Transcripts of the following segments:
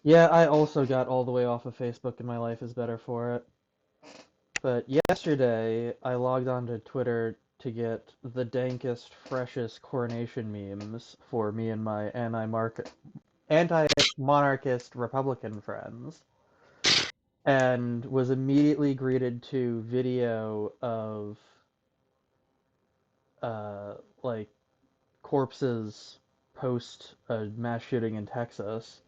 Yeah, I also got all the way off of Facebook and my life is better for it. But yesterday, I logged onto Twitter to get the dankest, freshest coronation memes for me and my anti-monarchist Republican friends, and was immediately greeted to video of uh, like corpses post a mass shooting in Texas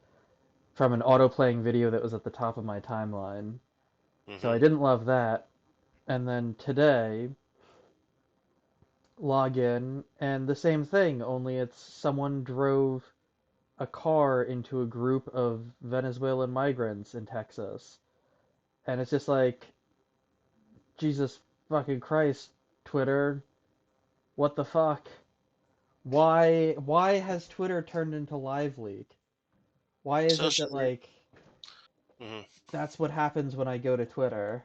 from an auto-playing video that was at the top of my timeline. So I Hmm. didn't love that. And then today, log in, and the same thing, only it's someone drove a car into a group of Venezuelan migrants in Texas. And it's just like, Jesus fucking Christ, Twitter, what the fuck? Why has Twitter turned into Live Leak? Why is it Social that media. like Hmm. that's what happens when I go to Twitter?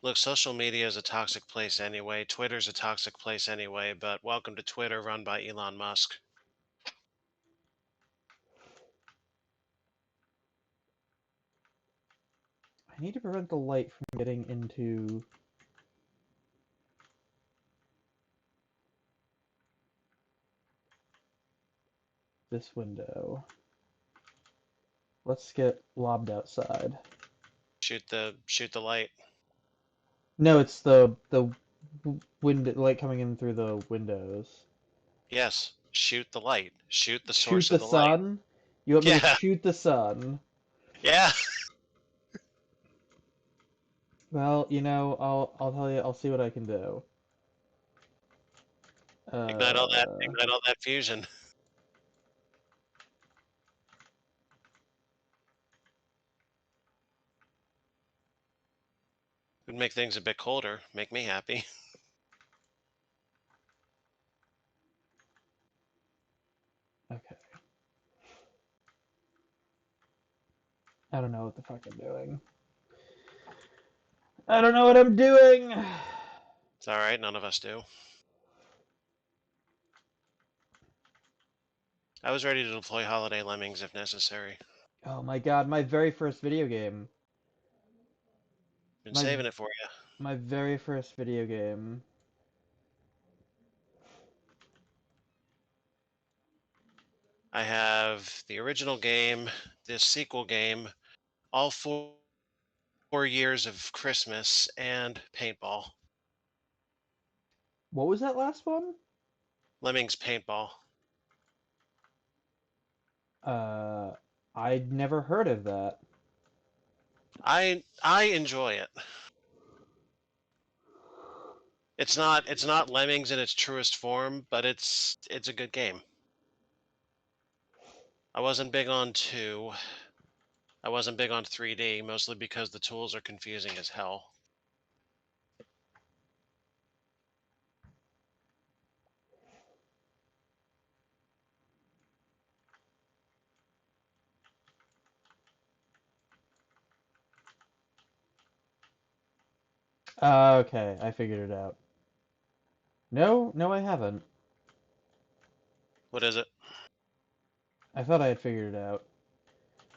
Look, social media is a toxic place anyway. Twitter's a toxic place anyway, but welcome to Twitter, run by Elon Musk. I need to prevent the light from getting into this window. Let's get lobbed outside. Shoot the light. No, it's the window light coming in through the windows. Yes, shoot the light. Shoot the Shoot source the of the light. sun? You want me to Yeah, shoot the sun? yeah. Well, I'll tell you, I'll see what I can do. Uh, Ignite all that fusion. Would make things a bit colder. Make me happy. okay. I don't know what the fuck I'm doing. I don't know what I'm doing. It's all right. None of us do. I was ready to deploy holiday lemmings if necessary. Oh my god, my very first video game. Been My saving it for you. my very first video game. I have the original game, this sequel game, all 4 years of Christmas, and paintball. What was that last one? Lemmings paintball. Uh, I'd never heard of that. I enjoy it. It's not Lemmings in its truest form, but it's a good game. I wasn't big on 2. I wasn't big on 3D, mostly because the tools are confusing as hell. Okay, I figured it out. No, no, I haven't. What is it? I thought I had figured it out.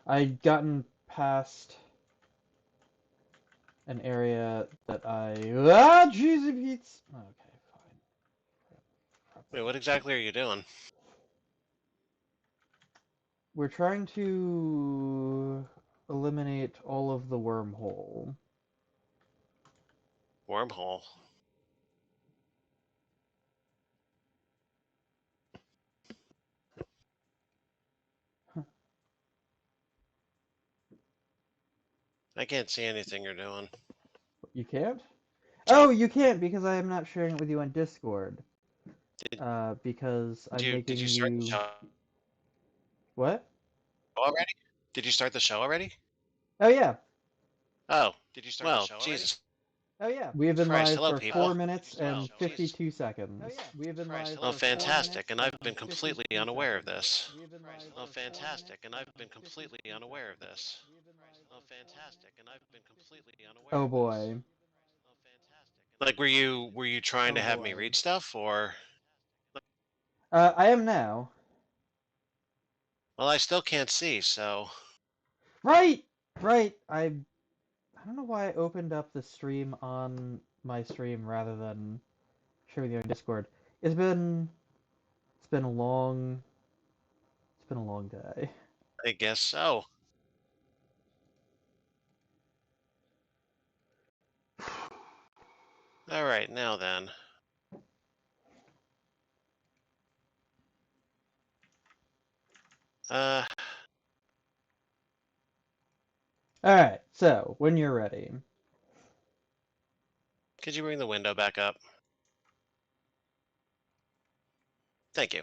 I'd gotten past an area that I. Ah, Jesus, Pete's. Okay, fine. Wait, what exactly are you doing? We're trying to eliminate all of the wormhole. Wormhole. I can't see anything you're doing. You can't? Oh, Nope. you can't because I am not sharing it with you on Discord. Did Because I'm did you making start the you. show What? already? Did you start the show already? Oh, yeah. Oh, well, Jesus Oh, yeah. We have been Christ. live Hello, for people. 4 minutes and 52 seconds. Oh, yeah. We have been live Oh, for 4 fantastic. minutes And I've and been completely 52 unaware of seconds. this. We have been live Oh, for 4 fantastic. minutes And and I've been completely 52 unaware of seconds. this. We have been live Oh, for 4 fantastic. minutes And I've and been 52 completely unaware Oh of this. boy. Oh, fantastic. Like, were you trying Oh to have me boy. read stuff, or? I am now. Well, I still can't see, so. Right, right. I don't know why I opened up the stream on my stream rather than sharing it on Discord. It's been it's been a long it's been a long day. I guess so. All right, now then. Uh, All right, so when you're ready, could you bring the window back up? Thank you.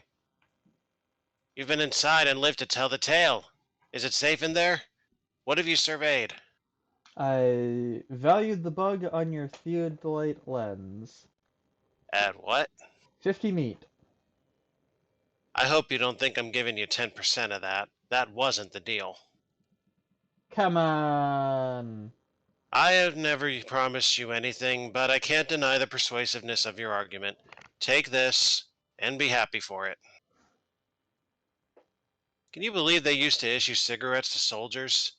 You've been inside and lived to tell the tale. Is it safe in there? What have you surveyed? I valued the bug on your theodolite lens. At what? 50 meat. I hope you don't think I'm giving you 10% of that. That wasn't the deal. Come on. I have never promised you anything, but I can't deny the persuasiveness of your argument. Take this and be happy for it. Can you believe they used to issue cigarettes to soldiers?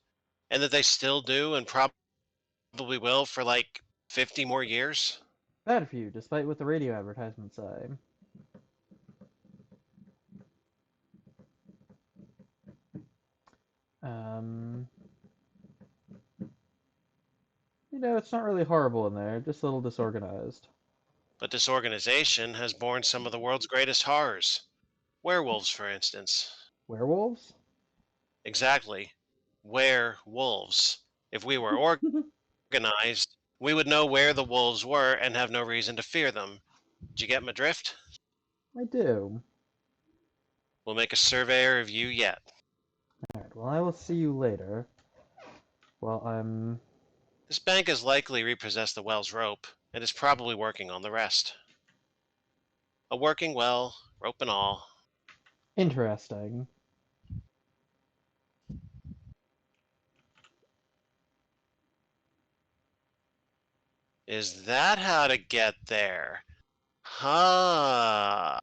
And that they still do and probably will for like 50 more years? Bad for you, despite what the radio advertisements say. Um, it's not really horrible in there, just a little disorganized. But this organization has borne some of the world's greatest horrors. Werewolves, for instance. Werewolves? Exactly. Werewolves. If we were organized, we would know where the wolves were and have no reason to fear them. Did you get my drift? I do. We'll make a surveyor of you yet. Alright, well, I will see you later. Well, I'm This bank has likely repossessed the well's rope and is probably working on the rest. A working well, rope and all. interesting. Is that how to get there? Huh.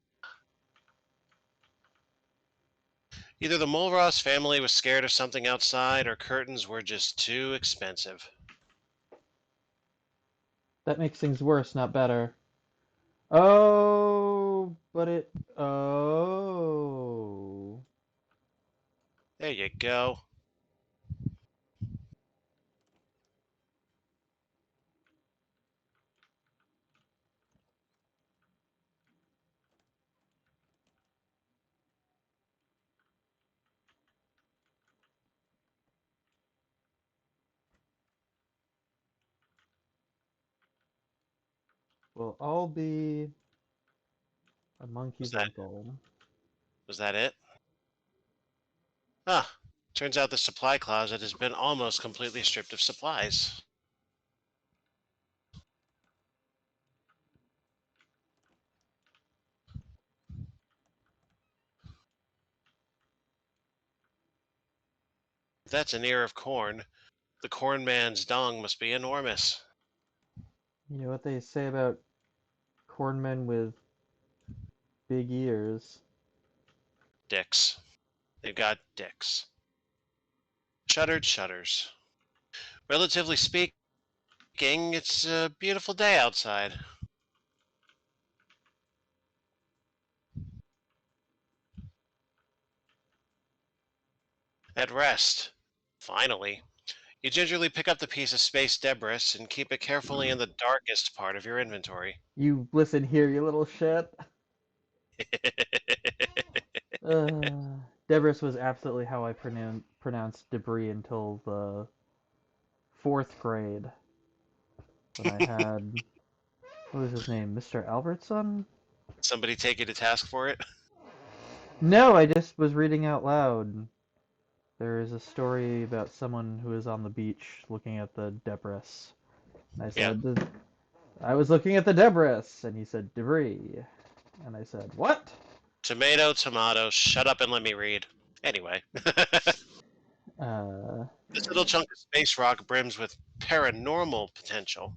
Either the Mulross family was scared of something outside or curtains were just too expensive. That makes things worse, not better. Oh, but it. Oh. There you go. Well, I'll be a Was monkey's that uncle. was that it? Ah, turns out the supply closet has been almost completely stripped of supplies. If that's an ear of corn, the corn man's dong must be enormous. You know what they say about cornmen with big ears? Dicks. They've got dicks. Shuttered shutters. Relatively speaking, it's a beautiful day outside. At rest. Finally. You gingerly pick up the piece of space debris and keep it carefully in the darkest part of your inventory. You listen here, you little shit. Debris was absolutely how I pronounced debris until the fourth grade when I had, what was his name, Mr. Albertson? Somebody take you to task for it? No, I just was reading out loud. There is a story about someone who is on the beach looking at the debris. And I Yeah. said, I was looking at the debris. And he said, debris. And I said, what? Tomato, tomato, shut up and let me read. Anyway, Uh, this little chunk of space rock brims with paranormal potential.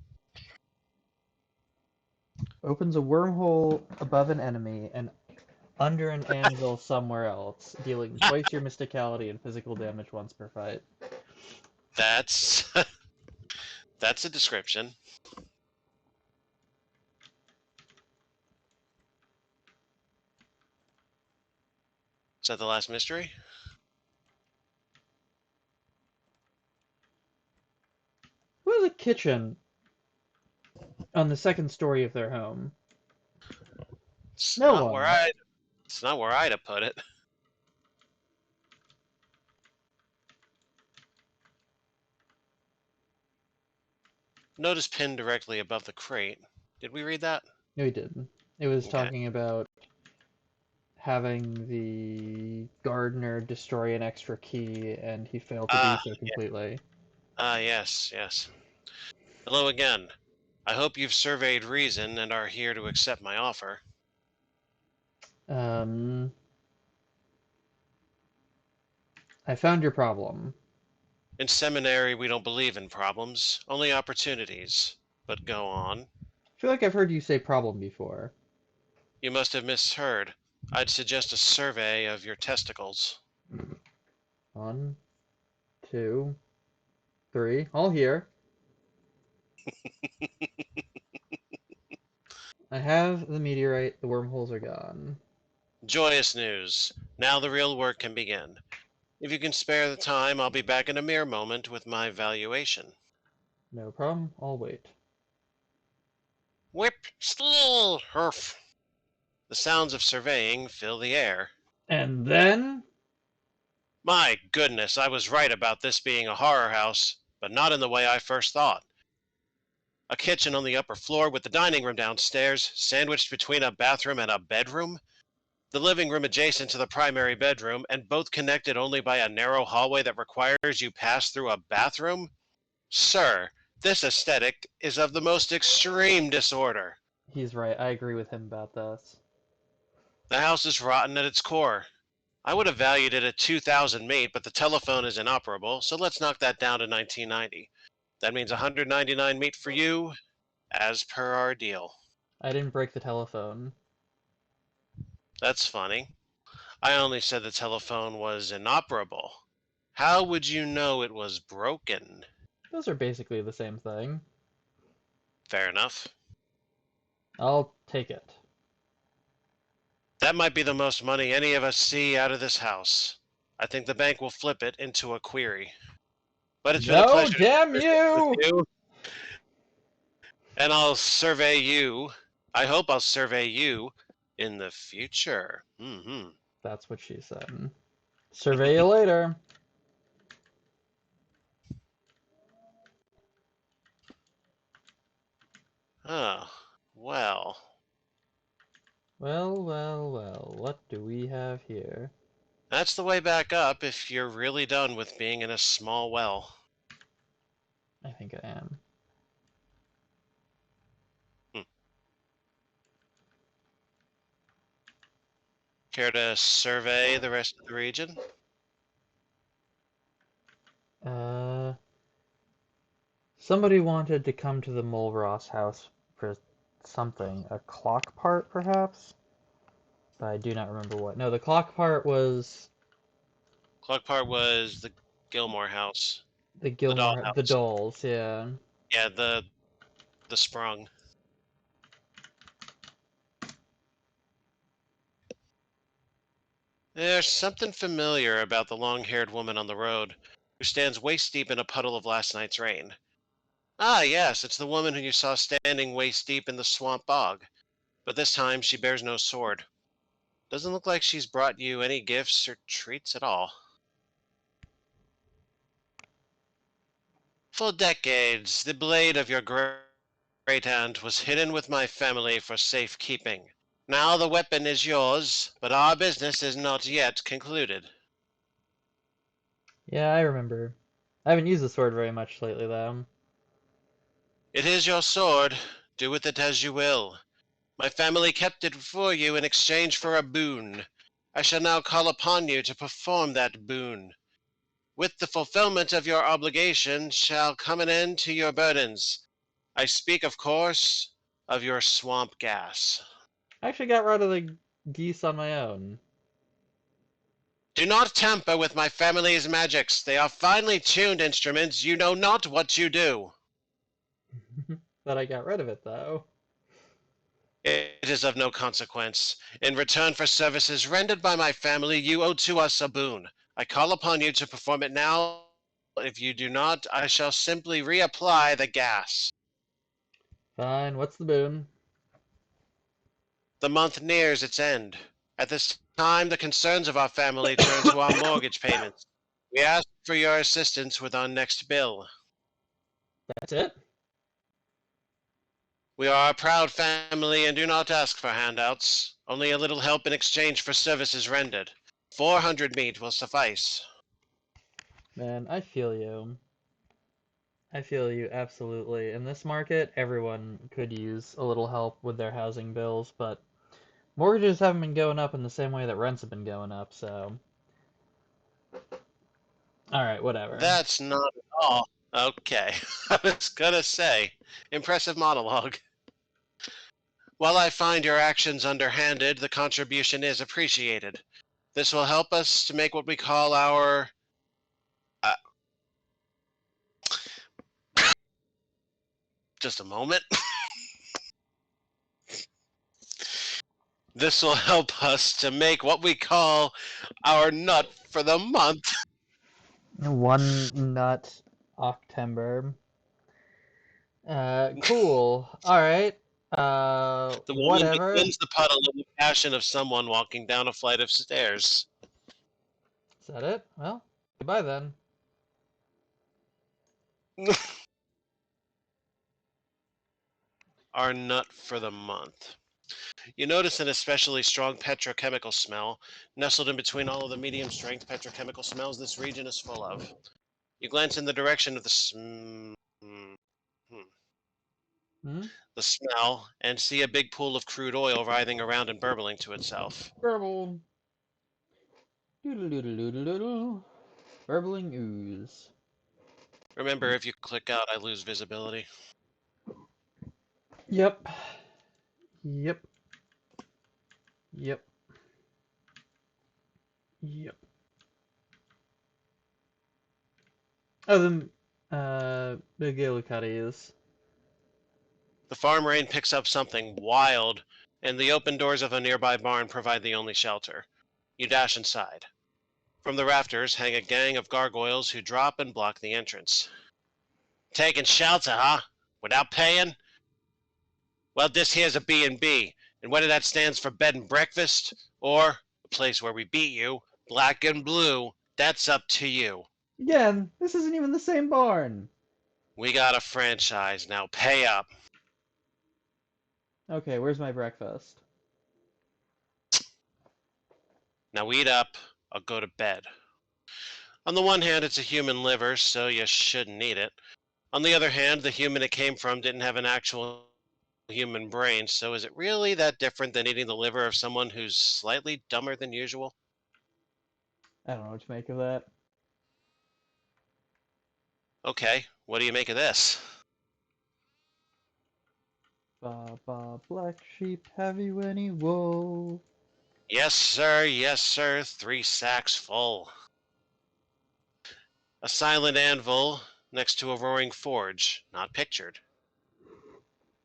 opens a wormhole above an enemy and under an anvil somewhere else, dealing twice your mysticality and physical damage once per fight. That's that's a description. Is that the last mystery? Who has a kitchen on the second story of their home? It's No not where one. I. It's not where I'd have put it. Notice pinned directly above the crate. Did we read that? No, he didn't. It was Okay. talking about having the gardener destroy an extra key, and he failed to do Ah, so completely. yes, yes. Hello again. I hope you've surveyed reason and are here to accept my offer. Um, I found your problem. In seminary, we don't believe in problems, only opportunities. But go on. I feel like I've heard you say problem before. You must have misheard. I'd suggest a survey of your testicles. One, two, three. All here. I have the meteorite. The wormholes are gone. Joyous news. Now the real work can begin. If you can spare the time, I'll be back in a mere moment with my valuation. No problem. I'll wait. Whip, still, herf. The sounds of surveying fill the air. And then My goodness, I was right about this being a horror house, but not in the way I first thought. A kitchen on the upper floor with the dining room downstairs, sandwiched between a bathroom and a bedroom. The living room adjacent to the primary bedroom, and both connected only by a narrow hallway that requires you pass through a bathroom. Sir, this aesthetic is of the most extreme disorder. he's right. I agree with him about this. The house is rotten at its core. I would have valued it at 2,000 meat, but the telephone is inoperable, so let's knock that down to 1990. That means 199 meat for you, as per our deal. I didn't break the telephone. That's funny. I only said the telephone was inoperable. How would you know it was broken? Those are basically the same thing. Fair enough. I'll take it. That might be the most money any of us see out of this house. I think the bank will flip it into a query. But it's been a No, pleasure to damn converse with you! you, and I'll survey you. I hope I'll survey you in the future. That's what she said. Survey you later. Oh, well. Well, well, well, what do we have here? That's the way back up if you're really done with being in a small well. I think I am. Hmm. Care to survey the rest of the region? Uh, somebody wanted to come to the Mole Ross house for something. A clock part, perhaps? But I do not remember what. No, the clock part was Clark was the Gilmore house, the the The dollhouse. dolls, yeah. Yeah, the sprung. There's something familiar about the long-haired woman on the road who stands waist deep in a puddle of last night's rain. Ah, yes, it's the woman who you saw standing waist deep in the swamp bog, but this time she bears no sword. Doesn't look like she's brought you any gifts or treats at all. For decades, the blade of your great aunt was hidden with my family for safekeeping. Now the weapon is yours, but our business is not yet concluded. Yeah, I remember. I haven't used the sword very much lately, though. It is your sword. Do with it as you will. My family kept it for you in exchange for a boon. I shall now call upon you to perform that boon. With the fulfillment of your obligation shall come an end to your burdens. I speak, of course, of your swamp gas. I actually got rid of the geese on my own. Do not tamper with my family's magics. They are finely tuned instruments. You know not what you do. But I got rid of it though. It is of no consequence. In return for services rendered by my family, you owe to us a boon. I call upon you to perform it now. If you do not, I shall simply reapply the gas. Fine, what's the boon? The month nears its end. At this time, the concerns of our family turn to our mortgage payments. We ask for your assistance with our next bill. That's it? We are a proud family and do not ask for handouts, only a little help in exchange for services rendered. 400 meat will suffice. Man, I feel you. I feel you absolutely. In this market, everyone could use a little help with their housing bills, but mortgages haven't been going up in the same way that rents have been going up, so alright, whatever. That's not at all. Okay, I was gonna say, impressive monologue. While I find your actions underhanded, the contribution is appreciated. This will help us to make what we call our. Uh, just a moment. This will help us to make what we call our nut for the month. One nut October. Cool. Alright. The woman Whatever. begins the puddle in the passion of someone walking down a flight of stairs. Is that it? Well, goodbye then. Our nut for the month. You notice an especially strong petrochemical smell nestled in between all of the medium strength petrochemical smells this region is full of. You glance in the direction of Hmm? the smell and see a big pool of crude oil writhing around and burbling to itself. Burble. Doodle-doodle-doodle-doodle. Burbling ooze. Remember, if you click out, I lose visibility. Yep. Yep. Yep. Yep. Oh, the Gillicuddies. The farm rain picks up something wild, and the open doors of a nearby barn provide the only shelter. You dash inside. From the rafters hang a gang of gargoyles who drop and block the entrance. Taking shelter, huh? Without paying? Well, this here's a B&B, and whether that stands for bed and breakfast, or a place where we beat you, black and blue, that's up to you. Again, this isn't even the same barn. We got a franchise, now pay up. Okay, where's my breakfast? Now eat up, or go to bed. On the one hand, it's a human liver, so you shouldn't eat it. On the other hand, the human it came from didn't have an actual human brain, so is it really that different than eating the liver of someone who's slightly dumber than usual? I don't know what to make of that. Okay, what do you make of this? Ba ba black sheep, have you any wool? Yes, sir, 3 sacks full. A silent anvil next to a roaring forge, not pictured.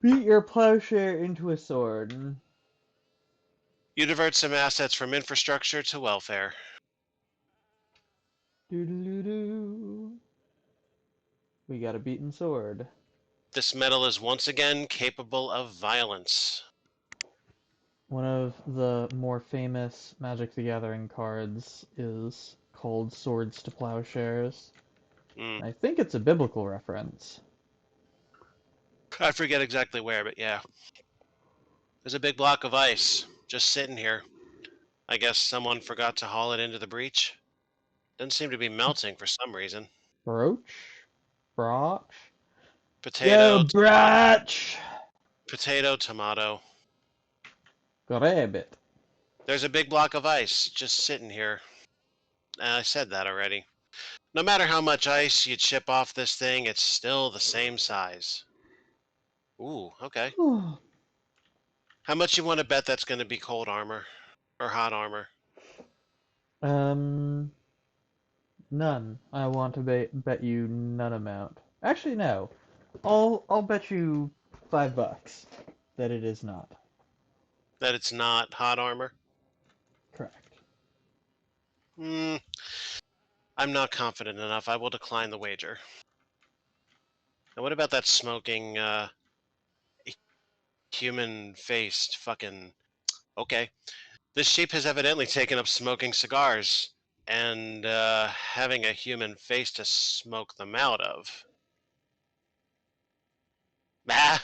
Beat your plowshare into a sword. You divert some assets from infrastructure to welfare. Doo doo. We got a beaten sword. This metal is once again capable of violence. One of the more famous Magic the Gathering cards is called Swords to Plowshares. Mm, I think it's a biblical reference. I forget exactly where, but yeah. There's a big block of ice just sitting here. I guess someone forgot to haul it into the breach. Doesn't seem to be melting for some reason. Brooch? Broch? Go, Potato, Broch! potato, tomato. Grab it. There's a big block of ice just sitting here. I said that already. No matter how much ice you chip off this thing, it's still the same size. Ooh, okay. How much you want to bet that's going to be cold armor or hot armor? Um, none. I want to bet you none amount. Actually, no. I'll bet you $5 that it is not. That it's not hot armor? Correct. Hmm, I'm not confident enough. I will decline the wager. And what about that smoking, human-faced fucking... Okay. This sheep has evidently taken up smoking cigars and having a human face to smoke them out of. Ah,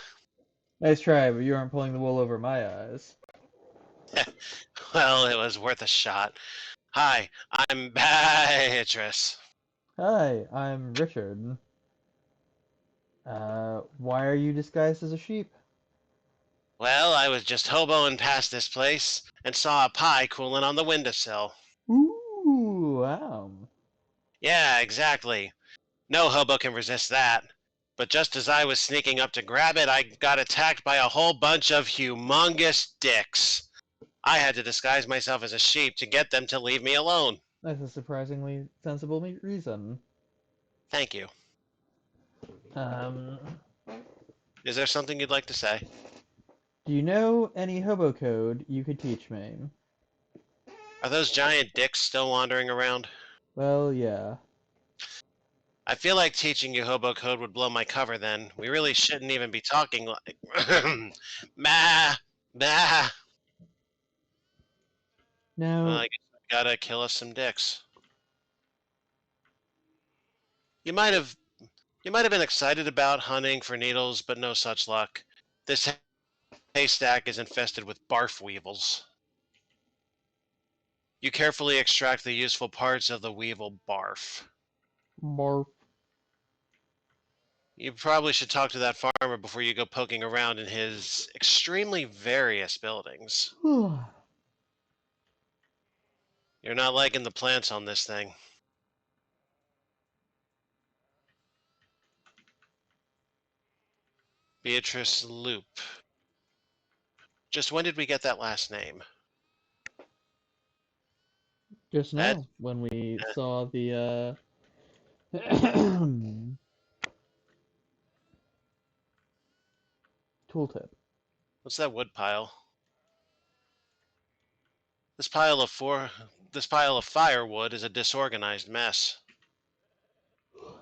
Nice try, but you aren't pulling the wool over my eyes. well, it was worth a shot. Hi, I'm Beatrice. Hi, I'm Richard. Why are you disguised as a sheep? Well, I was just hoboing past this place and saw a pie cooling on the windowsill. Ooh, wow. Yeah, exactly. No hobo can resist that. But just as I was sneaking up to grab it, I got attacked by a whole bunch of humongous dicks. I had to disguise myself as a sheep to get them to leave me alone. That's a surprisingly sensible reason. Thank you. Um, Is there something you'd like to say? do you know any hobo code you could teach me? Are those giant dicks still wandering around? Well, yeah. I feel like teaching you hobo code would blow my cover then. We really shouldn't even be talking like... Ma! Ma! Well, Now, I guess we gotta kill us some dicks. You might have you might have been excited about hunting for needles, but no such luck. This haystack is infested with barf weevils. You carefully extract the useful parts of the weevil barf. more. You probably should talk to that farmer before you go poking around in his extremely various buildings. You're not liking the plants on this thing. Beatrice Loop. Just when did we get that last name? Just That, now, when we eh, saw the tooltip. what's that wood pile? This pile of this pile of firewood is a disorganized mess.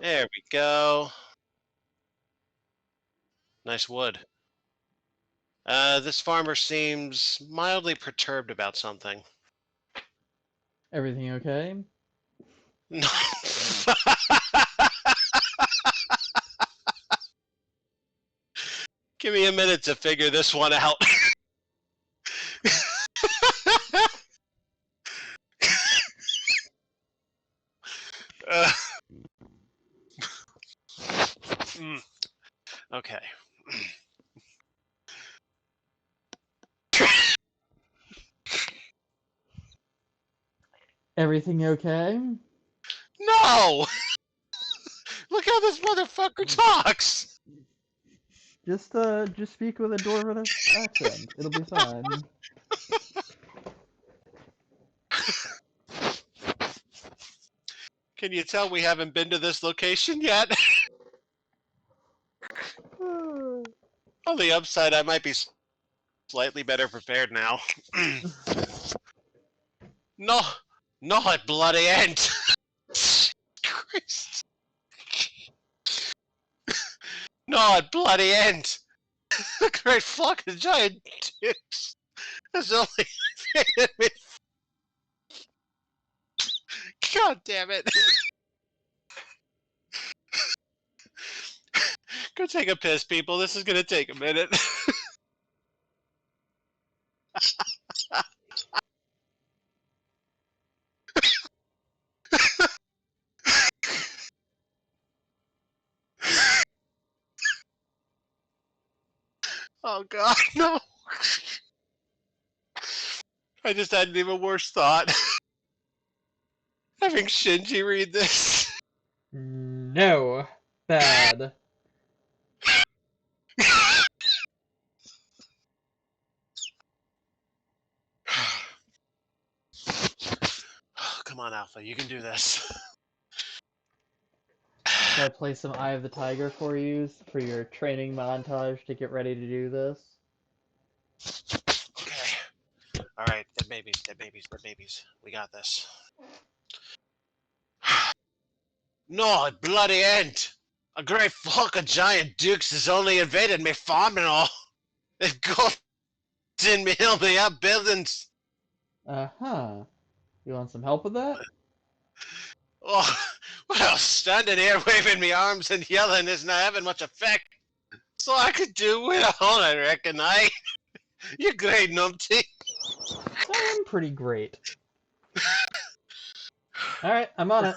There we go. Nice wood. This farmer seems mildly perturbed about something. Everything okay? No. Give me a minute to figure this one out. uh, mm, okay. Everything okay? No! Look how this motherfucker talks! Just speak with a Dwarven accent. It'll be fine. Can you tell we haven't been to this location yet? On the upside, I might be slightly better prepared now. No, not bloody end. Christ. Not bloody end. A great flock of giant dicks has only made me. God damn it. Go take a piss, people. This is gonna take a minute. Oh god, no. I just had an even worse thought. Having Shinji read this. No. Bad. Oh, come on, Alpha. You can do this. Should I play some Eye of the Tiger for you for your training montage to get ready to do this? Okay. All right. Dead babies. Dead babies. Dead babies. We got this. No, it bloody ain't. A great flock of giant dukes has only invaded me farm and all. They've got in me, help me up buildings. Uh-huh. You want some help with that? Oh, well, standing here waving me arms and yelling isn't having much effect. So I could do without, I reckon. You great numpty. I am pretty great. Alright, I'm on it.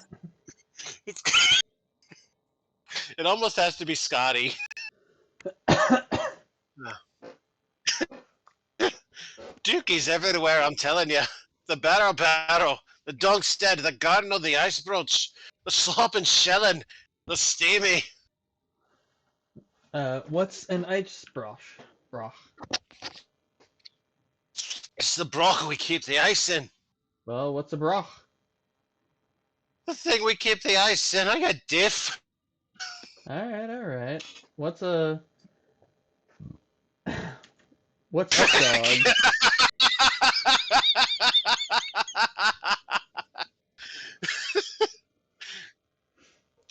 It almost has to be Scotty. Dookies everywhere, I'm telling you. The barrow, the dogstead, the garden of the ice brooch, the slop and shelling, the steamy. What's an ice brush? Broch. It's the broch we keep the ice in. Well, what's a broch? The thing we keep the ice in. I got diff. Alright, alright. What's a... What's hot dog?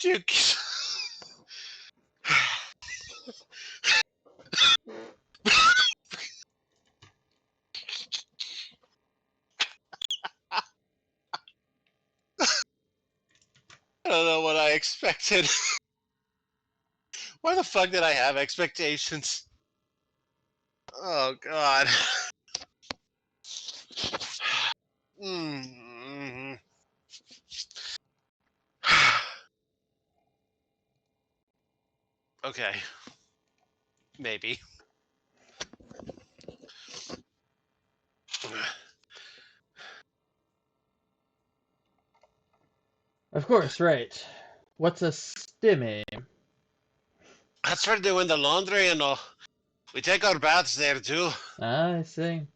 Dookies. I don't know what I expected. Why the fuck did I have expectations? Oh god. Mm. Okay, maybe. Of course, right. What's a stimmy? That's for doing the laundry and all. We take our baths there too. I see.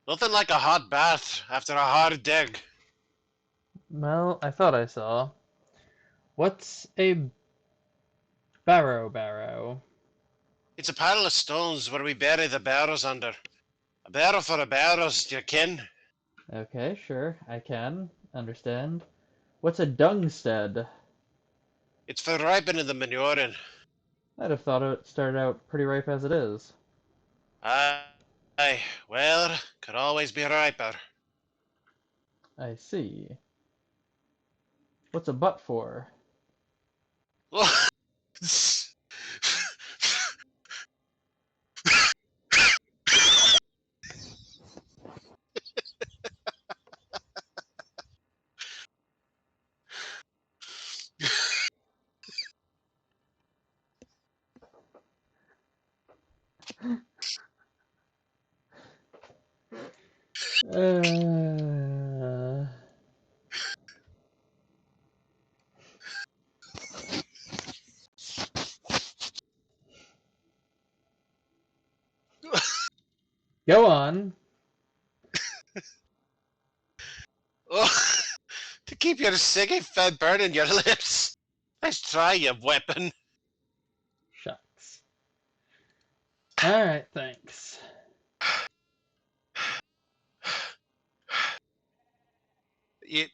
Nothing like a hot bath after a hard dig. Well, I thought I saw. What's a barrow? It's a pile of stones where we bury the barrows under. A barrow for a barrows, do you kin? Okay, sure, I can understand. What's a dungstead? It's for ripening the manuring. I'd have thought it started out pretty ripe as it is. Aye, well, could always be riper. I see. What's a butt for? Uh, Go on. To keep your ciggy fed burning your lips. Nice try, you weapon. Shucks. Alright, thanks. You,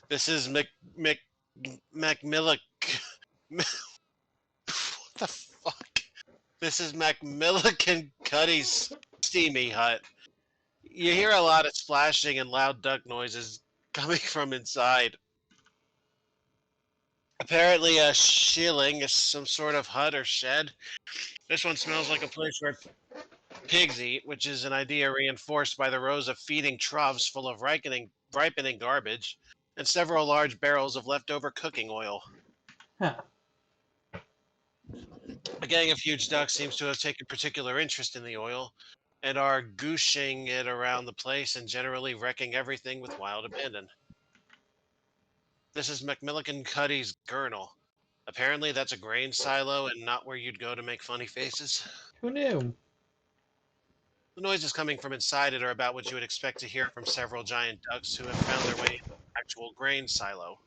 this is Macmillan. What the fuck? This is Macmillan Cuddy's steamy hut. You hear a lot of splashing and loud duck noises coming from inside. Apparently, a shilling is some sort of hut or shed. This one smells like a place where pigs eat, which is an idea reinforced by the rows of feeding troughs full of ripening garbage and several large barrels of leftover cooking oil. Huh. A gang of huge ducks seems to have taken particular interest in the oil and are gooshing it around the place and generally wrecking everything with wild abandon. This is Macmillan Cuddy's gurnal. Apparently, that's a grain silo and not where you'd go to make funny faces. Who knew? The noises coming from inside it are about what you would expect to hear from several giant ducks who have found their way into an actual grain silo.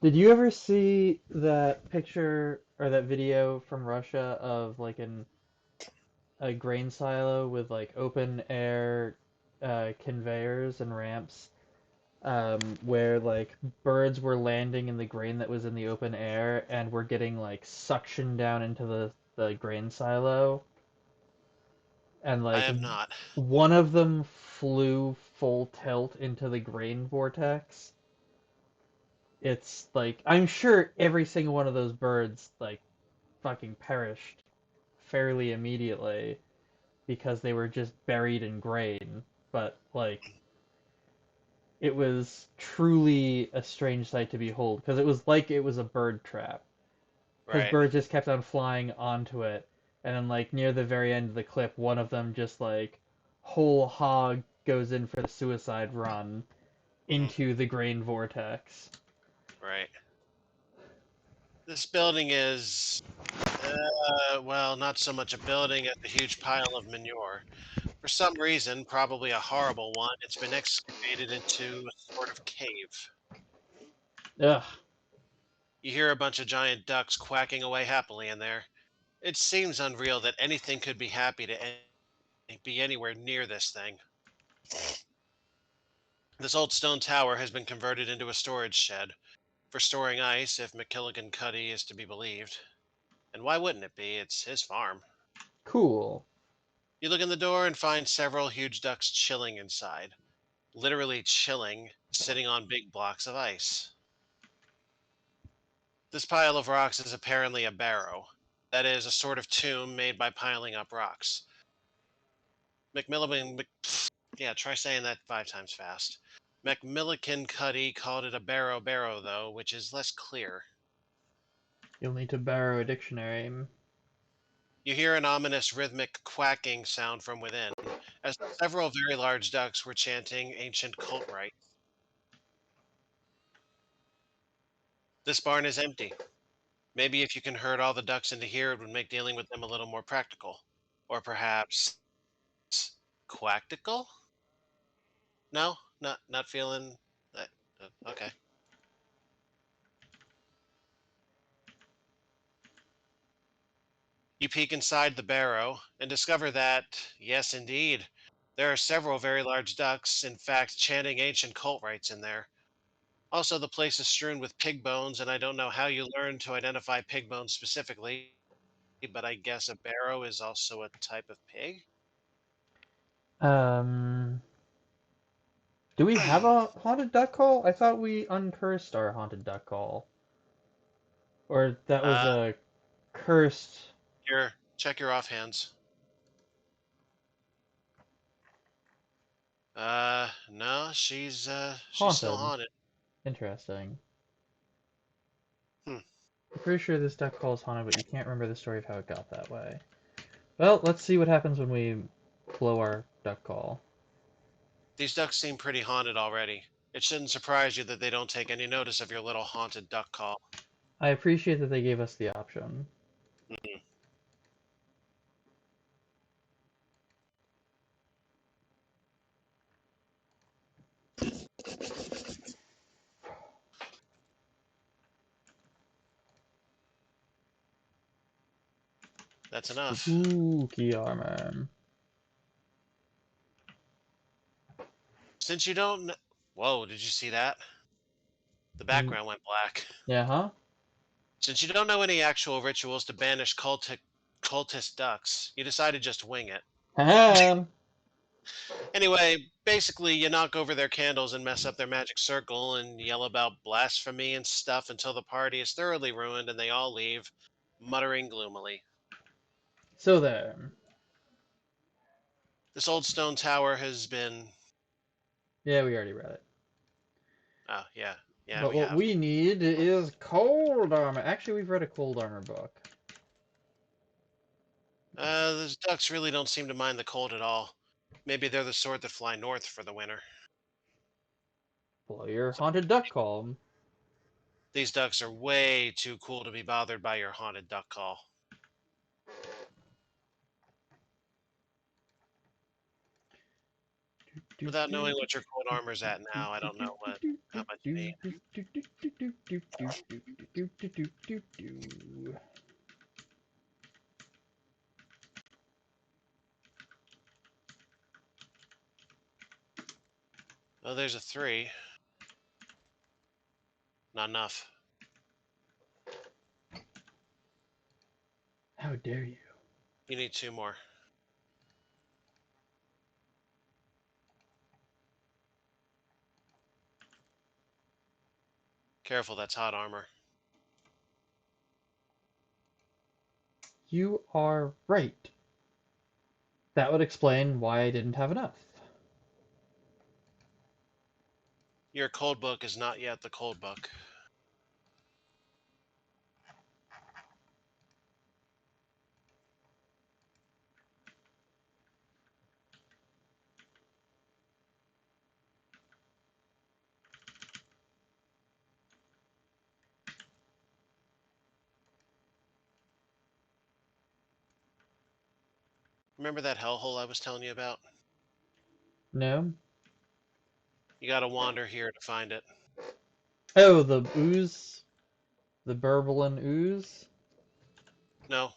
Did you ever see that picture or that video from Russia of like a grain silo with like open air conveyors and ramps where like birds were landing in the grain that was in the open air and were getting like suctioned down into the grain silo and I like have not. one of them flew full tilt into the grain vortex. It's like I'm sure every single one of those birds like fucking perished fairly immediately because they were just buried in grain. But like it was truly a strange sight to behold because it was like it was a bird trap because Right, birds just kept on flying onto it, and then like near the very end of the clip, one of them just like whole hog goes in for the suicide run hmm, into the grain vortex. right. This building is, well, not so much a building as a huge pile of manure. For some reason, probably a horrible one, it's been excavated into a sort of cave. Ugh. You hear a bunch of giant ducks quacking away happily in there. It seems unreal that anything could be happy to be anywhere near this thing. This old stone tower has been converted into a storage shed for storing ice, if McKilligan is to be believed. And why wouldn't it be? It's his farm. Cool. You look in the door and find several huge ducks chilling inside. Literally chilling, sitting on big blocks of ice. This pile of rocks is apparently a barrow. That is, a sort of tomb made by piling up rocks. McMillan, yeah, try saying that 5 times fast. McMillican called it a barrow, though, which is less clear. You'll need to borrow a dictionary. You hear an ominous rhythmic quacking sound from within, as several very large ducks were chanting ancient cult rites. This barn is empty. Maybe if you can herd all the ducks into here, it would make dealing with them a little more practical. Or perhaps quactical? No, not feeling that. Okay. You peek inside the barrow and discover that, yes, indeed, there are several very large ducks, in fact, chanting ancient cult rites in there. Also, the place is strewn with pig bones, and I don't know how you learned to identify pig bones specifically, but I guess a barrow is also a type of pig? Um, do we have a haunted duck call? I thought we uncursed our haunted duck call, or that was uh, a cursed here, check your offhands. No, she's still haunted. haunted. Interesting. Hmm. I'm pretty sure this duck call is haunted, but you can't remember the story of how it got that way. Well, let's see what happens when we blow our duck call. These ducks seem pretty haunted already. It shouldn't surprise you that they don't take any notice of your little haunted duck call. I appreciate that they gave us the option. Mhm. That's enough. Spooky armor. Since you don't Whoa, did you see that? The Mm, background went black. yeah, huh? Since you don't know any actual rituals to banish cultist ducks, you decide to just wing it. Ahem. Anyway, basically, you knock over their candles and mess up their magic circle and yell about blasphemy and stuff until the party is thoroughly ruined and they all leave, muttering gloomily. So there. This old stone tower has been. Yeah, we already read it. Oh, yeah. Yeah, But we what have. we need is cold armor. Actually, we've read a cold armor book. Those ducks really don't seem to mind the cold at all. Maybe they're the sort that fly north for the winter. Blow your So haunted duck call. these ducks are way too cool to be bothered by your haunted duck call. Without knowing what your cold armor's at now, I don't know how much you need. Oh, there's a 3. Not enough. How dare you? You need 2 more. Careful, that's hot armor. You are right. That would explain why I didn't have enough. Your cold book is not yet the cold book. Remember that hellhole I was telling you about? No? You gotta wander here to find it. Oh, the ooze? The burbling ooze? No,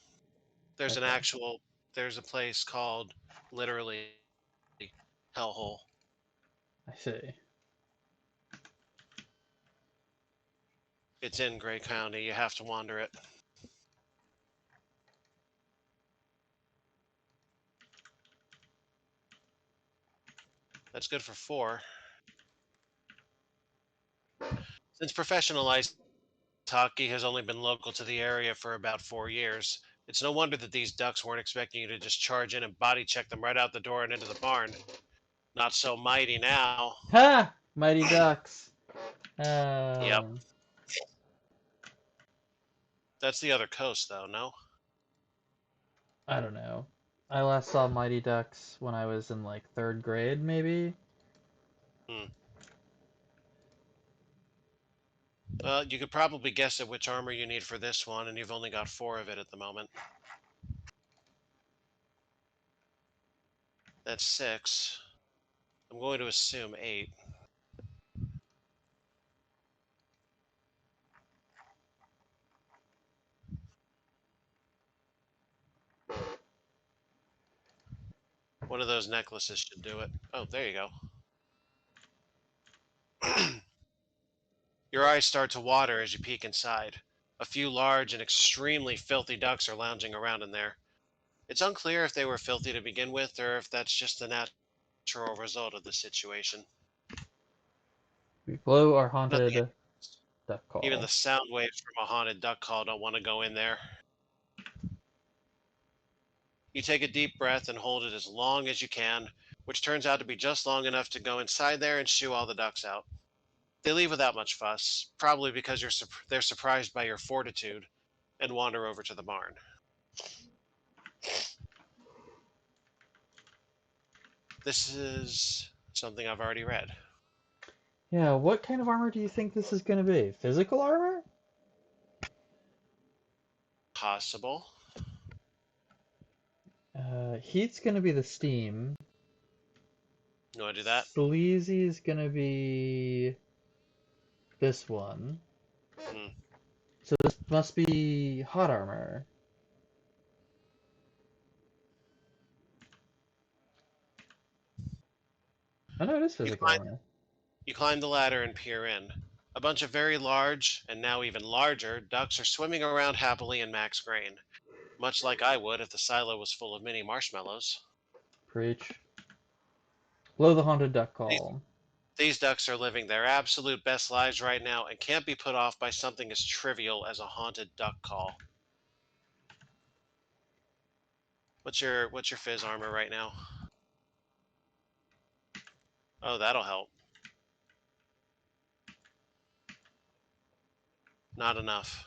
there's an Okay, actual, there's a place called, literally, hellhole. I see. It's in Gray County. You have to wander it. That's good for 4. Since professional ice hockey has only been local to the area for about 4 years, it's no wonder that these ducks weren't expecting you to just charge in and body check them right out the door and into the barn. Not so mighty now. Ha! Mighty Ducks. Yep. Um, That's the other coast, though, no? I don't know. I last saw Mighty Ducks when I was in like third grade, maybe. Hmm. Well, you could probably guess at which armor you need for this one, and you've only got 4 of it at the moment. That's 6. I'm going to assume 8. One of those necklaces should do it. Oh, there you go. Your eyes start to water as you peek inside. A few large and extremely filthy ducks are lounging around in there. It's unclear if they were filthy to begin with or if that's just the natural result of the situation. We blow our Nothing. haunted duck Even the call. sound waves from a haunted duck call don't want to go in there. You take a deep breath and hold it as long as you can, which turns out to be just long enough to go inside there and shoo all the ducks out. They leave without much fuss, probably because they're surprised by your fortitude, and wander over to the barn. This is something I've already read. Yeah, what kind of armor do you think this is going to be? Physical armor? Possible. Heat's going to be the steam. You want to do that? Sleazy is going to be this one. Hmm. So this must be hot armor. Oh no, it is You physical climb, armor. you climb the ladder and peer in. A bunch of very large, and now even larger, ducks are swimming around happily in max grain, much like I would if the silo was full of mini marshmallows. Preach. Blow the haunted duck These, call. these ducks are living their absolute best lives right now and can't be put off by something as trivial as a haunted duck call. What's your fizz armor right now? Oh, that'll help. Not enough.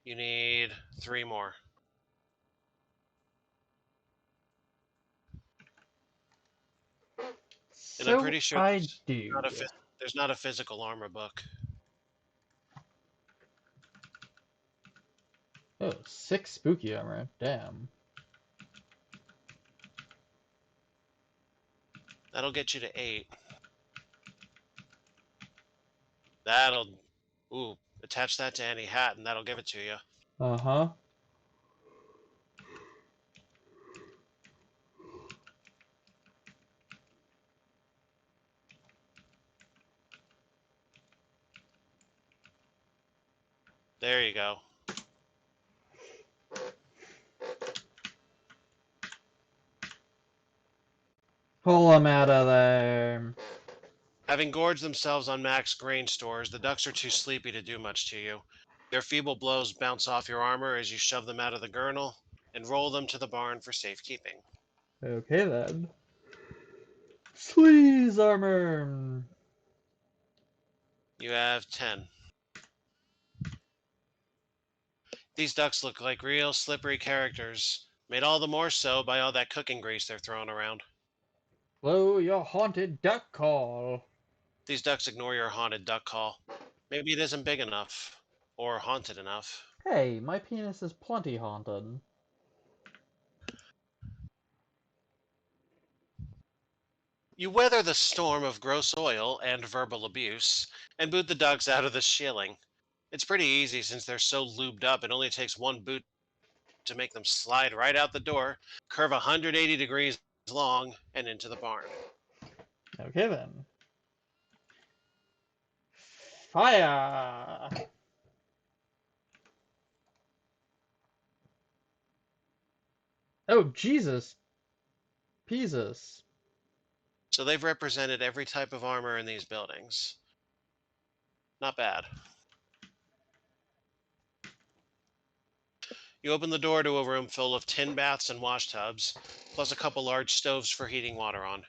You need 3 more. And I'm So pretty sure I not a do. there's not a physical armor book. Oh, 6 spooky armor. Damn. That'll get you to 8. That'll. Ooh, attach that to any hat and that'll give it to you. Uh-huh. There you go. Pull them out of there. Having gorged themselves on Mac's grain stores, the ducks are too sleepy to do much to you. Their feeble blows bounce off your armor as you shove them out of the gurnal and roll them to the barn for safekeeping. Okay then. Sleaze armor. You have 10. These ducks look like real slippery characters, made all the more so by all that cooking grease they're throwing around. Blow your haunted duck call. These ducks ignore your haunted duck call. Maybe it isn't big enough, or haunted enough. Hey, my penis is plenty haunted. You weather the storm of gross oil and verbal abuse, and boot the ducks out of the shilling. It's pretty easy since they're so lubed up, it only takes one boot to make them slide right out the door, curve 180 degrees long, and into the barn. Okay then. Fire! Oh, Jesus. Jesus. So they've represented every type of armor in these buildings. Not bad. You open the door to a room full of tin baths and wash tubs, plus a couple large stoves for heating water on.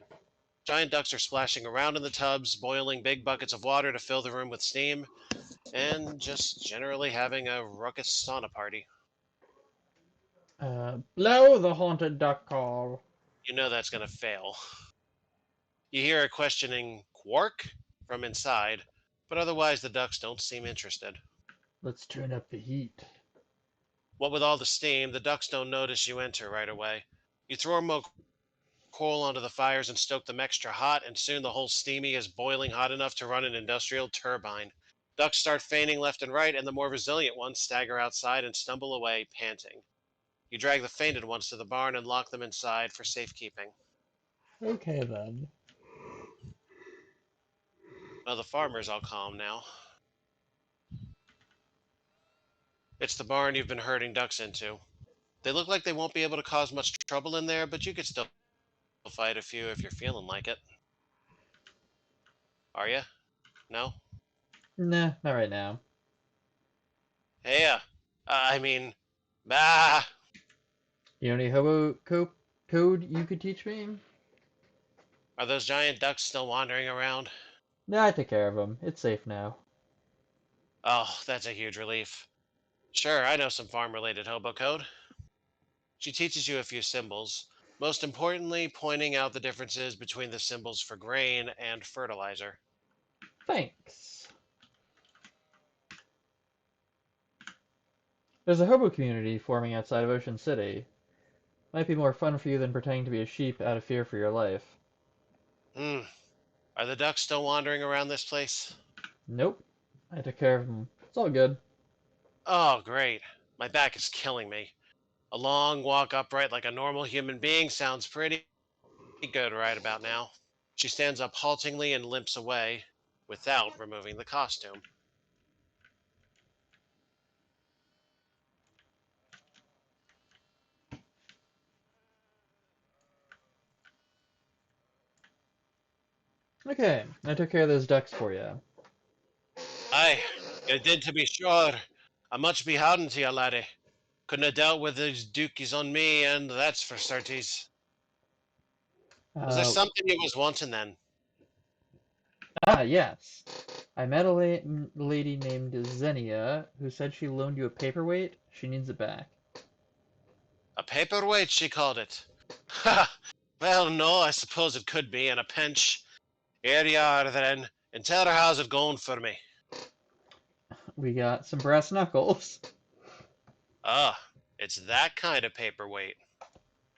Giant ducks are splashing around in the tubs, boiling big buckets of water to fill the room with steam, and just generally having a ruckus sauna party. Blow the haunted duck call. You know that's going to fail. You hear a questioning quark from inside, but otherwise the ducks don't seem interested. Let's turn up the heat. What with all the steam, the ducks don't notice you enter right away. You throw more coal onto the fires and stoke them extra hot, and soon the whole steamy is boiling hot enough to run an industrial turbine. Ducks start feigning left and right, and the more resilient ones stagger outside and stumble away, panting. You drag the fainted ones to the barn and lock them inside for safekeeping. Okay then. Well, the farmer's all calm now. It's the barn you've been herding ducks into. They look like they won't be able to cause much trouble in there, but you could still fight a few if you're feeling like it. Are you? No? Nah, not right now. Hey, I mean, bah! You know any code you could teach me? Are those giant ducks still wandering around? Nah, I took care of them. It's safe now. Oh, that's a huge relief. Sure, I know some farm related hobo code. She teaches you a few symbols, most importantly, pointing out the differences between the symbols for grain and fertilizer. Thanks. There's a hobo community forming outside of Ocean City. Might be more fun for you than pretending to be a sheep out of fear for your life. Hmm, are the ducks still wandering around this place? Nope. I took care of them. It's all good. Oh, great. My back is killing me. A long walk upright like a normal human being sounds pretty good right about now. She stands up haltingly and limps away without removing the costume. Okay, I took care of those ducks for you. Aye, you did to be sure. I'm much beholden to you, laddie. Couldn't have dealt with these dookies on me, and that's for certies. Was there Uh, something you was wanting then? yes. I met a lady named Xenia who said she loaned you a paperweight. She needs it back. A paperweight, she called it. Ha! Well, no, I suppose it could be, and a pinch. Here you are, then, and tell her how's it going for me. We got some brass knuckles. Ah, it's that kind of paperweight.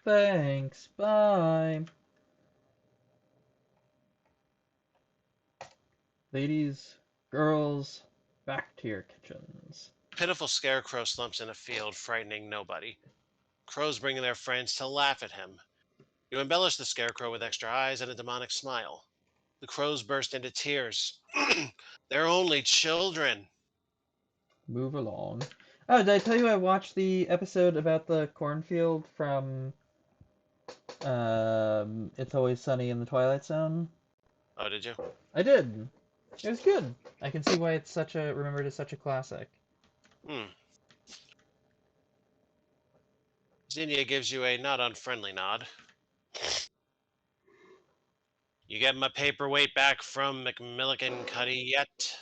Thanks. Bye. Ladies, girls, back to your kitchens. Pitiful scarecrow slumps in a field, frightening nobody. Crows bring their friends to laugh at him. You embellish the scarecrow with extra eyes and a demonic smile. The crows burst into tears. They're only children. Move along. Oh, did I tell you I watched the episode about the cornfield from It's Always Sunny in the Twilight Zone? Oh, did you? I did. It was good. I can see why it's such a remembered as such a classic. Hmm. Xenia gives you a not unfriendly nod. You get my paperweight back from McMillican-Cuddy yet?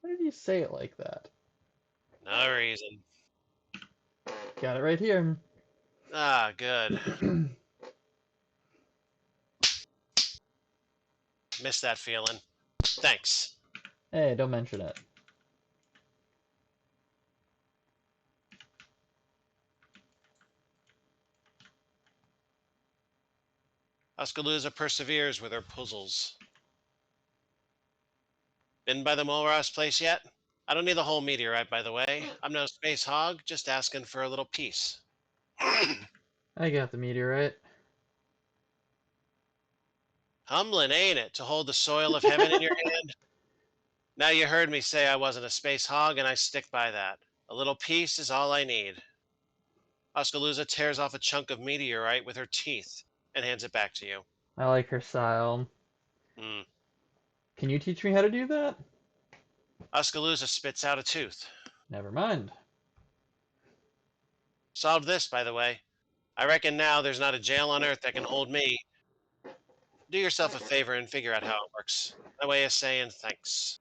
Why did you say it like that? No reason. Got it right here. Ah, good. Miss that feeling. Thanks. Hey, don't mention it. Oskaloosa perseveres with her puzzles. Been by the Mulross place yet? I don't need the whole meteorite, by the way. I'm no space hog, just asking for a little piece. I got the meteorite. Humbling, ain't it, to hold the soil of heaven in your hand? Now you heard me say I wasn't a space hog, and I stick by that. A little piece is all I need. Oskaloosa tears off a chunk of meteorite with her teeth and hands it back to you. I like her style. Hmm. Can you teach me how to do that? Oskaloosa spits out a tooth. Never mind. Solved this, by the way. I reckon now there's not a jail on earth that can hold me. Do yourself a favor and figure out how it works. My way of saying thanks.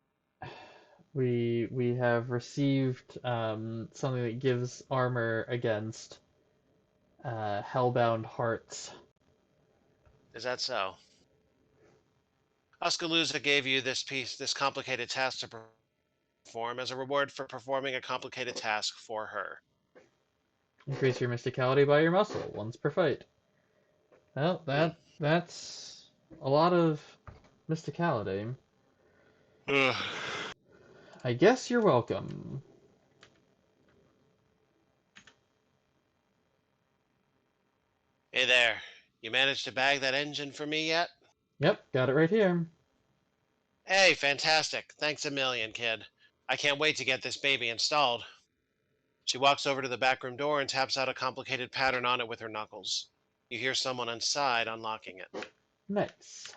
We have received something that gives armor against hellbound hearts. Is that so? Oskaloosa gave you this complicated task to perform as a reward for performing a complicated task for her. Increase your mysticality by your muscle once per fight. Well, Hmm. that's a lot of mysticality. Ugh. I guess you're welcome. Hey there. You managed to bag that engine for me yet? Yep, got it right here. Hey, fantastic. Thanks a million, kid. I can't wait to get this baby installed. She walks over to the back room door and taps out a complicated pattern on it with her knuckles. You hear someone inside unlocking it. Nice.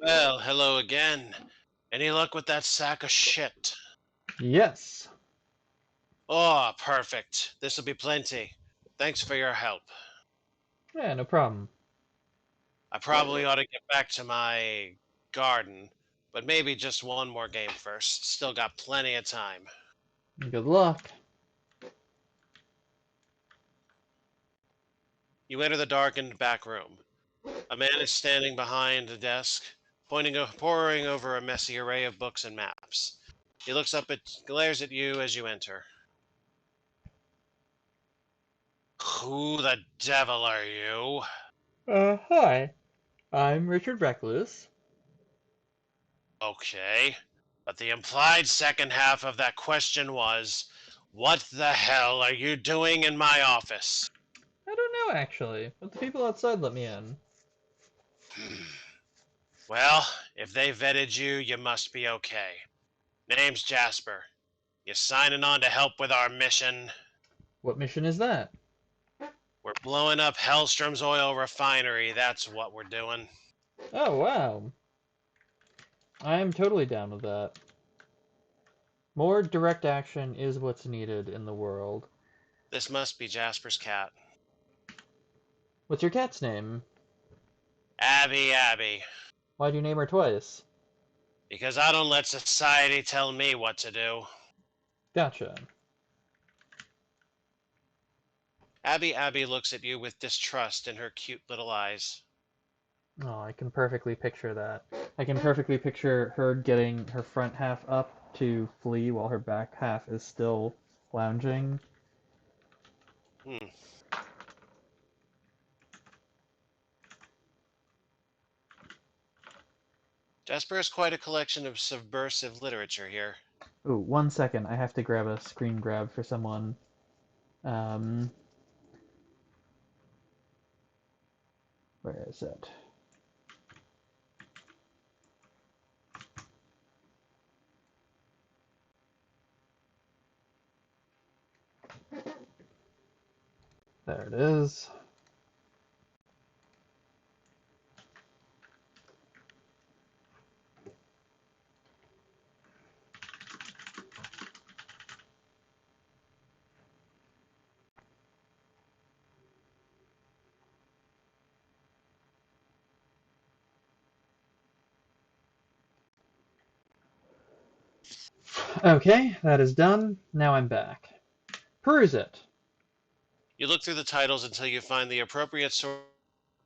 Well, hello again. Any luck with that sack of shit? Yes. Oh, perfect. This'll be plenty. Thanks for your help. Yeah, no problem. I probably ought to get back to my garden, but maybe just one more game first. Still got plenty of time. Good luck. You enter the darkened back room. A man is standing behind a desk, poring over a messy array of books and maps. He glares at you as you enter. Who the devil are you? Hi. I'm Richard Recluse. Okay, but the implied second half of that question was, what the hell are you doing in my office? I don't know, actually, but the people outside let me in. Well, if they vetted you, you must be okay. Name's Jasper. You signing on to help with our mission? What mission is that? We're blowing up Hellstrom's oil refinery, that's what we're doing. Oh, wow. I'm totally down with that. More direct action is what's needed in the world. This must be Jasper's cat. What's your cat's name? Abby. Why'd you name her twice? Because I don't let society tell me what to do. Gotcha. Abby looks at you with distrust in her cute little eyes. Oh, I can perfectly picture that. I can perfectly picture her getting her front half up to flee while her back half is still lounging. Hmm. Jasper has quite a collection of subversive literature here. Ooh, 1 second. I have to grab a screen grab for someone. Um, where is it? There it is. Okay, that is done. Now I'm back. Peruse it. You look through the titles until you find the appropriate sort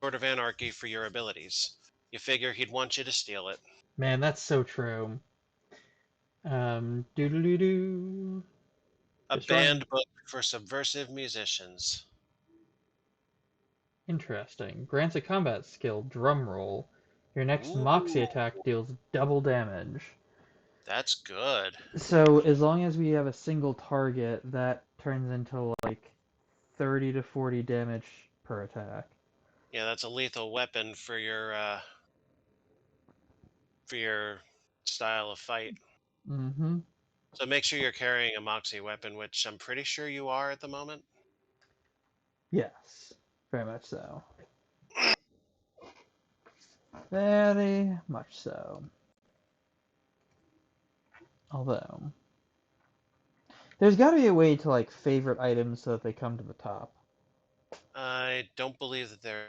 of anarchy for your abilities. You figure he'd want you to steal it. Man, that's so true. Doo doo doo doo. A Destroying. banned book for subversive musicians. Interesting. Grants a combat skill, drum roll. Your next Moxie Ooh, attack deals double damage. that's good. So as long as we have a single target, that turns into like 30 to 40 damage per attack. Yeah, that's a lethal weapon for your style of fight. Mm-hmm. So make sure you're carrying a Moxie weapon, which I'm pretty sure you are at the moment. Yes, very much so. Very much so. Although, there's got to be a way to like favorite items so that they come to the top. I don't believe that there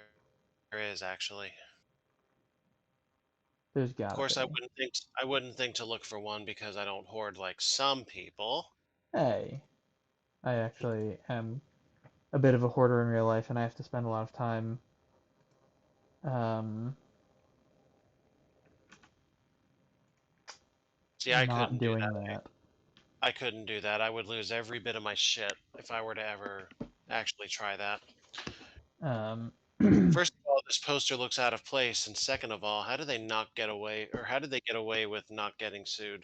is actually. There's Of got to course, be. I wouldn't think to look for one because I don't hoard like some people. Hey, I actually am a bit of a hoarder in real life, and I have to spend a lot of time um, See, I not couldn't do doing that. that. I couldn't do that. I would lose every bit of my shit if I were to ever actually try that. Um, First of all, this poster looks out of place, and second of all, how do they not get away, or how did they get away with not getting sued?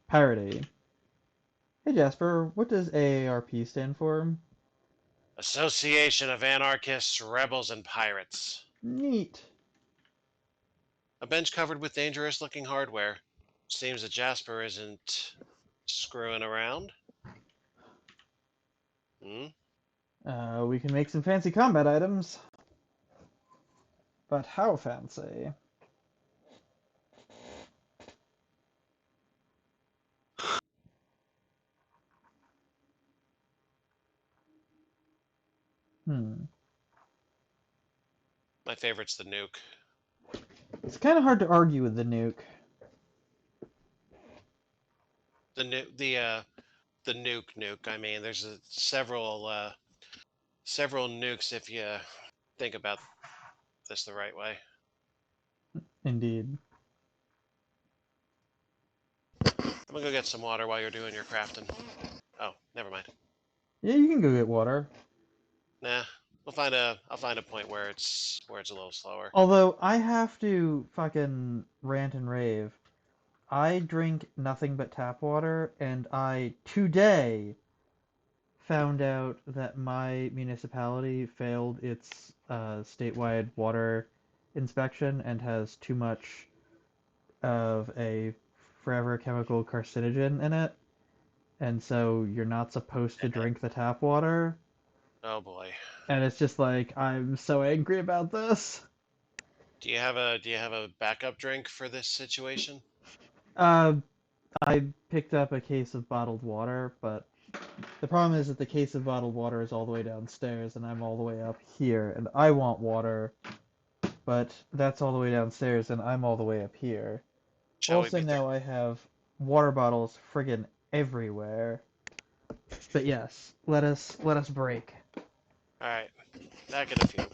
parody. Hey Jasper, what does AARP stand for? Association of Anarchists, Rebels, and Pirates. Neat. A bench covered with dangerous looking hardware. Seems that Jasper isn't screwing around. Hmm? We can make some fancy combat items, but how fancy? Hmm. My favorite's the nuke. It's kind of hard to argue with the nuke. The nuke. I mean, there's several nukes if you think about this the right way. Indeed. I'm gonna go get some water while you're doing your crafting. Oh, never mind. Yeah, you can go get water. Nah, I'll find a point where it's a little slower. Although I have to fucking rant and rave. I drink nothing but tap water, and I today found out that my municipality failed its statewide water inspection and has too much of a forever chemical carcinogen in it, and so you're not supposed to drink the tap water. Oh boy. And it's just like I'm so angry about this. Do you have a backup drink for this situation? Uh, I picked up a case of bottled water, but the problem is that the case of bottled water is all the way downstairs, and I'm all the way up here, and I want water, but that's all the way downstairs, and I'm all the way up here. Shall we Also, be through? now I have water bottles friggin' everywhere. But yes, let us break. All right, back in a few.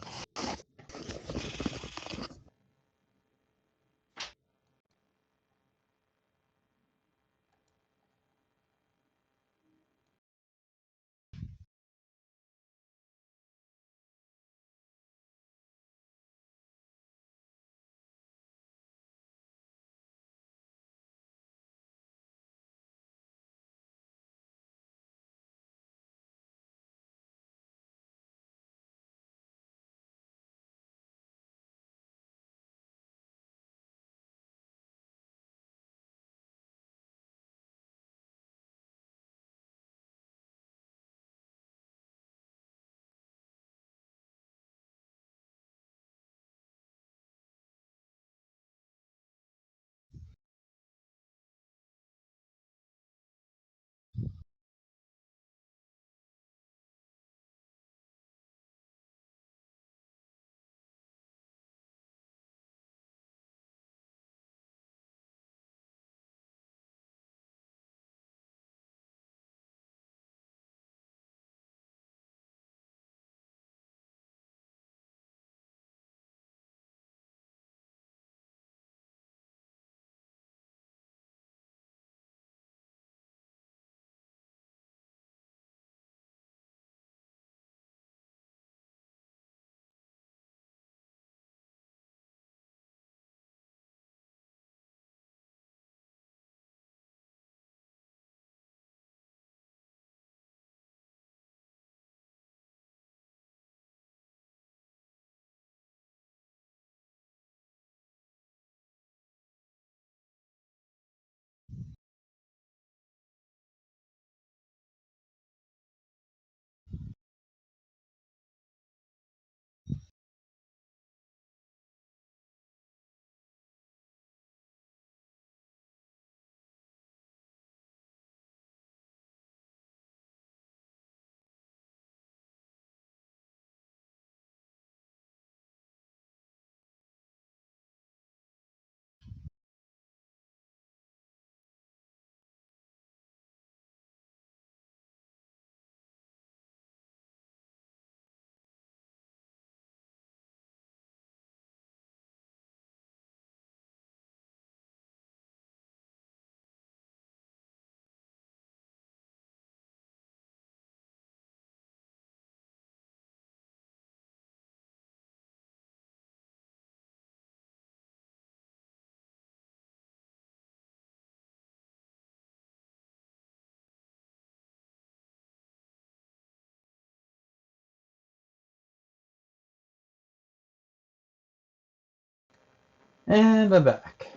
And I'm back.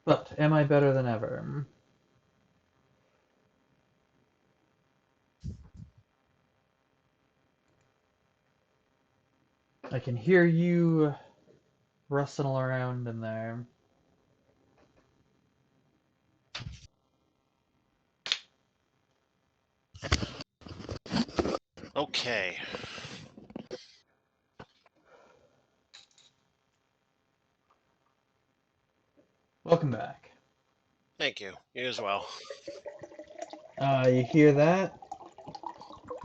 But am I better than ever? I can hear you rustling around in there. Okay. Welcome back. Thank you. You as well. You hear that?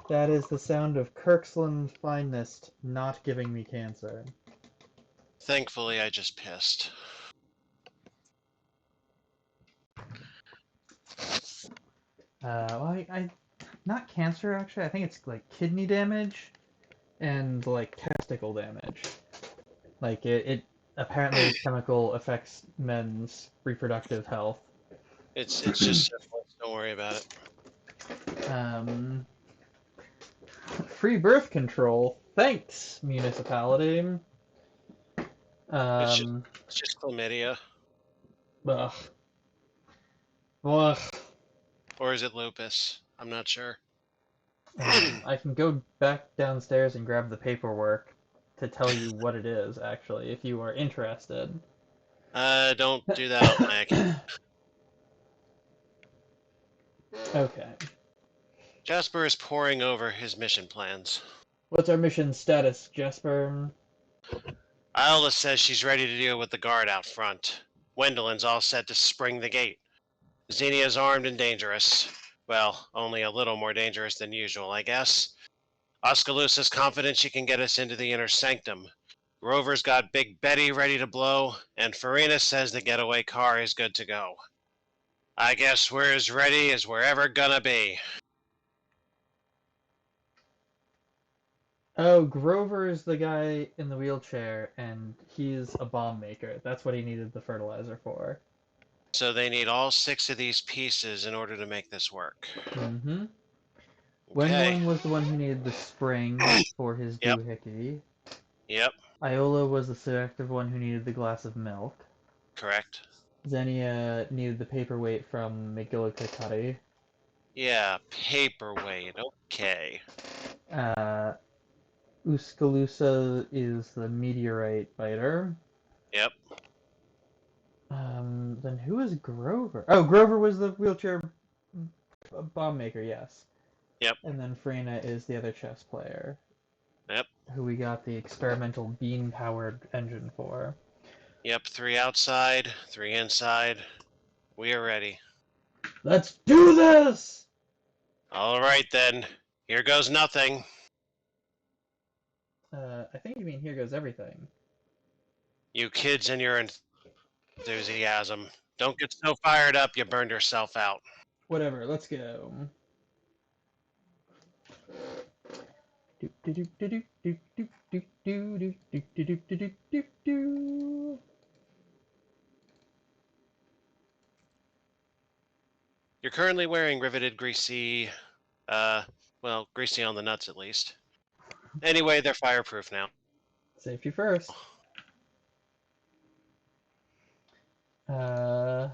That is the sound of Kirksland Finest not giving me cancer. Thankfully, I just pissed. Well, not cancer actually. I think it's like kidney damage and like testicle damage. Like it apparently this chemical affects men's reproductive health. It's just syphilis. Don't worry about it. um, Free birth control. Thanks, municipality. It's just Um, it's just chlamydia, ugh, ugh. or is it lupus? I'm not sure. I can go back downstairs and grab the paperwork to tell you what it is, actually, if you are interested. Don't do that on my account. Okay. Jasper is poring over his mission plans. What's our mission status, Jesper? Iola says she's ready to deal with the guard out front. Wendelin's all set to spring the gate. Xenia's armed and dangerous. Well, only a little more dangerous than usual, I guess. Oscalusa's confident she can get us into the inner sanctum. Grover's got Big Betty ready to blow, and Farina says the getaway car is good to go. I guess we're as ready as we're ever gonna be. Oh, Grover's the guy in the wheelchair, and he's a bomb maker. That's what he needed the fertilizer for. So they need all 6 of these pieces in order to make this work. Mm-hmm. Okay. Gwendolyn was the one who needed the spring for his Yep, doohickey. yep, Iola was the selective one who needed the glass of milk. correct. Xenia needed the paperweight from McGillicuddy. Yeah, paperweight. Okay. Uh, Uskaloosa is the meteorite biter. Yep, Then who is Grover? Oh, Grover was the wheelchair bomb maker, yes. yep, And then Freyna is the other chess player, yep, who we got the experimental bean-powered engine for. yep. 3 outside, 3 inside. We are ready. Let's do this! All right then. Here goes nothing. I think you mean here goes everything. You kids and your enthusiasm. Don't get so fired up you burned yourself out. Whatever, let's go. You're currently wearing riveted, greasy, uh, well, greasy on the nuts at least. Anyway, they're fireproof now. Safety first. Uh,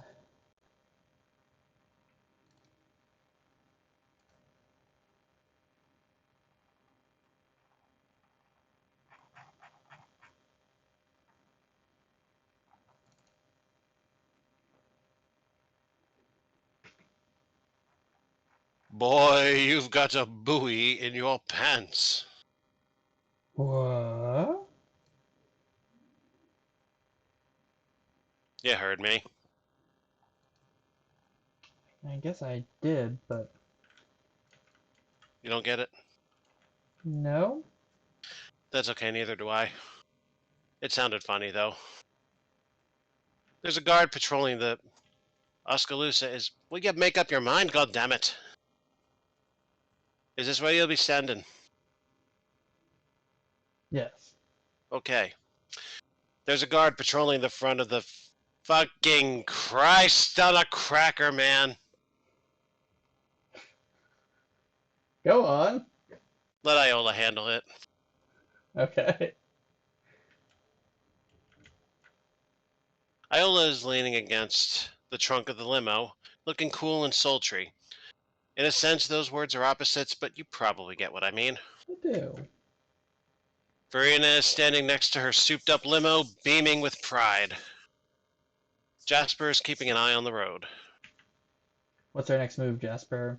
Boy, you've got a buoy in your pants. what? You heard me. I guess I did, but You don't get it? no. That's okay, neither do I. It sounded funny, though. There's a guard patrolling the Oskaloosa is. Will you make up your mind, goddammit? Is this where you'll be standing? Yes. Okay. There's a guard patrolling the front of the fucking Christ on a cracker, man. Go on. Let Iola handle it. Okay. Iola is leaning against the trunk of the limo, looking cool and sultry. In a sense, those words are opposites, but you probably get what I mean. I do. Verena is standing next to her souped up limo, beaming with pride. Jasper is keeping an eye on the road. What's our next move, Jasper?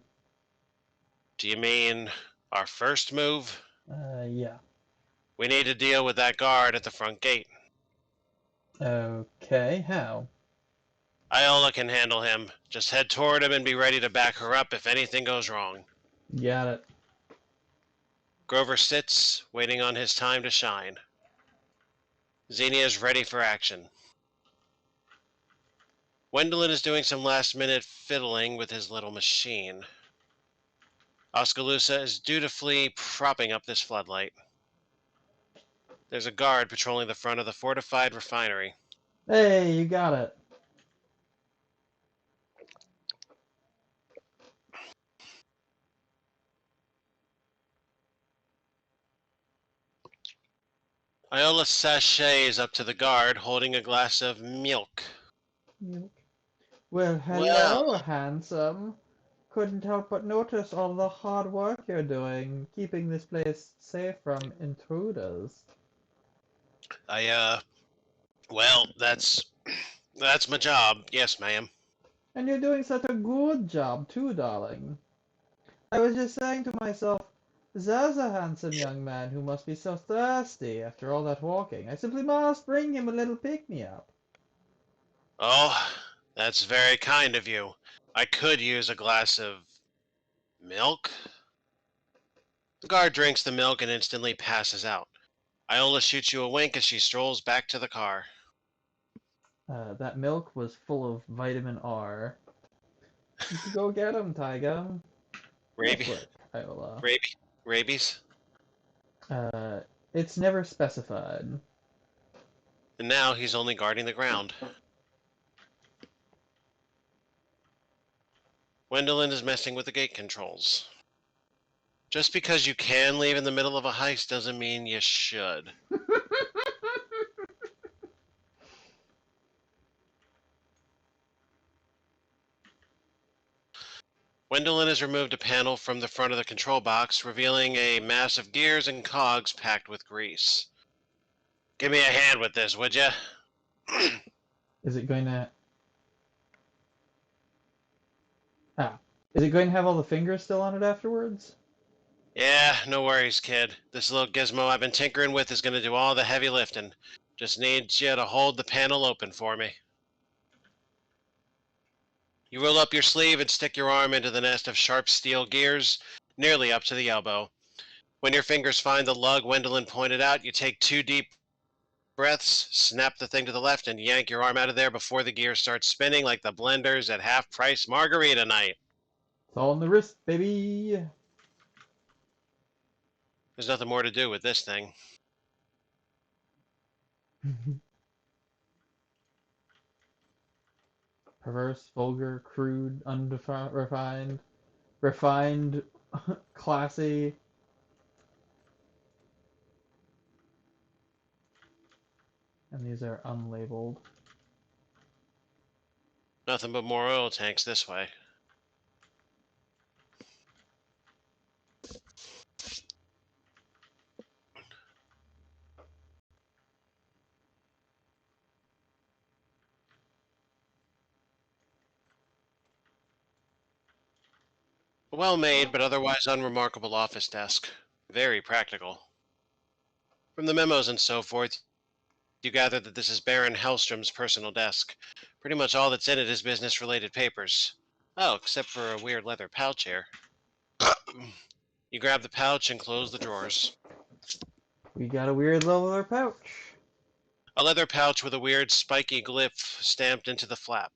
Do you mean our first move? Yeah. We need to deal with that guard at the front gate. Okay, how? Iola can handle him. Just head toward him and be ready to back her up if anything goes wrong. Got it. Grover sits, waiting on his time to shine. Xenia is ready for action. Gwendolyn is doing some last-minute fiddling with his little machine. Oskaloosa is dutifully propping up this floodlight. There's a guard patrolling the front of the fortified refinery. Hey, you got it. Iola sachets up to the guard, holding a glass of milk. Well, Well, hello, handsome. Couldn't help but notice all the hard work you're doing, keeping this place safe from intruders. I, well, that's my job. Yes, ma'am. And you're doing such a good job, too, darling. I was just saying to myself, there's a handsome young man who must be so thirsty after all that walking. I simply must bring him a little pick-me-up. Oh, that's very kind of you. I could use a glass of milk. The guard drinks the milk and instantly passes out. Iola shoots you a wink as she strolls back to the car. That milk was full of vitamin R. You should go get him, Tyga. Nice Rabies? work, Iola. Rabies? Uh, it's never specified. And now he's only guarding the ground. Gwendolyn is messing with the gate controls. Just because you can leave in the middle of a heist doesn't mean you should. Gwendolyn has removed a panel from the front of the control box, revealing a mass of gears and cogs packed with grease. Give me a hand with this, would you? Is it going to... Ah. Is it going to have all the fingers still on it afterwards? Yeah, no worries, kid. This little gizmo I've been tinkering with is going to do all the heavy lifting. Just need you to hold the panel open for me. You roll up your sleeve and stick your arm into the nest of sharp steel gears, nearly up to the elbow. When your fingers find the lug Gwendolyn pointed out, you take 2 deep breaths, snap the thing to the left, and yank your arm out of there before the gears start spinning like the blenders at half-price margarita night. It's all in the wrist, baby! There's nothing more to do with this thing. Perverse, vulgar, crude, unrefined, refined, classy. And these are unlabeled. Nothing but more oil tanks this way. A well-made but otherwise unremarkable office desk. Very practical. From the memos and so forth, you gather that this is Baron Hellstrom's personal desk. Pretty much all that's in it is business-related papers. Oh, except for a weird leather pouch here. You grab the pouch and close the drawers. We got a weird leather pouch. A leather pouch with a weird spiky glyph stamped into the flap.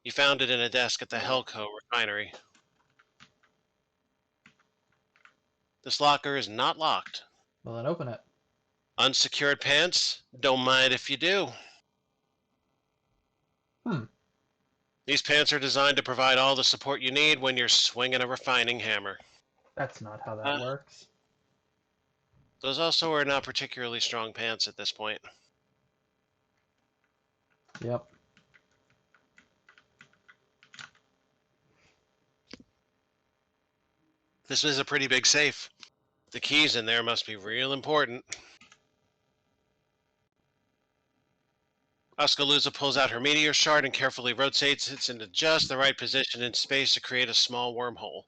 You found it in a desk at the Helco refinery. This locker is not locked. Well, then open it. Unsecured pants? Don't mind if you do. Hmm. These pants are designed to provide all the support you need when you're swinging a refining hammer. That's not how that Uh, works. those also are not particularly strong pants at this point. Yep. This is a pretty big safe. The keys in there must be real important. Oskaloosa pulls out her meteor shard and carefully rotates it into just the right position in space to create a small wormhole.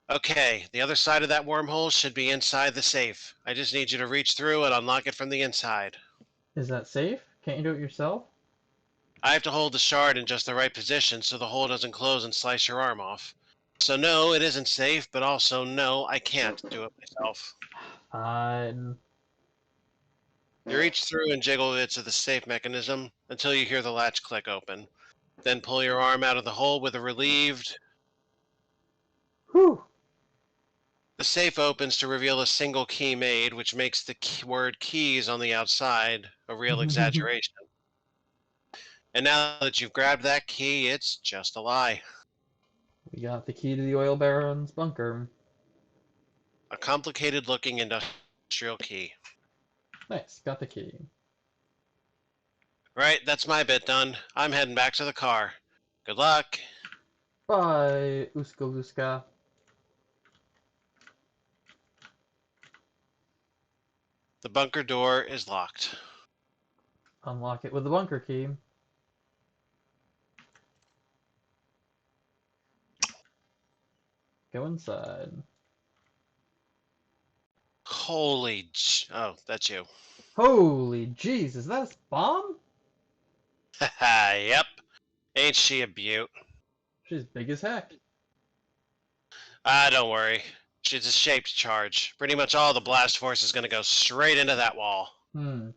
Okay, the other side of that wormhole should be inside the safe. I just need you to reach through and unlock it from the inside. Is that safe? Can't you do it yourself? I have to hold the shard in just the right position so the hole doesn't close and slice your arm off. So no, it isn't safe, but also no, I can't do it myself. Fine. You reach through and jiggle bits of the safe mechanism until you hear the latch click open. Then pull your arm out of the hole with a relieved. Whew. The safe opens to reveal a single key made, which makes the word keys on the outside a real exaggeration. And now that you've grabbed that key, it's just a lie. We got the key to the oil baron's bunker. A complicated looking industrial key. Nice, got the key. Right, that's my bit done. I'm heading back to the car. Good luck. Bye, Uskaluska. The bunker door is locked. Unlock it with the bunker key. Go inside. Holy. Oh, that's you. Holy jeez, is that a bomb? Haha, yep. Ain't she a beaut? She's big as heck. Ah, don't worry. She's a shaped charge. Pretty much all the blast force is gonna go straight into that wall.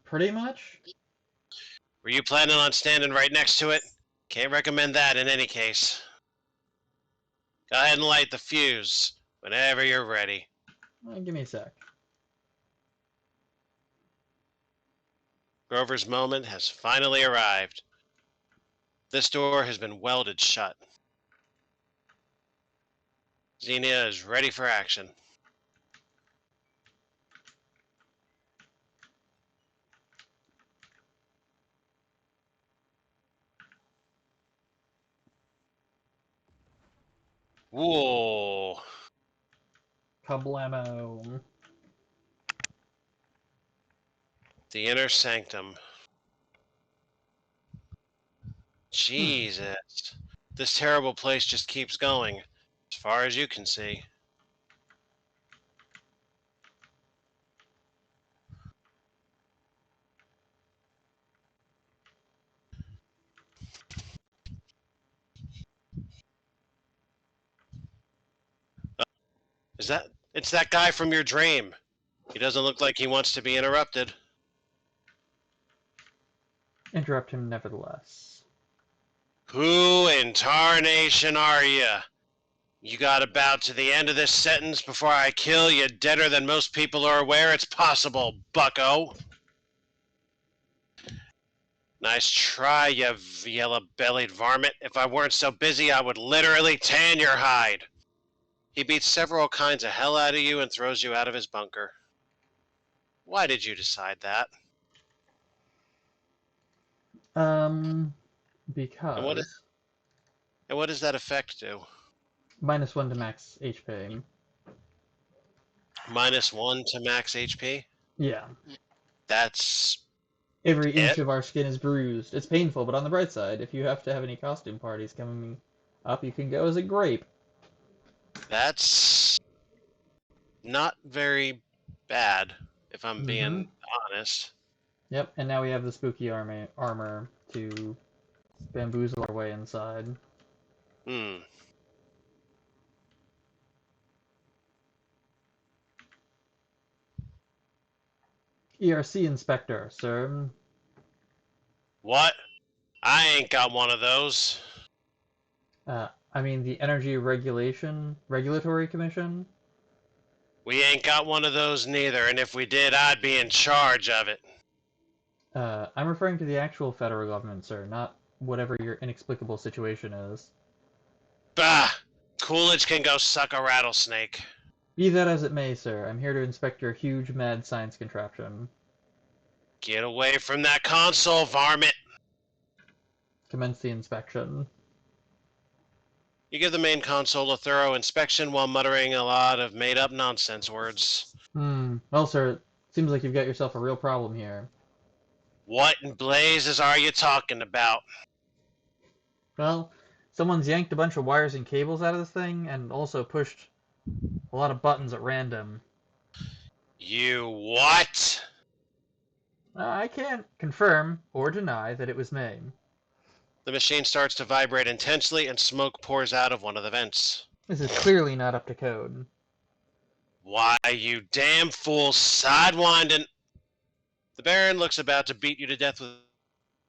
Pretty much? Were you planning on standing right next to it? Can't recommend that in any case. Go ahead and light the fuse whenever you're ready. Give me a sec. Grover's moment has finally arrived. This door has been welded shut. Xenia is ready for action. Whoa. Kablamo. The inner sanctum. Jesus. This terrible place just keeps going, as far as you can see. Is that? It's that guy from your dream. He doesn't look like he wants to be interrupted. Interrupt him nevertheless. Who in tarnation are you? You got about to the end of this sentence before I kill you deader than most people are aware it's possible, bucko. Nice try, you yellow-bellied varmint. If I weren't so busy, I would literally tan your hide. He beats several kinds of hell out of you and throws you out of his bunker. Why did you decide that? And what, Because and what does that effect do? -1 to max HP. -1 to max HP? Yeah. That's Every inch it? of our skin is bruised. It's painful, but on the bright side, if you have to have any costume parties coming up, you can go as a grape. That's not very bad, if I'm Mm-hmm. being honest. Yep, and now we have the spooky armor to bamboozle our way inside. Hmm. ERC inspector, sir. What? I ain't got one of those. I mean the Energy Regulatory Commission. We ain't got one of those neither, and if we did, I'd be in charge of it. I'm referring to the actual federal government, sir, not whatever your inexplicable situation is. Bah! Coolidge can go suck a rattlesnake. Be that as it may, sir, I'm here to inspect your huge mad science contraption. Get away from that console, varmint! Commence the inspection. You give the main console a thorough inspection while muttering a lot of made-up nonsense words. Well, sir, it seems like you've got yourself a real problem here. What in blazes are you talking about? Well, someone's yanked a bunch of wires and cables out of this thing, and also pushed a lot of buttons at random. You what? I can't confirm or deny that it was me. The machine starts to vibrate intensely and smoke pours out of one of the vents. This is clearly not up to code. Why, you damn fool, sidewinding. The Baron looks about to beat you to death with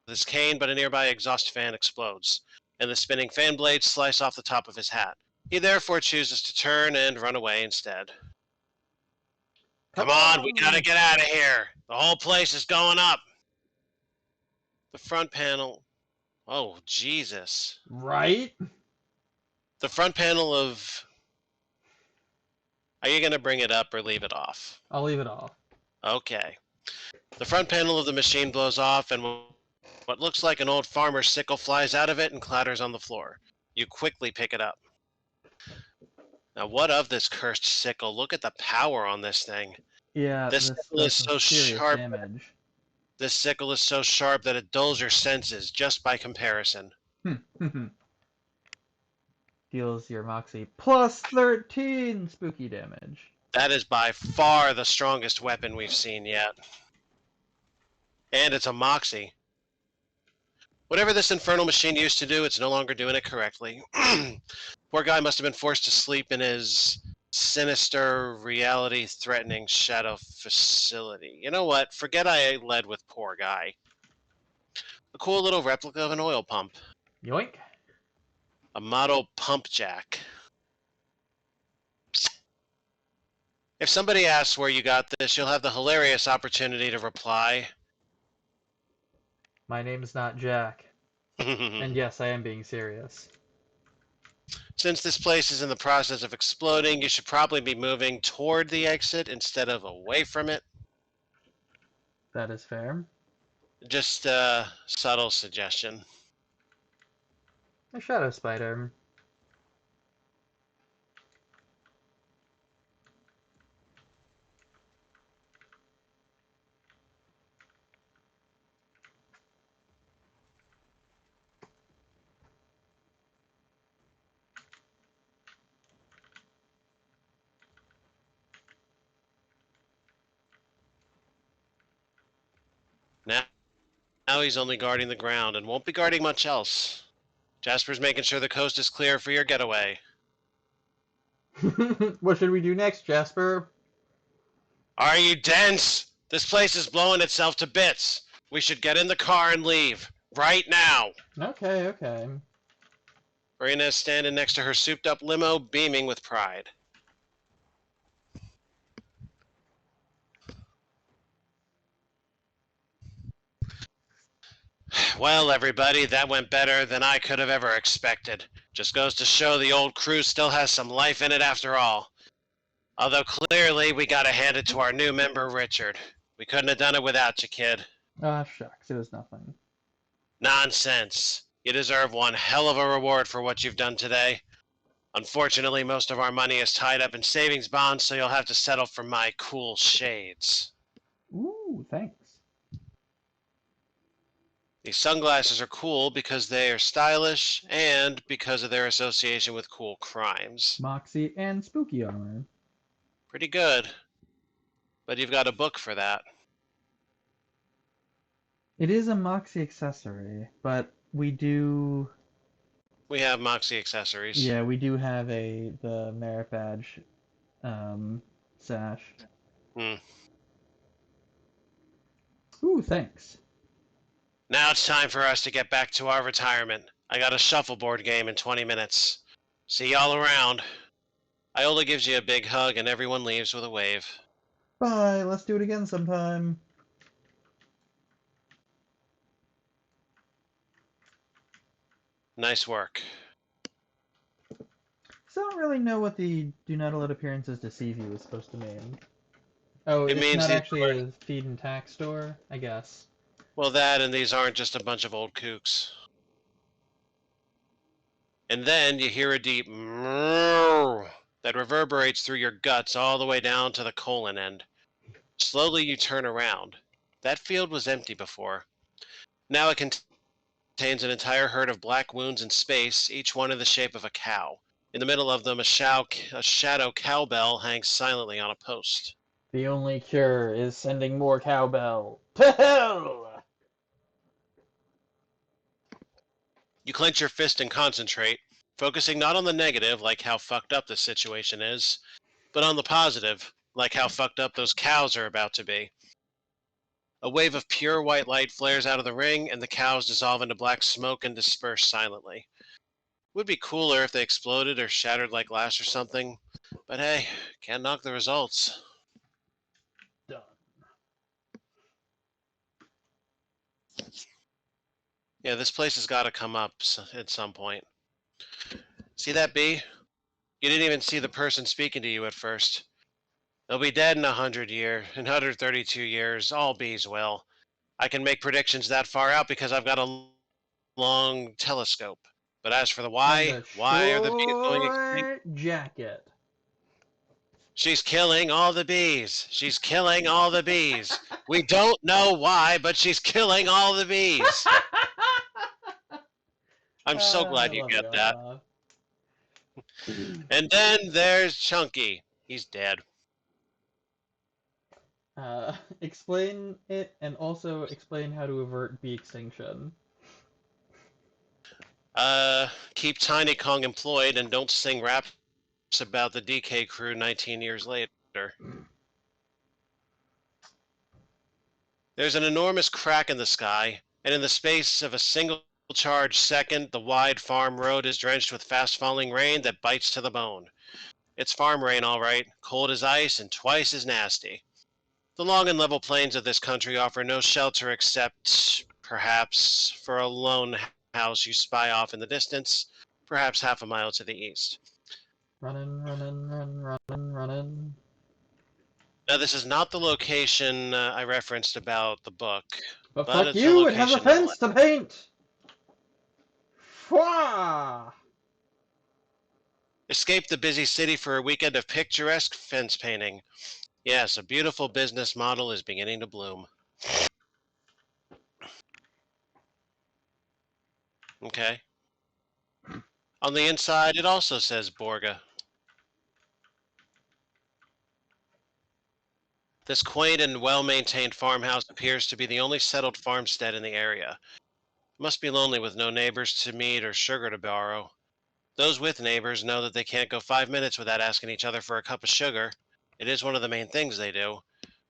his cane, but a nearby exhaust fan explodes, and the spinning fan blades slice off the top of his hat. He therefore chooses to turn and run away instead. Come Come on, we gotta on! get out of here. The whole place is going up. The front panel. Oh, Jesus. Right? The front panel of. Are you gonna bring it up or leave it off? I'll leave it off. Okay. The front panel of the machine blows off, and what looks like an old farmer's sickle flies out of it and clatters on the floor. You quickly pick it up. Now, what of this cursed sickle? Look at the power on this thing. Yeah, This this sickle does is some so serious sharp. damage. This sickle is so sharp that it dulls your senses just by comparison. Deals your Moxie plus 13 spooky damage. That is by far the strongest weapon we've seen yet. And it's a Moxie. Whatever this infernal machine used to do, it's no longer doing it correctly. Poor guy must have been forced to sleep in his sinister, reality-threatening shadow facility. You know what? Forget I led with poor guy. A cool little replica of an oil pump. Yoink. A model pump jack. If somebody asks where you got this, you'll have the hilarious opportunity to reply. My name's not Jack. And yes, I am being serious. Since this place is in the process of exploding, you should probably be moving toward the exit instead of away from it. That is fair. Just a subtle suggestion. A shadow spider. Now, now he's only guarding the ground and won't be guarding much else. Jasper's making sure the coast is clear for your getaway. What should we do next, Jasper? Are you dense? This place is blowing itself to bits. We should get in the car and leave. Right now. Okay, okay. Marina is standing next to her souped-up limo, beaming with pride. Well, everybody, that went better than I could have ever expected. Just goes to show the old crew still has some life in it after all. Although clearly we gotta hand it to our new member, Richard. We couldn't have done it without you, kid. Ah, shucks, it was nothing. Nonsense. You deserve one hell of a reward for what you've done today. Unfortunately, most of our money is tied up in savings bonds, so you'll have to settle for my cool shades. Ooh, thanks. These sunglasses are cool because they are stylish and because of their association with cool crimes. Moxie and spooky armor. Pretty good. But you've got a book for that. It is a Moxie accessory, but we do. We have Moxie accessories. Yeah, we do have the merit badge sash. Hmm. Ooh, thanks. Now it's time for us to get back to our retirement. I got a shuffleboard game in 20 minutes. See y'all around. Iola gives you a big hug and everyone leaves with a wave. Bye, let's do it again sometime. Nice work. So I don't really know what the do not let appearances deceive you is supposed to mean. Oh, It it's means not these actually aren't, a feed and tax store, I guess. well, that and these aren't just a bunch of old kooks. And then you hear a deep "meow" that reverberates through your guts all the way down to the colon end. Slowly you turn around. That field was empty before. Now it contains an entire herd of black wounds in space, each one in the shape of a cow. In the middle of them, a shadow cowbell hangs silently on a post. The only cure is sending more cowbell to hell. You clench your fist and concentrate, focusing not on the negative, like how fucked up the situation is, but on the positive, like how fucked up those cows are about to be. A wave of pure white light flares out of the ring, and the cows dissolve into black smoke and disperse silently. Would be cooler if they exploded or shattered like glass or something, but hey, can't knock the results. Done. Yeah, this place has got to come up at some point. See that bee? You didn't even see the person speaking to you at first. They'll be dead in 132 years. All bees will. I can make predictions that far out because I've got a long telescope. But as for the And why, a why are the bees going extinct? short jacket. She's killing all the bees. She's killing all the bees. We don't know why, but she's killing all the bees. I'm so I glad you love get you, that. Anna. And then there's Chunky. He's dead. Explain it and also explain how to avert bee extinction. Keep Tiny Kong employed and don't sing raps about the DK crew 19 years later. There's an enormous crack in the sky, and in the space of a single charged second, the wide farm road is drenched with fast falling rain that bites to the bone. It's farm rain, all right, cold as ice and twice as nasty. The long and level plains of this country offer no shelter except, perhaps, for a lone house you spy off in the distance, perhaps half a mile to the east. Running, running, run, running, running. Now, this is not the location I referenced about the book, But but fuck it's a you, it has a location nonetheless. fence to paint! Fwah! Escape the busy city for a weekend of picturesque fence painting. Yes, a beautiful business model is beginning to bloom. Okay. On the inside, it also says Borga. This quaint and well maintained farmhouse appears to be the only settled farmstead in the area. Must be lonely with no neighbors to meet or sugar to borrow. Those with neighbors know that they can't go 5 minutes without asking each other for a cup of sugar. It is one of the main things they do.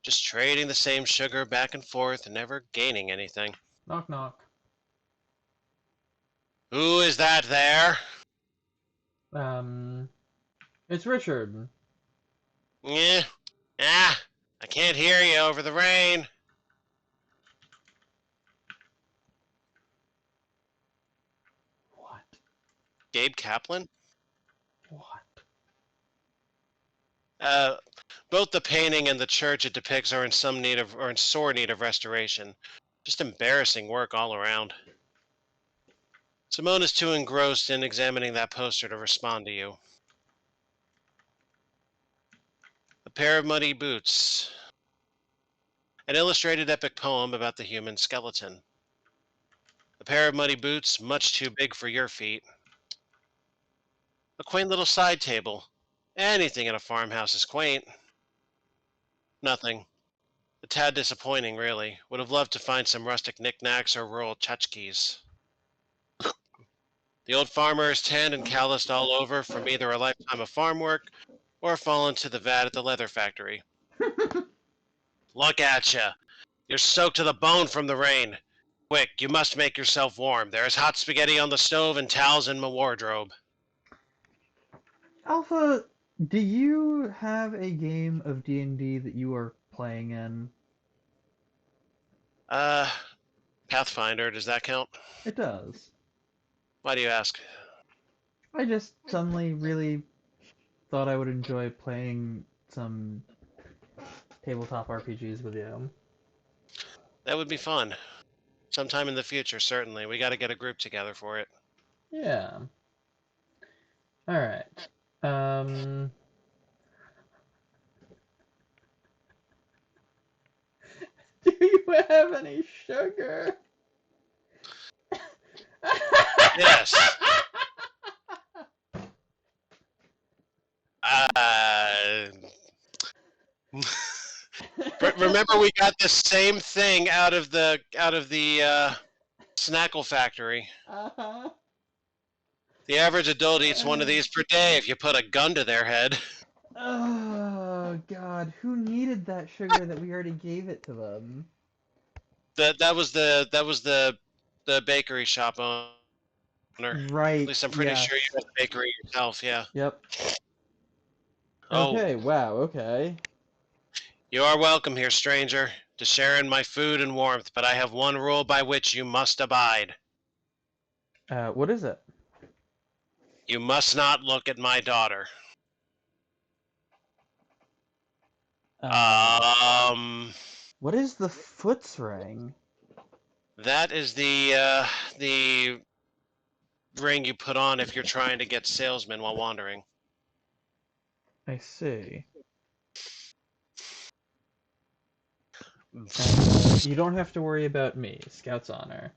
Just trading the same sugar back and forth and never gaining anything. Knock knock. Who is that there? Um, it's Richard. Yeah. Ah, I can't hear you over the rain. What? Gabe Kaplan? What? Uh, both the painting and the church it depicts are in some need of, or in sore need of restoration. Just embarrassing work all around. Simone is too engrossed in examining that poster to respond to you. A pair of muddy boots. An illustrated epic poem about the human skeleton. A pair of muddy boots, much too big for your feet. A quaint little side table. Anything in a farmhouse is quaint. Nothing. A tad disappointing, really. Would have loved to find some rustic knickknacks or rural tchotchkes. The old farmer is tanned and calloused all over from either a lifetime of farm work or fallen to the vat at the leather factory. Look at you. You're soaked to the bone from the rain. Quick, you must make yourself warm. There is hot spaghetti on the stove and towels in my wardrobe. Alpha, do you have a game of D&D that you are playing in? Uh, Pathfinder, does that count? It does. Why do you ask? I just suddenly really thought I would enjoy playing some tabletop RPGs with you. That would be fun. Sometime in the future, certainly. We got to get a group together for it. Yeah. All right. Um, do you have any sugar? Yes. Uh, remember we got the same thing out of the Snackle factory. Uh-huh. The average adult eats one of these per day if you put a gun to their head. Oh God, who needed that sugar that we already gave it to them? That was the bakery shop owner. At Right, least I'm pretty sure you yes. had a bakery yourself, yeah. Yep. Oh, Okay, wow, okay. you are welcome here, stranger, to share in my food and warmth, but I have one rule by which you must abide. What is it? You must not look at my daughter. Uh, Um, what is the Foots ring? that is the ring you put on if you're trying to get salesmen while wandering. I see. You don't have to worry about me, Scout's honor.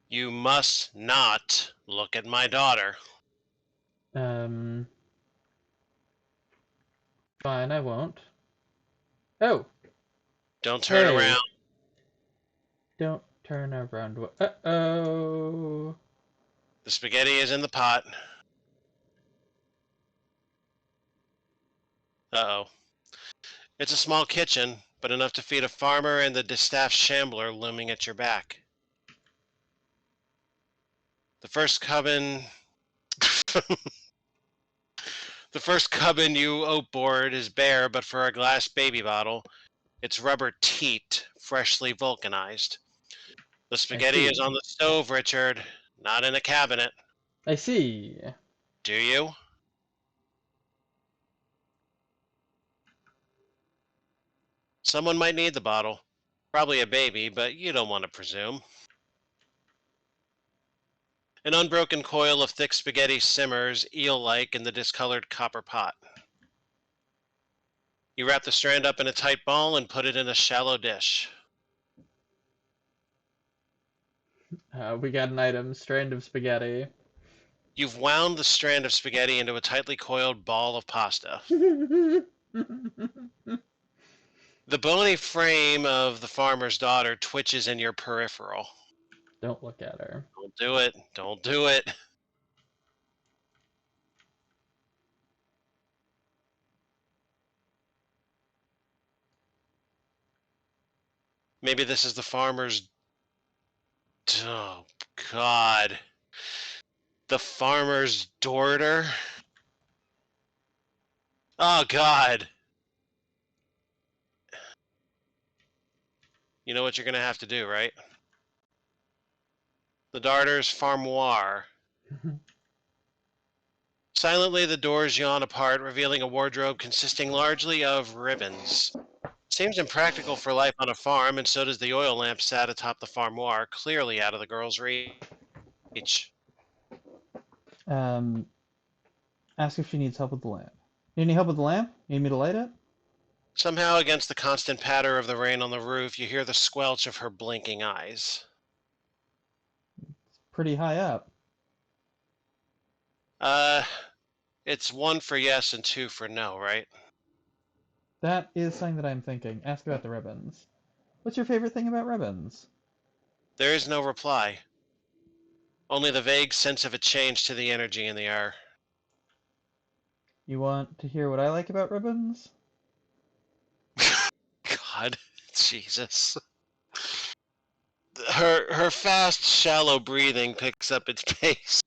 You must not look at my daughter. Um, fine, I won't. Oh, Don't turn hey, around. don't turn around. Uh-oh. The spaghetti is in the pot. Uh-oh. It's a small kitchen, but enough to feed a farmer and the distaffed shambler looming at your back. The first cubbin the first cubbin you outboard is bare but for a glass baby bottle. Its rubber teat freshly vulcanized. The I spaghetti is see. on the stove, Richard, not in a cabinet. I see. Do you? Someone might need the bottle. Probably a baby, but you don't want to presume. An unbroken coil of thick spaghetti simmers, eel-like, in the discolored copper pot. You wrap the strand up in a tight ball and put it in a shallow dish. We got an item, strand of spaghetti. You've wound the strand of spaghetti into a tightly coiled ball of pasta. The bony frame of the farmer's daughter twitches in your peripheral. Don't look at her. Don't do it. Don't do it. Maybe this is the farmer's. Oh, God. The farmer's daughter? Oh, God. You know what you're going to have to do, right? The daughter's farmoire. Silently, the doors yawn apart, revealing a wardrobe consisting largely of ribbons. Seems impractical for life on a farm, and so does the oil lamp sat atop the farmoire, clearly out of the girl's reach. um, Ask if she needs help with the lamp. Need any help with the lamp? Need me to light it? Somehow, against the constant patter of the rain on the roof, you hear the squelch of her blinking eyes. Pretty high up. Uh, it's one for yes and two for no, right? That is something that I'm thinking. Ask about the ribbons. What's your favorite thing about ribbons? There is no reply, only the vague sense of a change to the energy in the air. You want to hear what I like about ribbons? God, Jesus. Her fast, shallow breathing picks up its pace.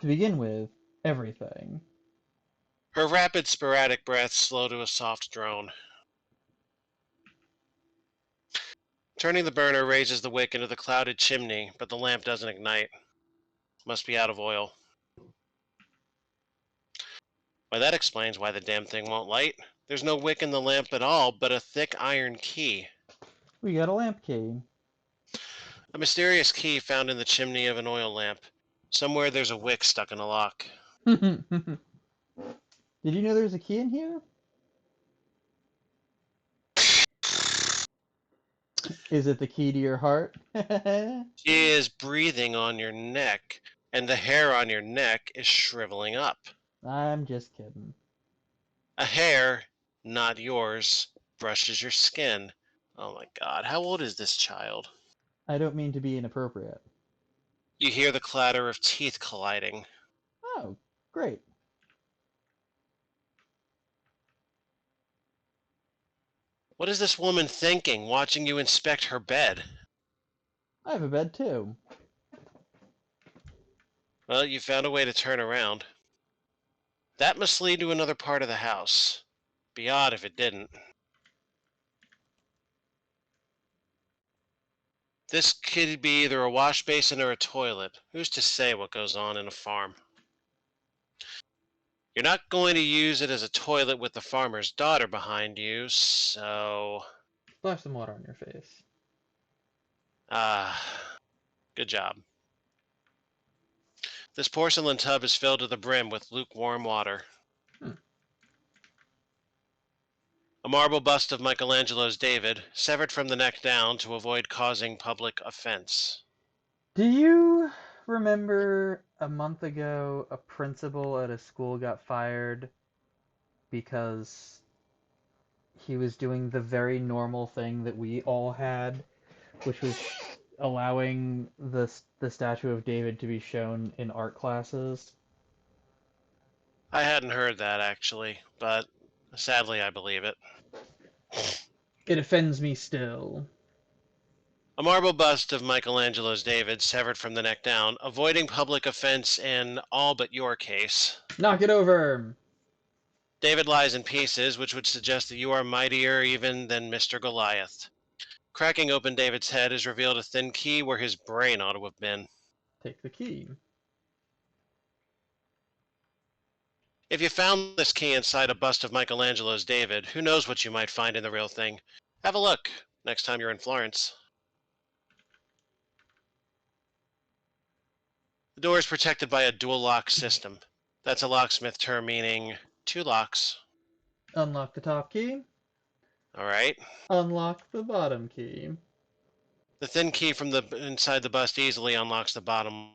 To begin with, everything. Her rapid, sporadic breaths slow to a soft drone. Turning the burner raises the wick into the clouded chimney, but the lamp doesn't ignite. Must be out of oil. Why, that explains why the damn thing won't light. There's no wick in the lamp at all, but a thick iron key. We got a lamp key. A mysterious key found in the chimney of an oil lamp. Somewhere there's a wick stuck in a lock. Did you know there's a key in here? Is it the key to your heart? She is breathing on your neck, and the hair on your neck is shriveling up. I'm just kidding. A hair, not yours, brushes your skin. Oh my god, how old is this child? I don't mean to be inappropriate. You hear the clatter of teeth colliding. Oh, great. What is this woman thinking, watching you inspect her bed? I have a bed too. Well, you found a way to turn around. That must lead to another part of the house. Be odd if it didn't. This could be either a wash basin or a toilet. Who's to say what goes on in a farm? You're not going to use it as a toilet with the farmer's daughter behind you, so... Splash some water on your face. Ah, good job. This porcelain tub is filled to the brim with lukewarm water. Hmm. A marble bust of Michelangelo's David, severed from the neck down to avoid causing public offense. Do you remember a month ago a principal at a school got fired because he was doing the very normal thing that we all had, which was allowing the statue of David to be shown in art classes? I hadn't heard that, actually, but sadly I believe it. It offends me still. A marble bust of Michelangelo's David, severed from the neck down, avoiding public offense in all but your case. Knock it over! David lies in pieces, which would suggest that you are mightier even than Mr. Goliath. Cracking open David's head is revealed a thin key where his brain ought to have been. Take the key. If you found this key inside a bust of Michelangelo's David, who knows what you might find in the real thing? Have a look next time you're in Florence. The door is protected by a dual lock system. That's a locksmith term meaning two locks. Unlock the top key. All right. Unlock the bottom key. The thin key from the inside the bust easily unlocks the bottom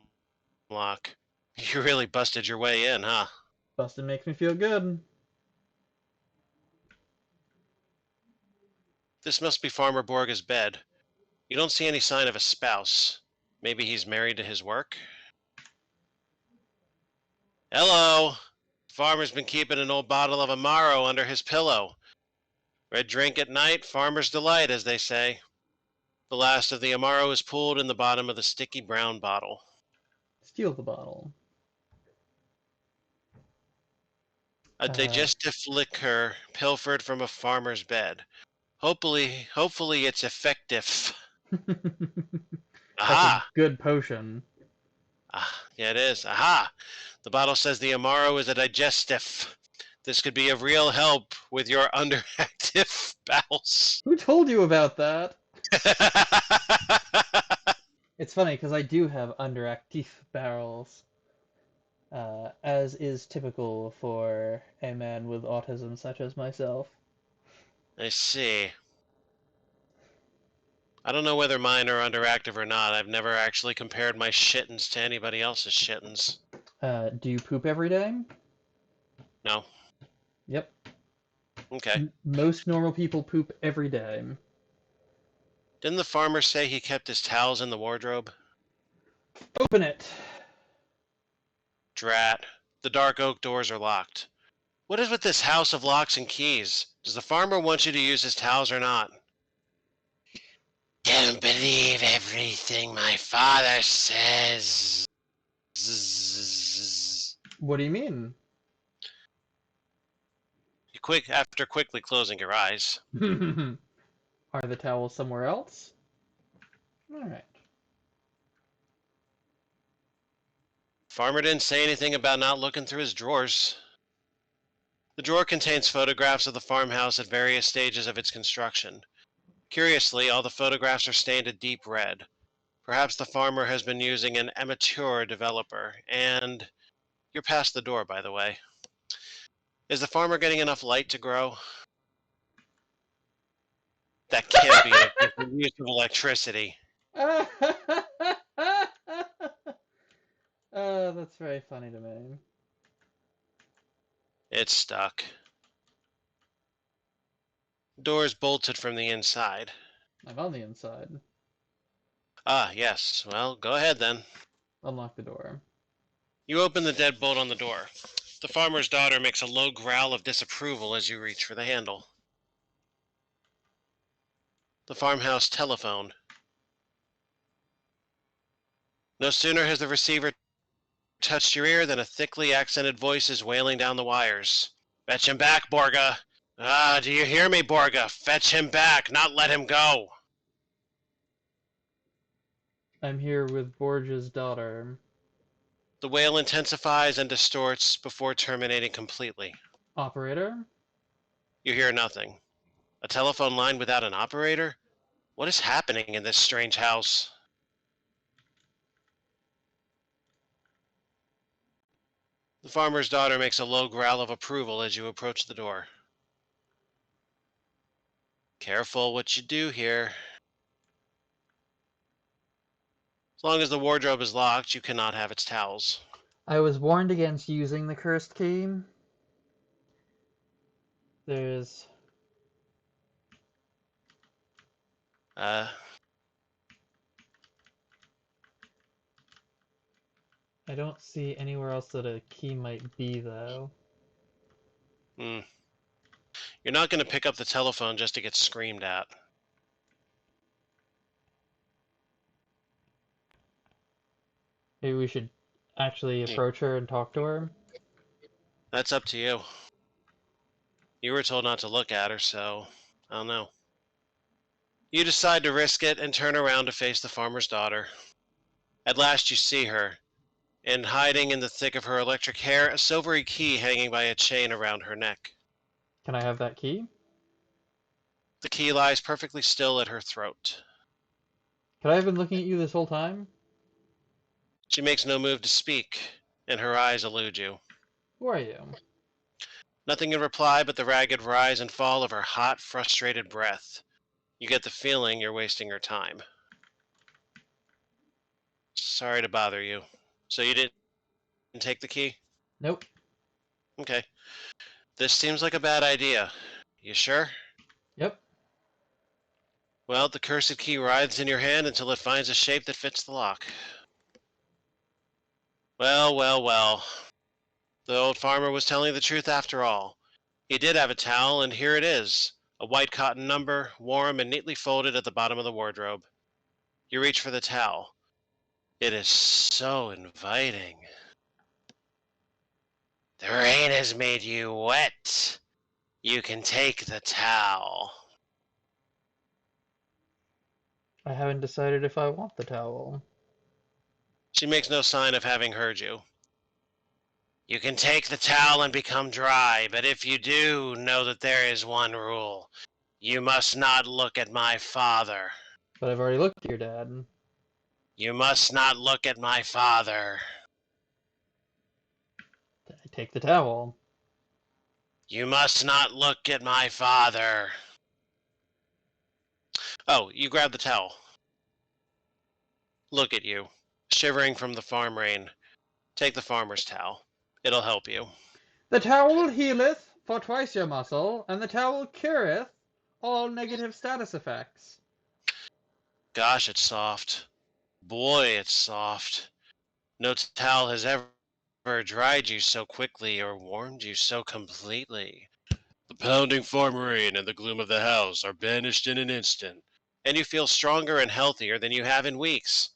lock. You really busted your way in, huh? Bustin' makes me feel good. This must be Farmer Borga's bed. You don't see any sign of a spouse. Maybe he's married to his work? Hello! Farmer's been keeping an old bottle of Amaro under his pillow. Red drink at night, farmer's delight, as they say. The last of the Amaro is pooled in the bottom of the sticky brown bottle. Steal the bottle. A Uh, digestive liquor pilfered from a farmer's bed. Hopefully it's effective. that's a Aha! good potion. Ah, yeah, it is. Aha! The bottle says the Amaro is a digestive. This could be of real help with your underactive bowels. Who told you about that? It's funny because I do have underactive barrels, as is typical for a man with autism such as myself. I see. I don't know whether mine are underactive or not. I've never actually compared my shittens to anybody else's shittens. Do you poop every day? No. Yep. Okay. Most normal people poop every day. Didn't the farmer say he kept his towels in the wardrobe? Open it. Drat. The dark oak doors are locked. What is with this house of locks and keys? Does the farmer want you to use his towels or not? Don't believe everything my father says. What do you mean? After quickly closing your eyes. Are the towels somewhere else? Alright. Farmer didn't say anything about not looking through his drawers. The drawer contains photographs of the farmhouse at various stages of its construction. Curiously, all the photographs are stained a deep red. Perhaps the farmer has been using an amateur developer, and you're past the door, by the way. Is the farmer getting enough light to grow? That can't be an efficient use of electricity. Oh, that's very funny to me. It's stuck. Door's bolted from the inside. I'm on the inside. Ah, yes. Well, go ahead then. Unlock the door. You open the deadbolt on the door. The farmer's daughter makes a low growl of disapproval as you reach for the handle. The farmhouse telephone. No sooner has the receiver touched your ear than a thickly accented voice is wailing down the wires. Fetch him back, Borga! Ah, do you hear me, Borga? Fetch him back, not let him go! I'm here with Borgia's daughter. The wail intensifies and distorts before terminating completely. Operator? You hear nothing. A telephone line without an operator? What is happening in this strange house? The farmer's daughter makes a low growl of approval as you approach the door. Careful what you do here. As long as the wardrobe is locked, you cannot have its towels. I was warned against using the cursed key. There's... Uh, I don't see anywhere else that a key might be, though. hmm. You're not going to pick up the telephone just to get screamed at. Maybe we should actually Yeah, approach her and talk to her? that's up to you. You were told not to look at her, so I don't know. You decide to risk it and turn around to face the farmer's daughter. At last you see her, and hiding in the thick of her electric hair, a silvery key hanging by a chain around her neck. Can I have that key? The key lies perfectly still at her throat. Could I have been looking at you this whole time? She makes no move to speak, and her eyes elude you. Who are you? Nothing in reply but the ragged rise and fall of her hot, frustrated breath. You get the feeling you're wasting her time. Sorry to bother you. So you didn't take the key? Nope. Okay. This seems like a bad idea. You sure? Yep. Well, the cursed key writhes in your hand until it finds a shape that fits the lock. Well, well, well. The old farmer was telling the truth after all. He did have a towel, and here it is. A white cotton number, warm and neatly folded at the bottom of the wardrobe. You reach for the towel. It is so inviting. The rain has made you wet. You can take the towel. I haven't decided if I want the towel. She makes no sign of having heard you. You can take the towel and become dry, but if you do, know that there is one rule. You must not look at my father. But I've already looked at your dad. You must not look at my father. I take the towel. You must not look at my father. Oh, you grab the towel. Look at you, shivering from the farm rain. Take the farmer's towel. It'll help you. The towel healeth for twice your muscle, and the towel cureth all negative status effects. Gosh, it's soft. Boy, it's soft. No towel has ever dried you so quickly or warmed you so completely. The pounding farm rain and the gloom of the house are banished in an instant, and you feel stronger and healthier than you have in weeks.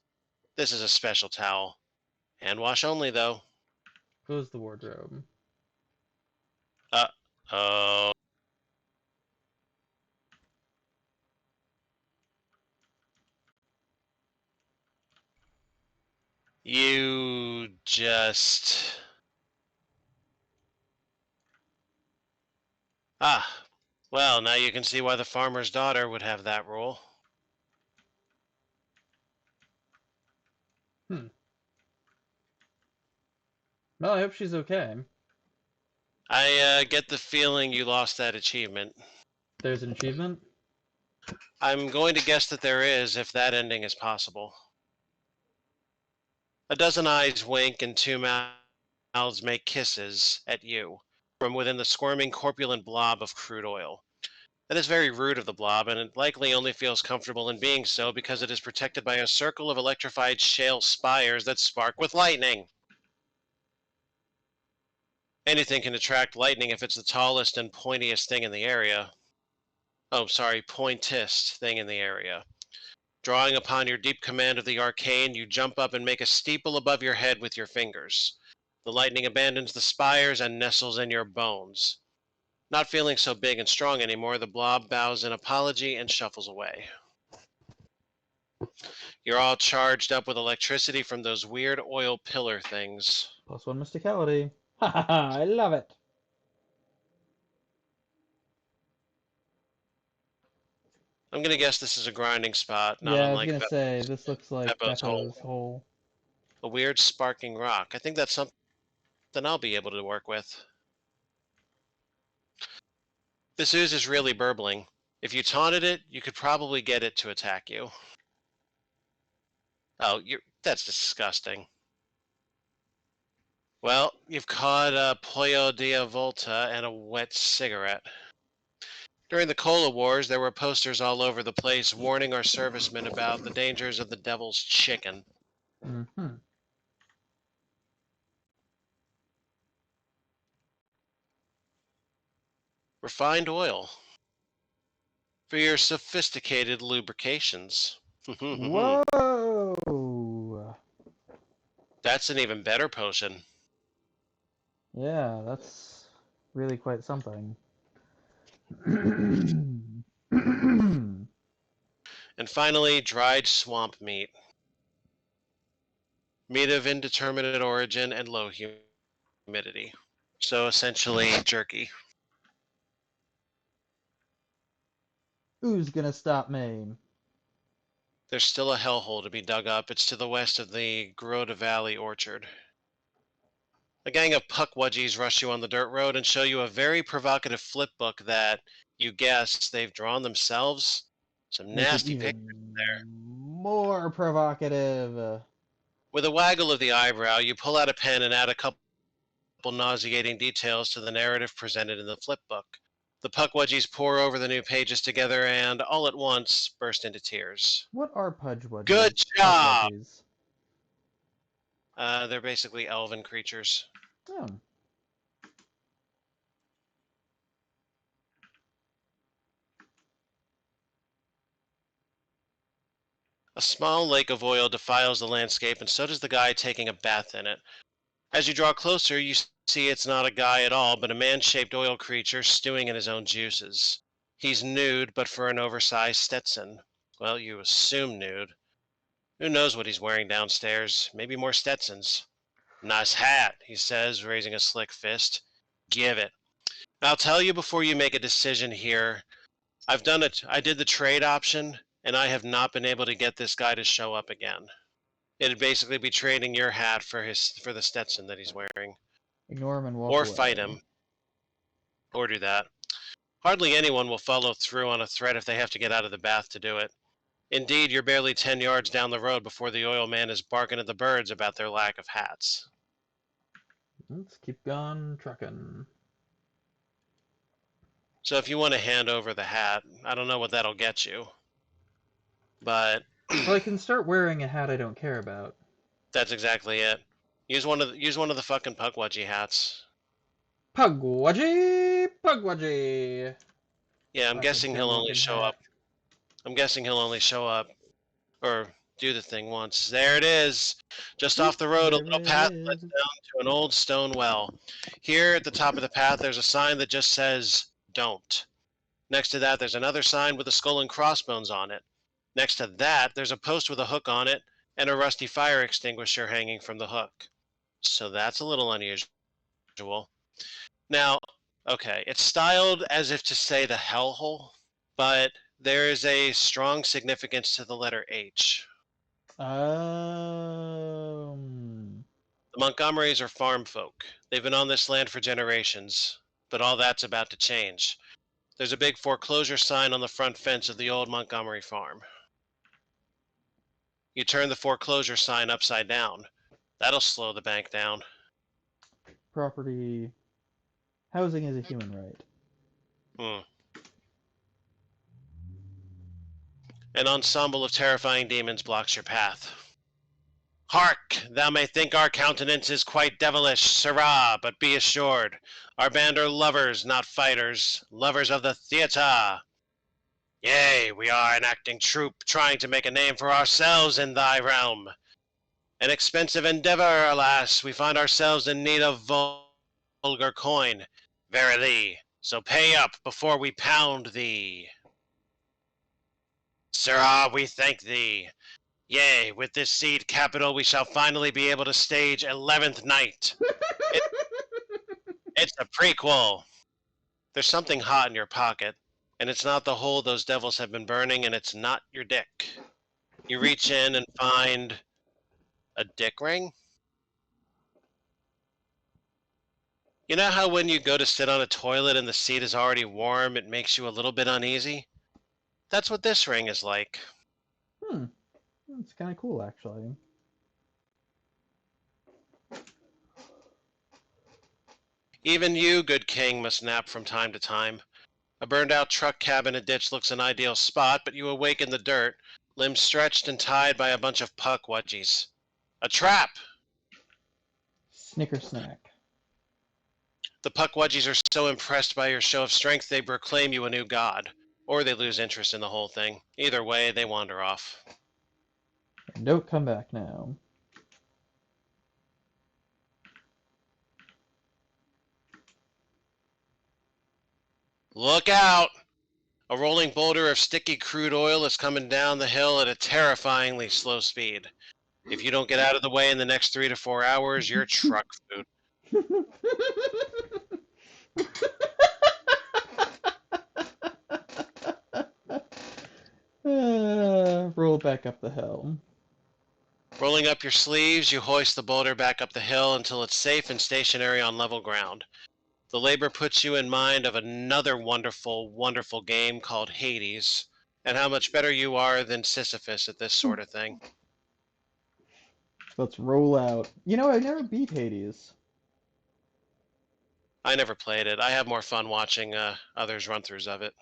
This is a special towel. Hand wash only, though. Close the wardrobe. Uh oh. You just. Ah, well, now you can see why the farmer's daughter would have that rule. Hmm. Well, I hope she's okay. I get the feeling you lost that achievement. There's an achievement. I'm going to guess that there is, if that ending is possible. A dozen eyes wink and two mouths make kisses at you from within the squirming, corpulent blob of crude oil. That is very rude of the blob, and it likely only feels comfortable in being so because it is protected by a circle of electrified shale spires that spark with lightning. Anything can attract lightning if it's the tallest and pointiest thing in the area. Oh, sorry, pointest thing in the area. Drawing upon your deep command of the arcane, you jump up and make a steeple above your head with your fingers. The lightning abandons the spires and nestles in your bones. Not feeling so big and strong anymore, the blob bows in apology and shuffles away. You're all charged up with electricity from those weird oil pillar things. +1 mysticality. Ha ha ha! I love it. I'm gonna guess this is a grinding spot, not Yeah, I was unlike gonna say this looks like Beppo's Beppo's hole. hole. A weird sparking rock. I think that's something I'll be able to work with. This ooze is really burbling. If you taunted it, you could probably get it to attack you. Oh, that's disgusting. Well, you've caught a Pollo Dia Volta and a wet cigarette. During the Cola Wars, there were posters all over the place warning our servicemen about the dangers of the devil's chicken. Mm-hmm. Refined oil for your sophisticated lubrications. Whoa! That's an even better potion. Yeah, that's really quite something. And finally, dried swamp meat. Meat of indeterminate origin and low humidity. So essentially, jerky. Who's gonna stop me? There's still a hellhole to be dug up. It's to the west of the Grota Valley orchard. A gang of puckwudgies rush you on the dirt road and show you a very provocative flip book that, you guess, they've drawn themselves. Some Make it nasty pictures there. even more provocative. With a waggle of the eyebrow, you pull out a pen and add a couple nauseating details to the narrative presented in the flip book. The puckwudgies pour over the new pages together and, all at once, burst into tears. What are Good job! Pudgewudgies? They're basically elven creatures. Oh, A small lake of oil defiles the landscape, and so does the guy taking a bath in it. As you draw closer, you see it's not a guy at all, but a man-shaped oil creature stewing in his own juices. He's nude, but for an oversized Stetson. Well, you assume nude. Who knows what he's wearing downstairs? Maybe more Stetsons. Nice hat, he says, raising a slick fist. Give it. I'll tell you before you make a decision here. I did the trade option, and I have not been able to get this guy to show up again. It'd basically be trading your hat for the Stetson that he's wearing. ignore him and walk Or fight away. him. Or do that. Hardly anyone will follow through on a threat if they have to get out of the bath to do it. Indeed, you're barely 10 yards down the road before the oil man is barking at the birds about their lack of hats. Let's keep on trucking. So if you want to hand over the hat, I don't know what that'll get you. But Well, I can start wearing a hat I don't care about. that's exactly it. Use one of the fucking puckwudgie hats. Pugwudgie! Pugwudgie! Yeah, I'm That's a guessing good he'll only looking show hat. up. I'm guessing he'll only show up or do the thing once. There it is. Just off Oop, the road, a there little it path is. leads down to an old stone well. Here at the top of the path, there's a sign that just says, "Don't." Next to that, there's another sign with a skull and crossbones on it. Next to that, there's a post with a hook on it and a rusty fire extinguisher hanging from the hook. So that's a little unusual. Now, okay, it's styled as if to say the hellhole, but there is a strong significance to the letter H. The Montgomerys are farm folk. They've been on this land for generations, but all that's about to change. There's a big foreclosure sign on the front fence of the old Montgomery farm. You turn the foreclosure sign upside down. That'll slow the bank down. Property. Housing is a human right. Hmm. An ensemble of terrifying demons blocks your path. Hark! Thou may think our countenance is quite devilish, sirrah, but be assured, our band are lovers, not fighters, lovers of the theatre. Yea, we are an acting troupe, trying to make a name for ourselves in thy realm. An expensive endeavor, alas, we find ourselves in need of vulgar coin. Verily, so pay up before we pound thee. Sirrah, we thank thee. Yea, with this seed capital we shall finally be able to stage 11th Night. It, it's a prequel. There's something hot in your pocket, and it's not the hole those devils have been burning, and it's not your dick. You reach in and find a dick ring? You know how when you go to sit on a toilet and the seat is already warm, it makes you a little bit uneasy? That's what this ring is like. Hmm. That's kind of cool, actually. Even you, good king, must nap from time to time. A burned out truck cab in a ditch looks an ideal spot, but you awake in the dirt, limbs stretched and tied by a bunch of puckwudgies. A trap! Snicker snack. The puckwudgies are so impressed by your show of strength they proclaim you a new god. Or they lose interest in the whole thing. Either way, they wander off. And don't come back now. Look out! A rolling boulder of sticky crude oil is coming down the hill at a terrifyingly slow speed. If you don't get out of the way in the next 3 to 4 hours, you're truck food. Roll back up the hill. Rolling up your sleeves, you hoist the boulder back up the hill until it's safe and stationary on level ground. The labor puts you in mind of another wonderful, wonderful game called Hades, and how much better you are than Sisyphus at this sort of thing. Let's roll out. You know, I never beat Hades. I never played it. I have more fun watching others run-throughs of it.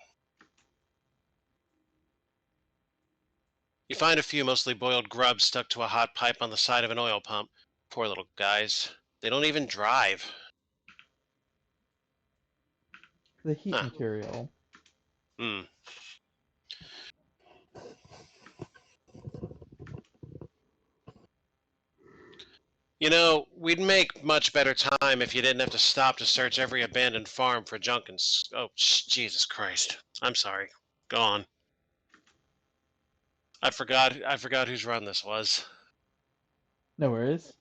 You find a few mostly boiled grubs stuck to a hot pipe on the side of an oil pump. Poor little guys. They don't even drive. The heat Huh. material. Hmm. You know, we'd make much better time if you didn't have to stop to search every abandoned farm for junk and... Oh, Jesus Christ. I'm sorry. Go on. I forgot whose run this was. No worries.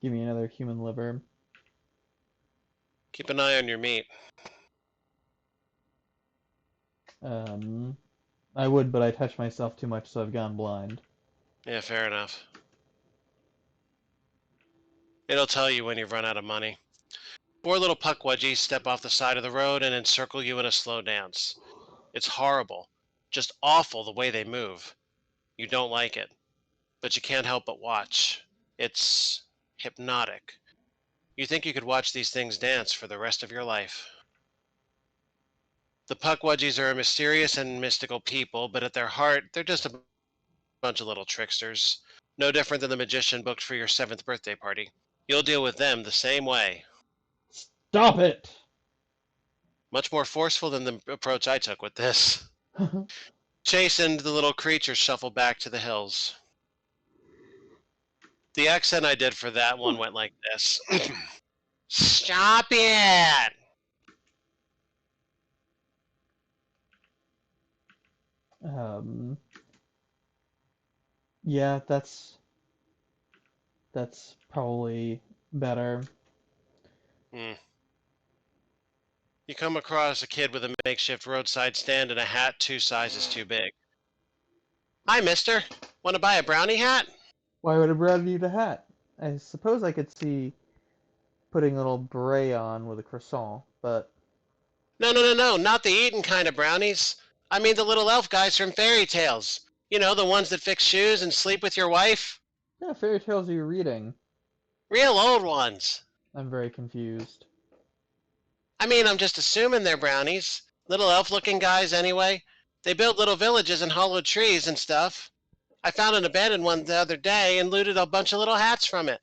Give me another human liver. Keep an eye on your meat. Um, I would, but I touch myself too much, so I've gone blind. Yeah, fair enough. It'll tell you when you've run out of money. Four little puckwudgies step off the side of the road and encircle you in a slow dance. It's horrible. Just awful the way they move. You don't like it, but you can't help but watch. It's hypnotic. You think you could watch these things dance for the rest of your life. The puckwudgies are a mysterious and mystical people, but at their heart, they're just a bunch of little tricksters. No different than the magician booked for your 7th birthday party. You'll deal with them the same way. Stop it! Much more forceful than the approach I took with this. Chastened, the little creatures shuffle back to the hills. The accent I did for that one went like this. Stop it! um, yeah, that's probably better. Hmm. You come across a kid with a makeshift roadside stand and a hat 2 sizes too big. Hi, mister. Want to buy a brownie hat? Why would a brownie need a hat? I suppose I could see putting a little beret on with a croissant, but No, no, no, no, not the eating kind of brownies. I mean the little elf guys from fairy tales. You know, the ones that fix shoes and sleep with your wife? yeah, fairy tales are you reading? Real old ones. I'm very confused. I mean, I'm just assuming they're brownies. Little elf looking guys, anyway. They build little villages in hollow trees and stuff. I found an abandoned one the other day and looted a bunch of little hats from it.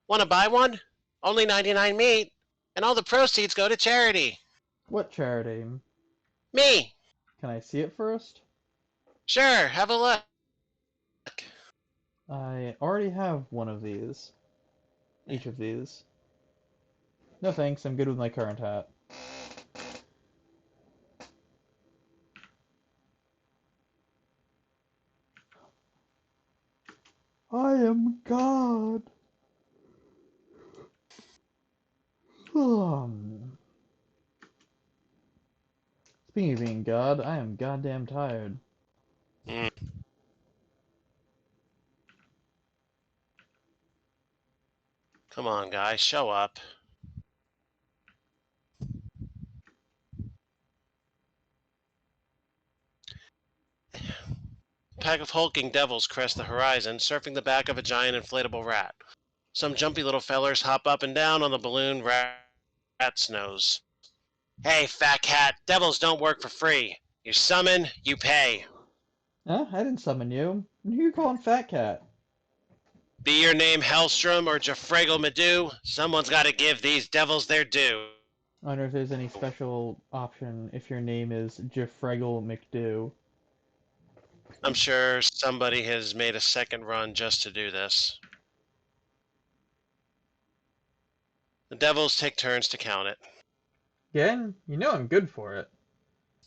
Want to buy one? Only 99 meat, and all the proceeds go to charity. What charity? Me. Can I see it first? Sure, have a look. I already have one of these. Each of these. No thanks, I'm good with my current hat. I am God. Speaking of being God, I am goddamn tired. Mm, come on, guys, show up. A pack of hulking devils crest the horizon, surfing the back of a giant inflatable rat. Some jumpy little fellers hop up and down on the balloon rat's nose. Hey, fat cat, devils don't work for free. You summon, you pay. Huh? I didn't summon you. Who you calling Fat Cat? Be your name Hellstrom or Jafragle Medu, someone's gotta give these devils their due. I wonder if there's any special option if your name is Jeffregel McDo. I'm sure somebody has made a second run just to do this. The devils take turns to count it. Again, you know I'm good for it.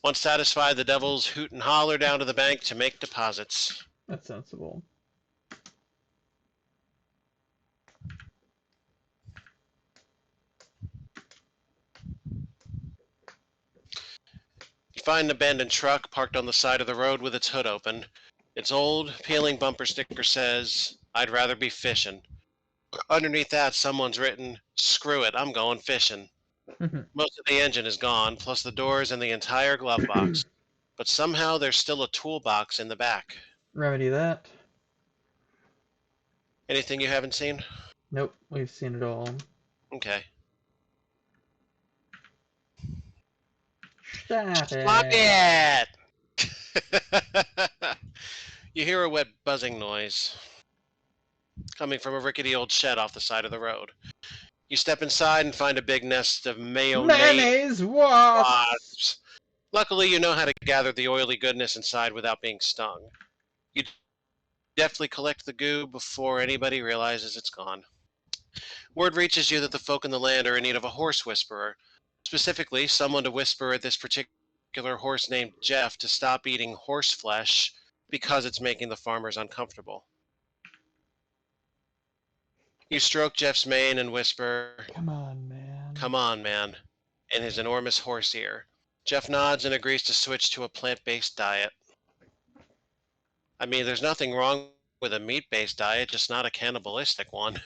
Once satisfied, the devils hoot and holler down to the bank to make deposits. That's sensible. You find an abandoned truck parked on the side of the road with its hood open. Its old, peeling bumper sticker says, I'd rather be fishing. Underneath that, someone's written, Screw it, I'm going fishing. Most of the engine is gone, plus the doors and the entire glove box. But somehow there's still a toolbox in the back. Remedy that. Anything you haven't seen? Nope, we've seen it all. Okay. Stop Stop it! it! You hear a wet buzzing noise coming from a rickety old shed off the side of the road. You step inside and find a big nest of mayonnaise Mayonnaise wasps! wasps. Luckily, you know how to gather the oily goodness inside without being stung. You deftly collect the goo before anybody realizes it's gone. Word reaches you that the folk in the land are in need of a horse whisperer, specifically someone to whisper at this particular horse named Jeff to stop eating horse flesh because it's making the farmers uncomfortable. You stroke Jeff's mane and whisper, Come on, man. Come on, man, in his enormous horse ear. Jeff nods and agrees to switch to a plant based diet. I mean, there's nothing wrong with a meat based diet, just not a cannibalistic one.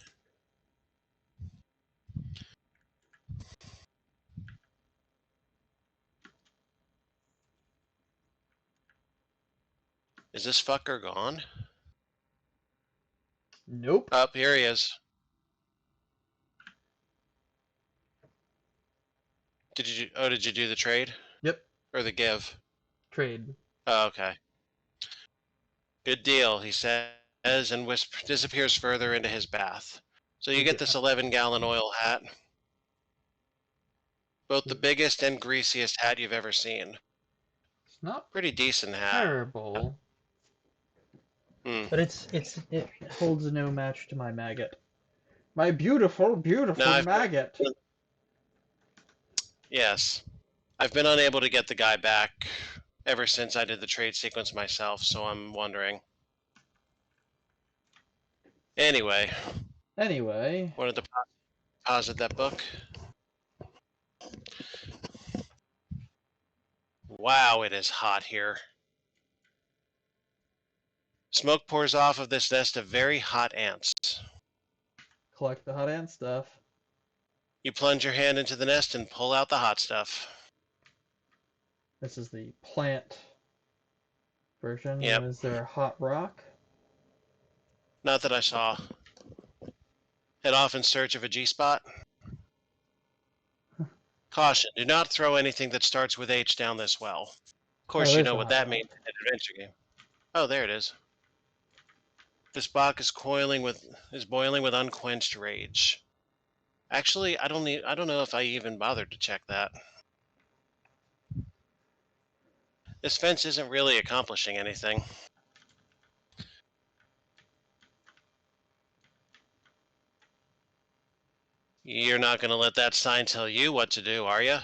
Is this fucker gone? Nope. Up, here he is. Did you do the trade? Yep. Or the give? Trade. Oh, okay. Good deal, he says, and disappears further into his bath. So you get this 11-gallon oil hat. Both the biggest and greasiest hat you've ever seen. It's not Pretty decent hat. terrible, Hmm. but it holds no match to my maggot. My beautiful, Now beautiful maggot. Yes. I've been unable to get the guy back ever since I did the trade sequence myself, so I'm wondering. Anyway, Anyway, wanted to deposit that book. Wow, it is hot here. Smoke pours off of this nest of very hot ants. Collect the hot ant stuff. You plunge your hand into the nest and pull out the hot stuff. This is the plant version. Yep, Is there a hot rock? not that I saw. Head off in search of a G-spot. Caution, do not throw anything that starts with H down this well. Of Oh, course, you there's know the what hot that means rock. in an adventure game. Oh, there it is. This bog is boiling with unquenched rage. Actually, I don't know if I even bothered to check that. This fence isn't really accomplishing anything. You're not going to let that sign tell you what to do, are you?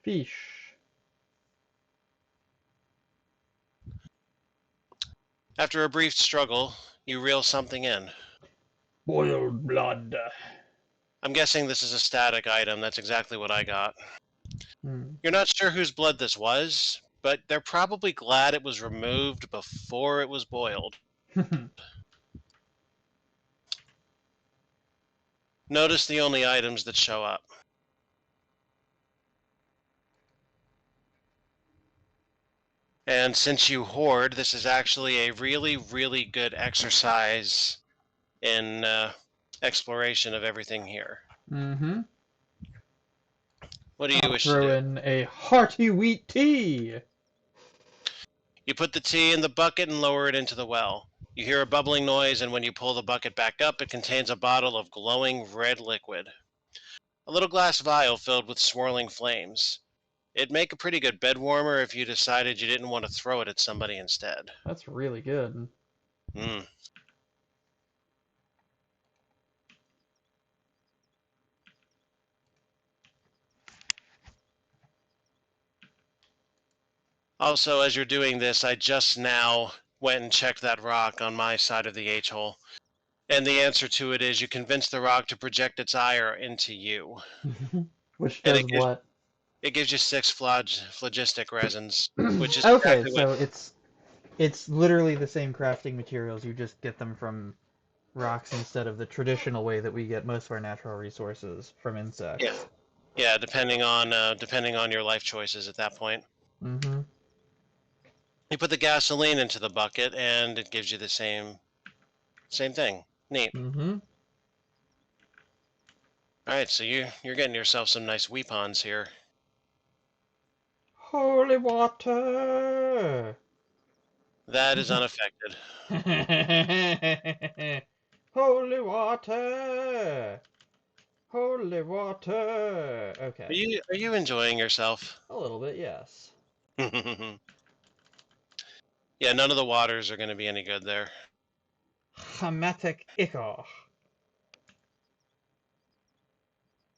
Fish. After a brief struggle, you reel something in. Boiled blood. I'm guessing this is a static item. That's exactly what I got. Hmm. You're not sure whose blood this was, but they're probably glad it was removed before it was boiled. Notice the only items that show up. And since you hoard, this is actually a really, really good exercise in exploration of everything here. Mm-hmm. What do you I'll wish to throw do? in a hearty wheat tea. You put the tea in the bucket and lower it into the well. You hear a bubbling noise, and when you pull the bucket back up, it contains a bottle of glowing red liquid. A little glass vial filled with swirling flames. It'd make a pretty good bed warmer if you decided you didn't want to throw it at somebody instead. That's really good. Hmm. Also, as you're doing this, I just now went and checked that rock on my side of the H hole. And the answer to it is you convince the rock to project its ire into you. Which And does what? it gives you six phlogistic resins, which is Okay, exactly what. so it's literally the same crafting materials. You just get them from rocks instead of the traditional way that we get most of our natural resources from Yeah, insects. yeah. Depending on your life choices at that point. Mm-hmm. You put the gasoline into the bucket, and it gives you the same thing. Neat. Mm-hmm. All right, so you're getting yourself some nice weapons here. Holy water! That is unaffected. Holy water! Holy water! Okay. Are you enjoying yourself? A little bit, yes. Yeah, none of the waters are going to be any good there. Hematic ichor.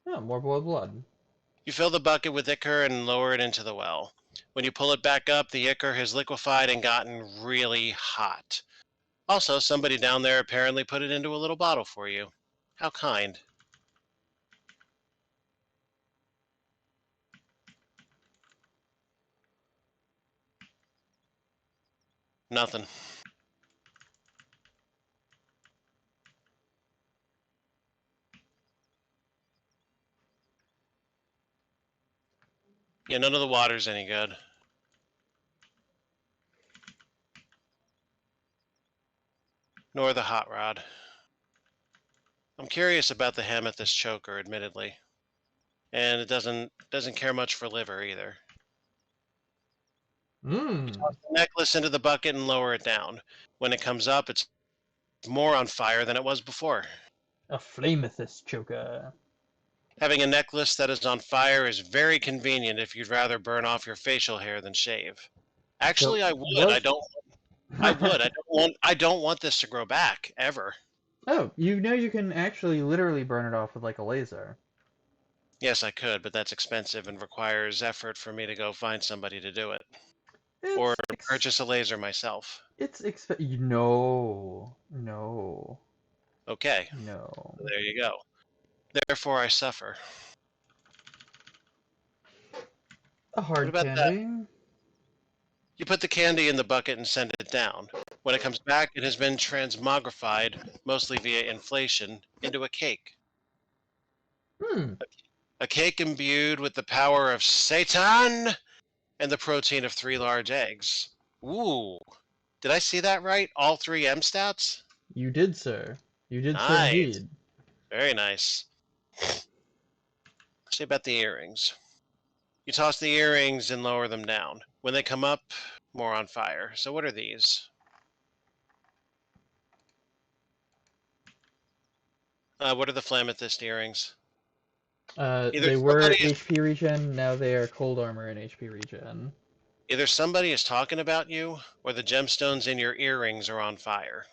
Oh, more boiled blood. You fill the bucket with ichor and lower it into the well. When you pull it back up, the ichor has liquefied and gotten really hot. Also, somebody down there apparently put it into a little bottle for you. How kind. Nothing. Yeah, none of the water's any good. Nor the hot rod. I'm curious about the Hamethyst choker, admittedly. And it doesn't care much for liver either. You Mmm. toss the necklace into the bucket and lower it down. When it comes up, it's more on fire than it was before. A flamethist choker. Having a necklace that is on fire is very convenient if you'd rather burn off your facial hair than shave. So Actually, I would. was I would. I don't want this to grow back ever. Oh, you know you can actually literally burn it off with like a laser. Yes, I could, but that's expensive and requires effort for me to go find somebody to do it or It's purchase a laser myself. no, no, Okay, no. there you go. Therefore, I suffer. A What hard about that? candy? You put the candy in the bucket and send it down. When it comes back, it has been transmogrified, mostly via inflation, into a cake. Hmm. A cake imbued with the power of Satan and the protein of 3 large eggs. Ooh, did I see that right? All three M stats? You did, sir. You did, sir, Nice. indeed. Very nice. Say about the earrings. You toss the earrings and lower them down. When they come up, more on fire. So what are these? What are the Flamethyst earrings? Either They were somebody is HP regen, now they are cold armor and HP regen. either somebody is talking about you, or the gemstones in your earrings are on fire.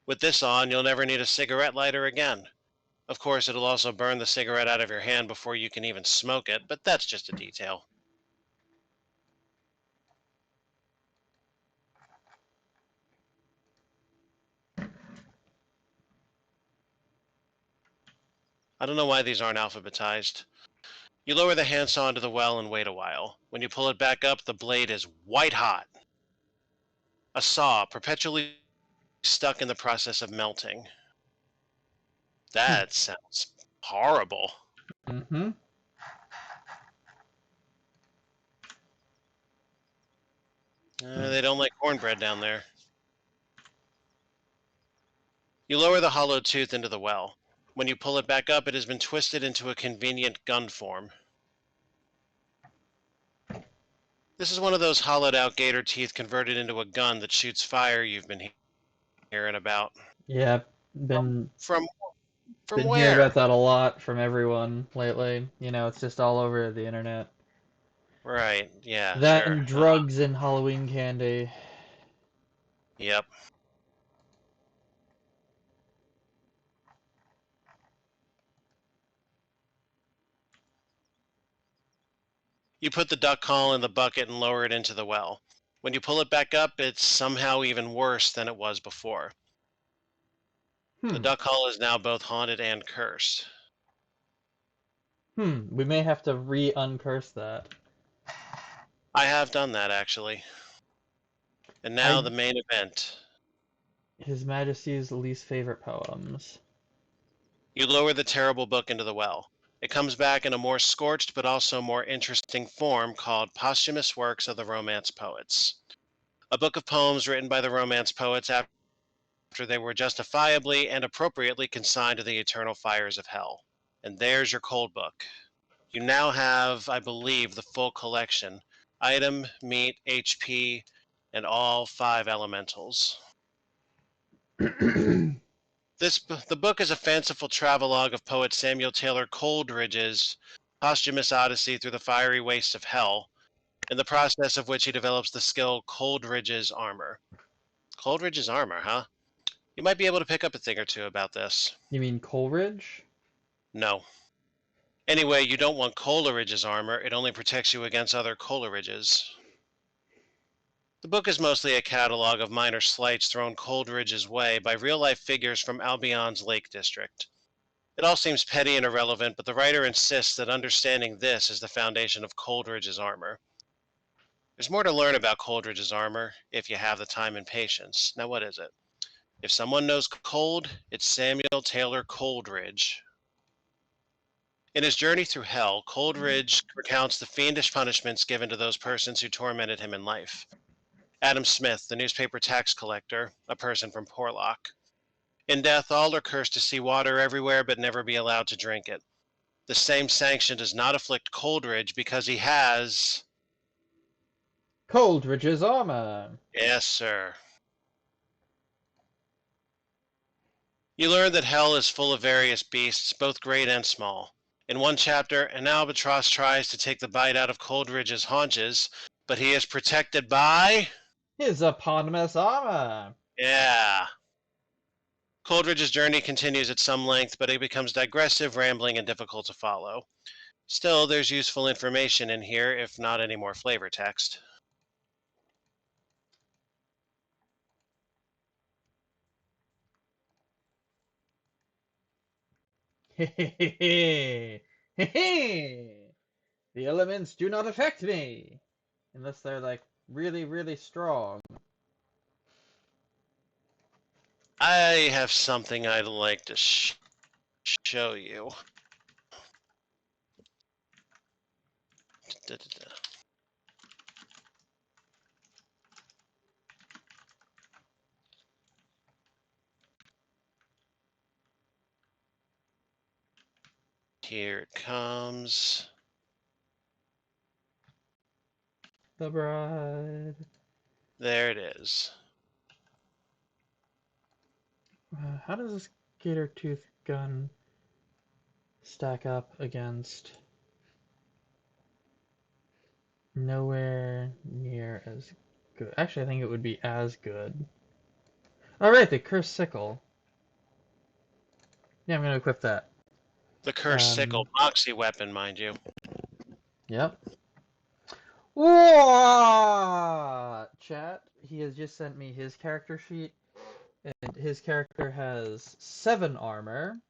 With this on, you'll never need a cigarette lighter again. Of course, it'll also burn the cigarette out of your hand before you can even smoke it, but that's just a detail. I don't know why these aren't alphabetized. You lower the handsaw into the well and wait a while. When you pull it back up, the blade is white hot. A saw, perpetually stuck in the process of melting. That sounds horrible. Mm-hmm. They don't like cornbread down there. You lower the hollow tooth into the well. When you pull it back up, it has been twisted into a convenient gun form. This is one of those hollowed out gator teeth converted into a gun that shoots fire you've been hearing about. Yeah, From been from from been hearing where? about that a lot from everyone lately. It's just all over the internet. Right, yeah, That sure. and drugs and Halloween candy. Yep. You put the duck call in the bucket and lower it into the well. When you pull it back up, it's somehow even worse than it was before. The Hmm. duck hall is now both haunted and cursed. We may have to re-uncurse that. I have done that, actually. And now I the main event. His Majesty's least favorite poems. You lower the terrible book into the well. It comes back in a more scorched but also more interesting form called Posthumous Works of the Romance Poets. A book of poems written by the Romance poets after they were justifiably and appropriately consigned to the eternal fires of hell. And there's your cold book. You now have, I believe, the full collection: item, meat, HP, and all 5 elementals. The book is a fanciful travelogue of poet Samuel Taylor Coleridge's posthumous odyssey through the fiery wastes of hell, in the process of which he develops the skill Coleridge's armor. Coleridge's armor, huh? You might be able to pick up a thing or two about this. You mean Coleridge? No. Anyway, you don't want Coleridge's armor. It only protects you against other Coleridges. The book is mostly a catalog of minor slights thrown Coleridge's way by real-life figures from Albion's Lake District. It all seems petty and irrelevant, but the writer insists that understanding this is the foundation of Coleridge's armor. There's more to learn about Coleridge's armor, if you have the time and patience. Now, what is it? If someone knows cold, it's Samuel Taylor Coleridge. In his journey through hell, Coleridge recounts the fiendish punishments given to those persons who tormented him in life. Adam Smith, the newspaper tax collector, a person from Porlock. In death, all are cursed to see water everywhere but never be allowed to drink it. The same sanction does not afflict Coleridge because he has. Coleridge's armor. Yes, sir. You learn that hell is full of various beasts, both great and small. In one chapter, an albatross tries to take the bite out of Coleridge's haunches, but he is protected by. His eponymous armor. Yeah. Coleridge's journey continues at some length, but it becomes digressive, rambling, and difficult to follow. Still, there's useful information in here, if not any more flavor text. Hehehe. Hehe. The elements do not affect me! Unless they're like really, really strong. I have something I'd like to show you. Here it comes. The bride. There it is. How does this gator tooth gun stack up against nowhere near as good? Actually, I think it would be as good. Alright, the cursed sickle. Yeah, I'm gonna equip that. The cursed sickle, Um, moxie weapon, mind you. yep. Whoa! Chat, he has just sent me his character sheet, and his character has 7 armor.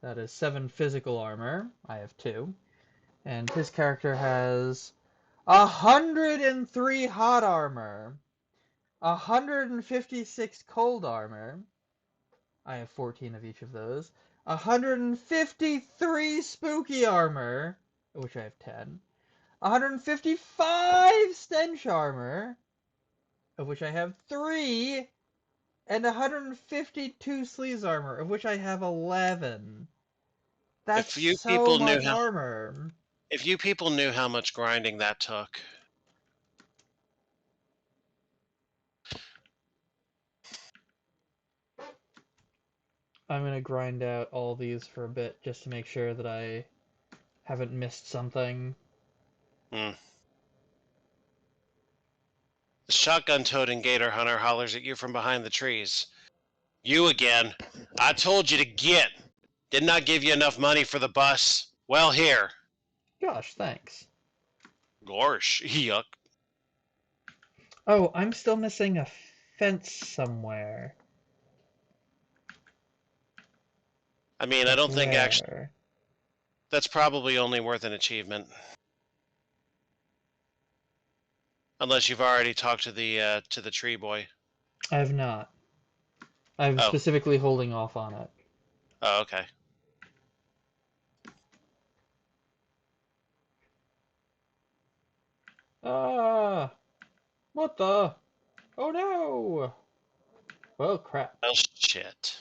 That is 7 physical armor. I have 2. And his character has 103 hot armor, 156 cold armor. I have 14 of each of those. 153 spooky armor, of which I have 10. 155 stench armor, of which I have 3. And 152 sleaze armor, of which I have 11. That's If you so people knew much how armor. if you people knew how much grinding that took. I'm gonna grind out all these for a bit just to make sure that I haven't missed something. Hmm. The shotgun-toting gator hunter hollers at you from behind the trees. You again. I told you to get. Didn't I give you enough money for the bus? Well, here. Gosh, thanks. Gorsh. Yuck. Oh, I'm still missing a fence somewhere. I mean, I But don't think actually where? that's probably only worth an achievement. Unless you've already talked to the tree boy. I have not. I'm Oh. specifically holding off on it. Oh, okay. Ah! What the? Oh no! Well, crap. Well, shit.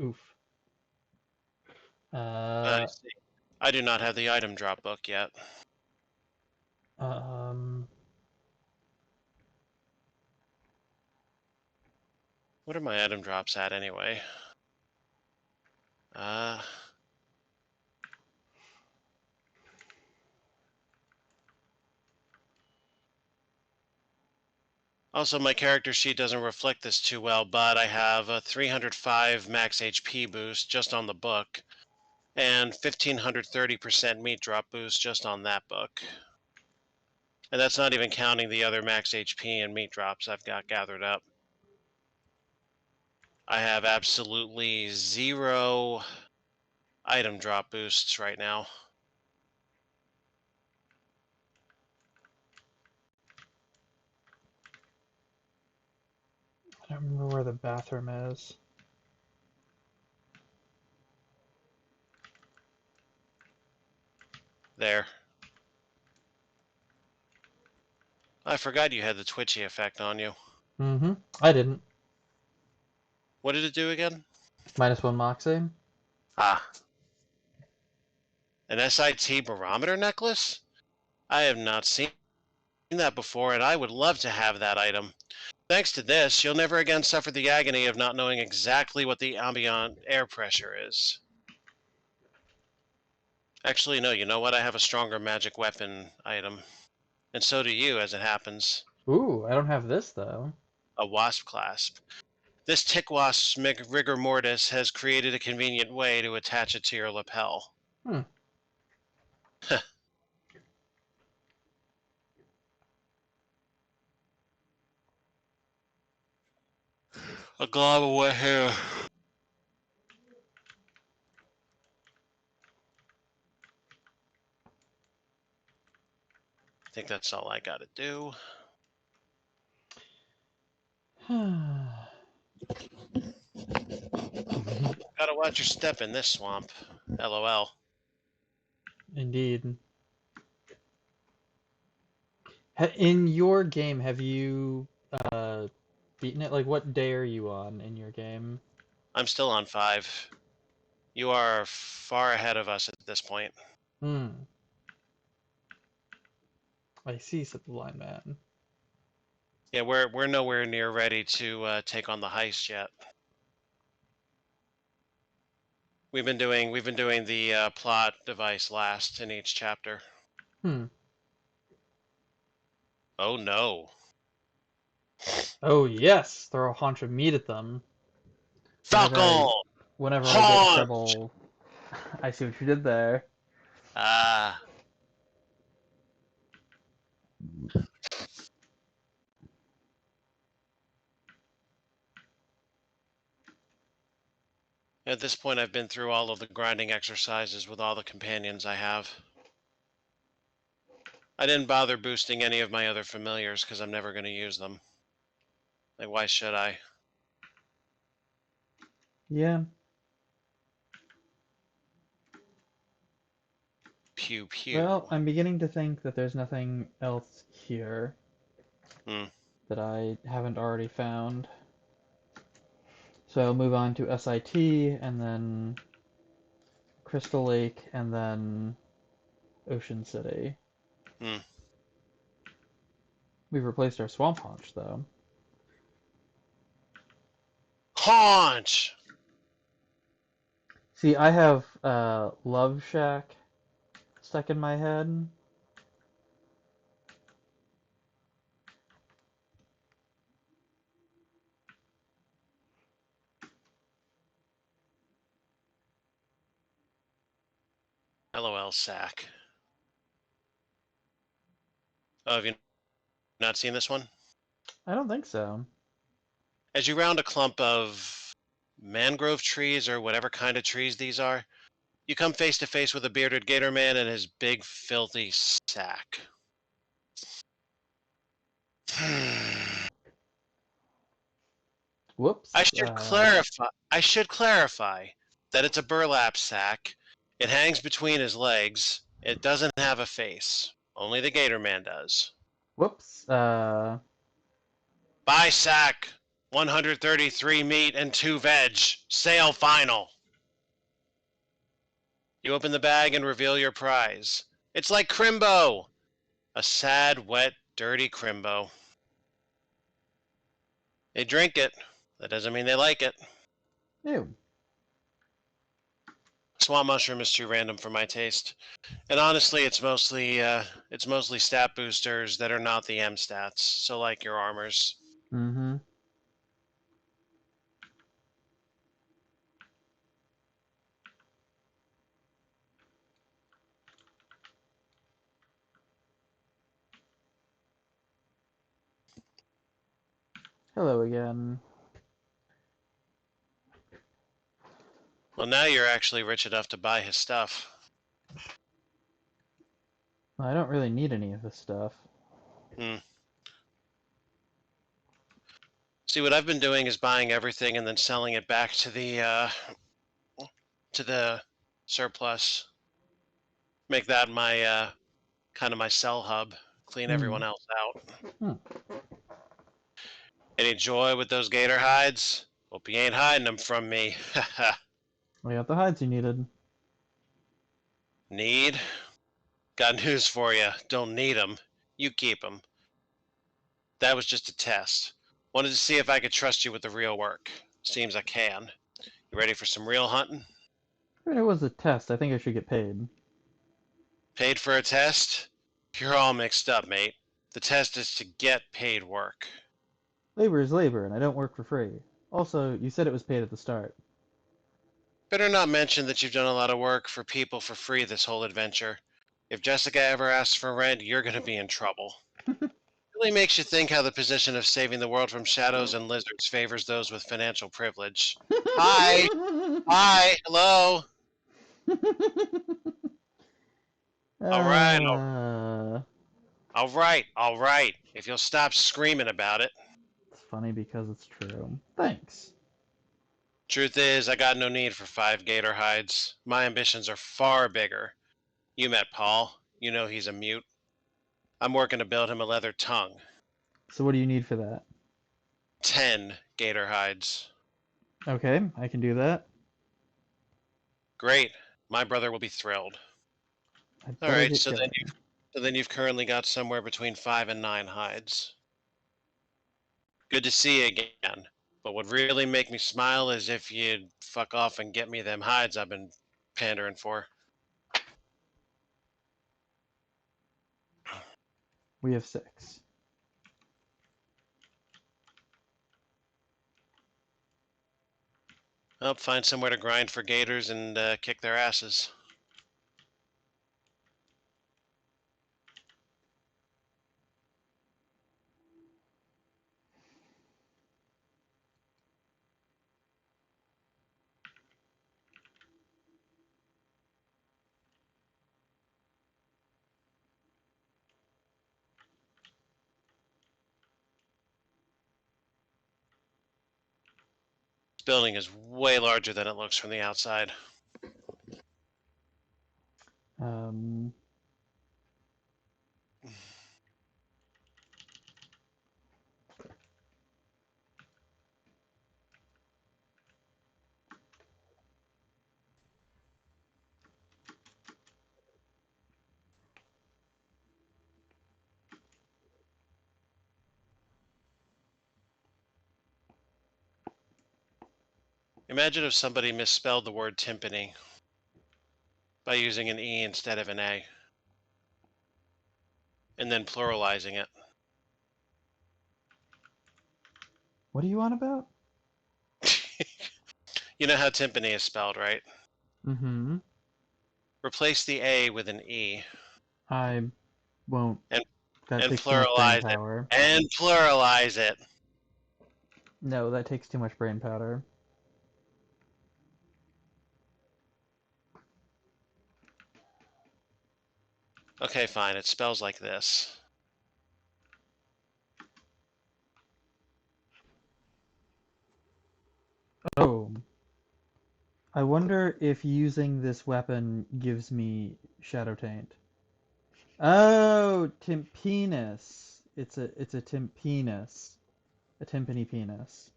Oof. I see. I do not have the item drop book yet. Um, What are my item drops at anyway? Uh, Also, my character sheet doesn't reflect this too well, but I have a 305 max HP boost just on the book, and 1530% meat drop boost just on that book. And that's not even counting the other max HP and meat drops I've got gathered up. I have absolutely 0 item drop boosts right now. I don't remember where the bathroom is. There. I forgot you had the twitchy effect on you. Mm-hmm. I didn't. What did it do again? -1 Moxie? Ah, an SIT barometer necklace? I have not seen that before, and I would love to have that item. Thanks to this, you'll never again suffer the agony of not knowing exactly what the ambient air pressure is. Actually, no, you know what? I have a stronger magic weapon item. And so do you, as it happens. Ooh, I don't have this though. A wasp clasp. This tick wasp's rigor mortis has created a convenient way to attach it to your lapel. Hmm. A glob of wet hair. I think that's all I gotta do. Gotta watch your step in this swamp. LOL. Indeed. In your game, have you beaten it? Like, what day are you on in your game? I'm still on 5. You are far ahead of us at this point. Hmm. I see, said the blind man. Yeah, we're nowhere near ready to take on the heist yet. We've been doing the plot device last in each chapter. Hmm. Oh no. Oh yes, throw a haunch of meat at them. Whenever I, Falcon! whenever I get in Haunch! trouble, I see what you did there. Ah. At this point, I've been through all of the grinding exercises with all the companions I have. I didn't bother boosting any of my other familiars because I'm never going to use them. Like, why should I? Yeah. Pew Well, pew. I'm beginning to think that there's nothing else here Hmm. that I haven't already found. So I'll move on to SIT and then Crystal Lake and then Ocean City. Hmm. We've replaced our Swamp Haunch though. Haunch! See, I have Love Shack stuck in my head. LOL sack. Oh, have you not seen this one? I don't think so. As you round a clump of mangrove trees or whatever kind of trees these are, you come face to face with a bearded gator man and his big filthy sack. Whoops. I should clarify that it's a burlap sack. It hangs between his legs. It doesn't have a face. Only the gator man does. Whoops. Buy sack. 133 meat and 2 veg. Sale final. You open the bag and reveal your prize. It's like Crimbo! A sad, wet, dirty Crimbo. They drink it. That doesn't mean they like it. Ew. Swamp mushroom is too random for my taste. And honestly, it's mostly stat boosters that are not the M stats. So like your armors. Mm-hmm. Hello again. Well, now you're actually rich enough to buy his stuff. Well, I don't really need any of this stuff. Hmm. See, what I've been doing is buying everything and then selling it back to the surplus. Make that my kind of my sell hub. Clean Hmm. everyone else out. Hmm. Any joy with those gator hides? Hope you ain't hiding them from me. We got the hides you needed. Need? Got news for you. Don't need them. You keep them. That was just a test. Wanted to see if I could trust you with the real work. Seems I can. You ready for some real hunting? I mean, it was a test. I think I should get paid. Paid for a test? You're all mixed up, mate. The test is to get paid work. Labor is labor, and I don't work for free. Also, you said it was paid at the start. Better not mention that you've done a lot of work for people for free this whole adventure. If Jessica ever asks for rent, you're gonna be in trouble. Really makes you think how the position of saving the world from shadows and lizards favors those with financial privilege. Hi, hi, hello. All right, uh, all right. If you'll stop screaming about it. it's funny because it's true. Thanks. Truth is, I got no need for 5 gator hides. My ambitions are far bigger. You met Paul. You know he's a mute. I'm working to build him a leather tongue. So what do you need for that? 10 gator hides. Okay, I can do that. Great. My brother will be thrilled. I All better right, get going. so then you've currently got somewhere between 5 and 9 hides. Good to see you again. But what really make me smile is if you'd fuck off and get me them hides I've been pandering for. We have 6. I'll find somewhere to grind for gators and kick their asses. This building is way larger than it looks from the outside. Um, Imagine if somebody misspelled the word timpani by using an E instead of an A, and then pluralizing it. what do you want about? You know how timpani is spelled, right? Mm-hmm. Replace the A with an E I won't. and That and takes too much brain pluralize it. power. And pluralize it. No, that takes too much brain power. Okay, fine. It spells like this. Oh, I wonder if using this weapon gives me Shadow Taint. Oh, Timpenus. It's a Timpenus. A timpani penis.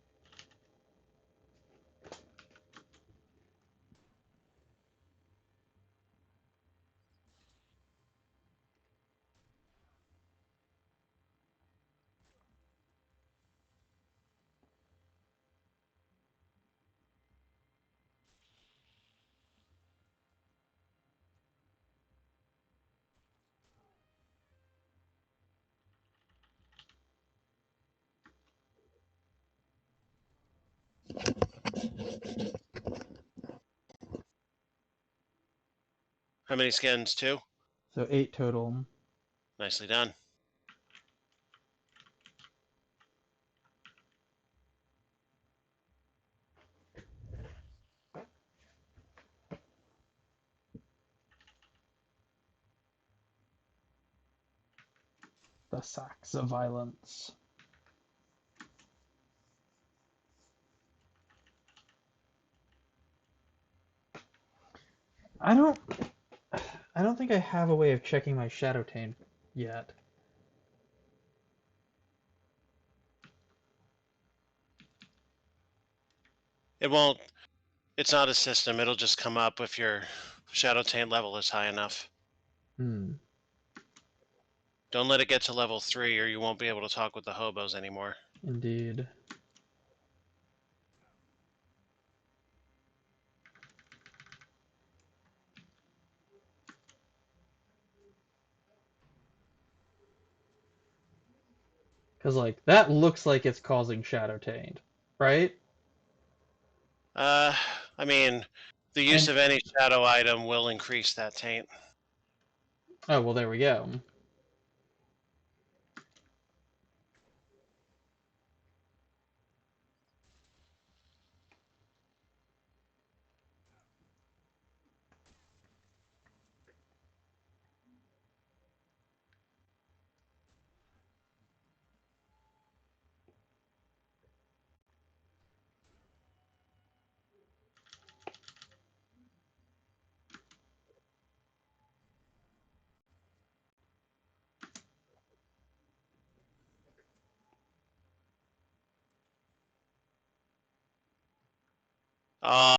How many skins? 2? So 8 total. Nicely done. The Sacks of Violence. I don't I don't think I have a way of checking my Shadow Taint yet. It won't. It's not a system. It'll just come up if your Shadow Taint level is high enough. Hmm, Don't let it get to level 3 or you won't be able to talk with the hobos anymore. indeed. Because, like, that looks like it's causing Shadow Taint, right? Uh, I mean, the use And, of any shadow item will increase that taint. oh, well, there we go. Oh,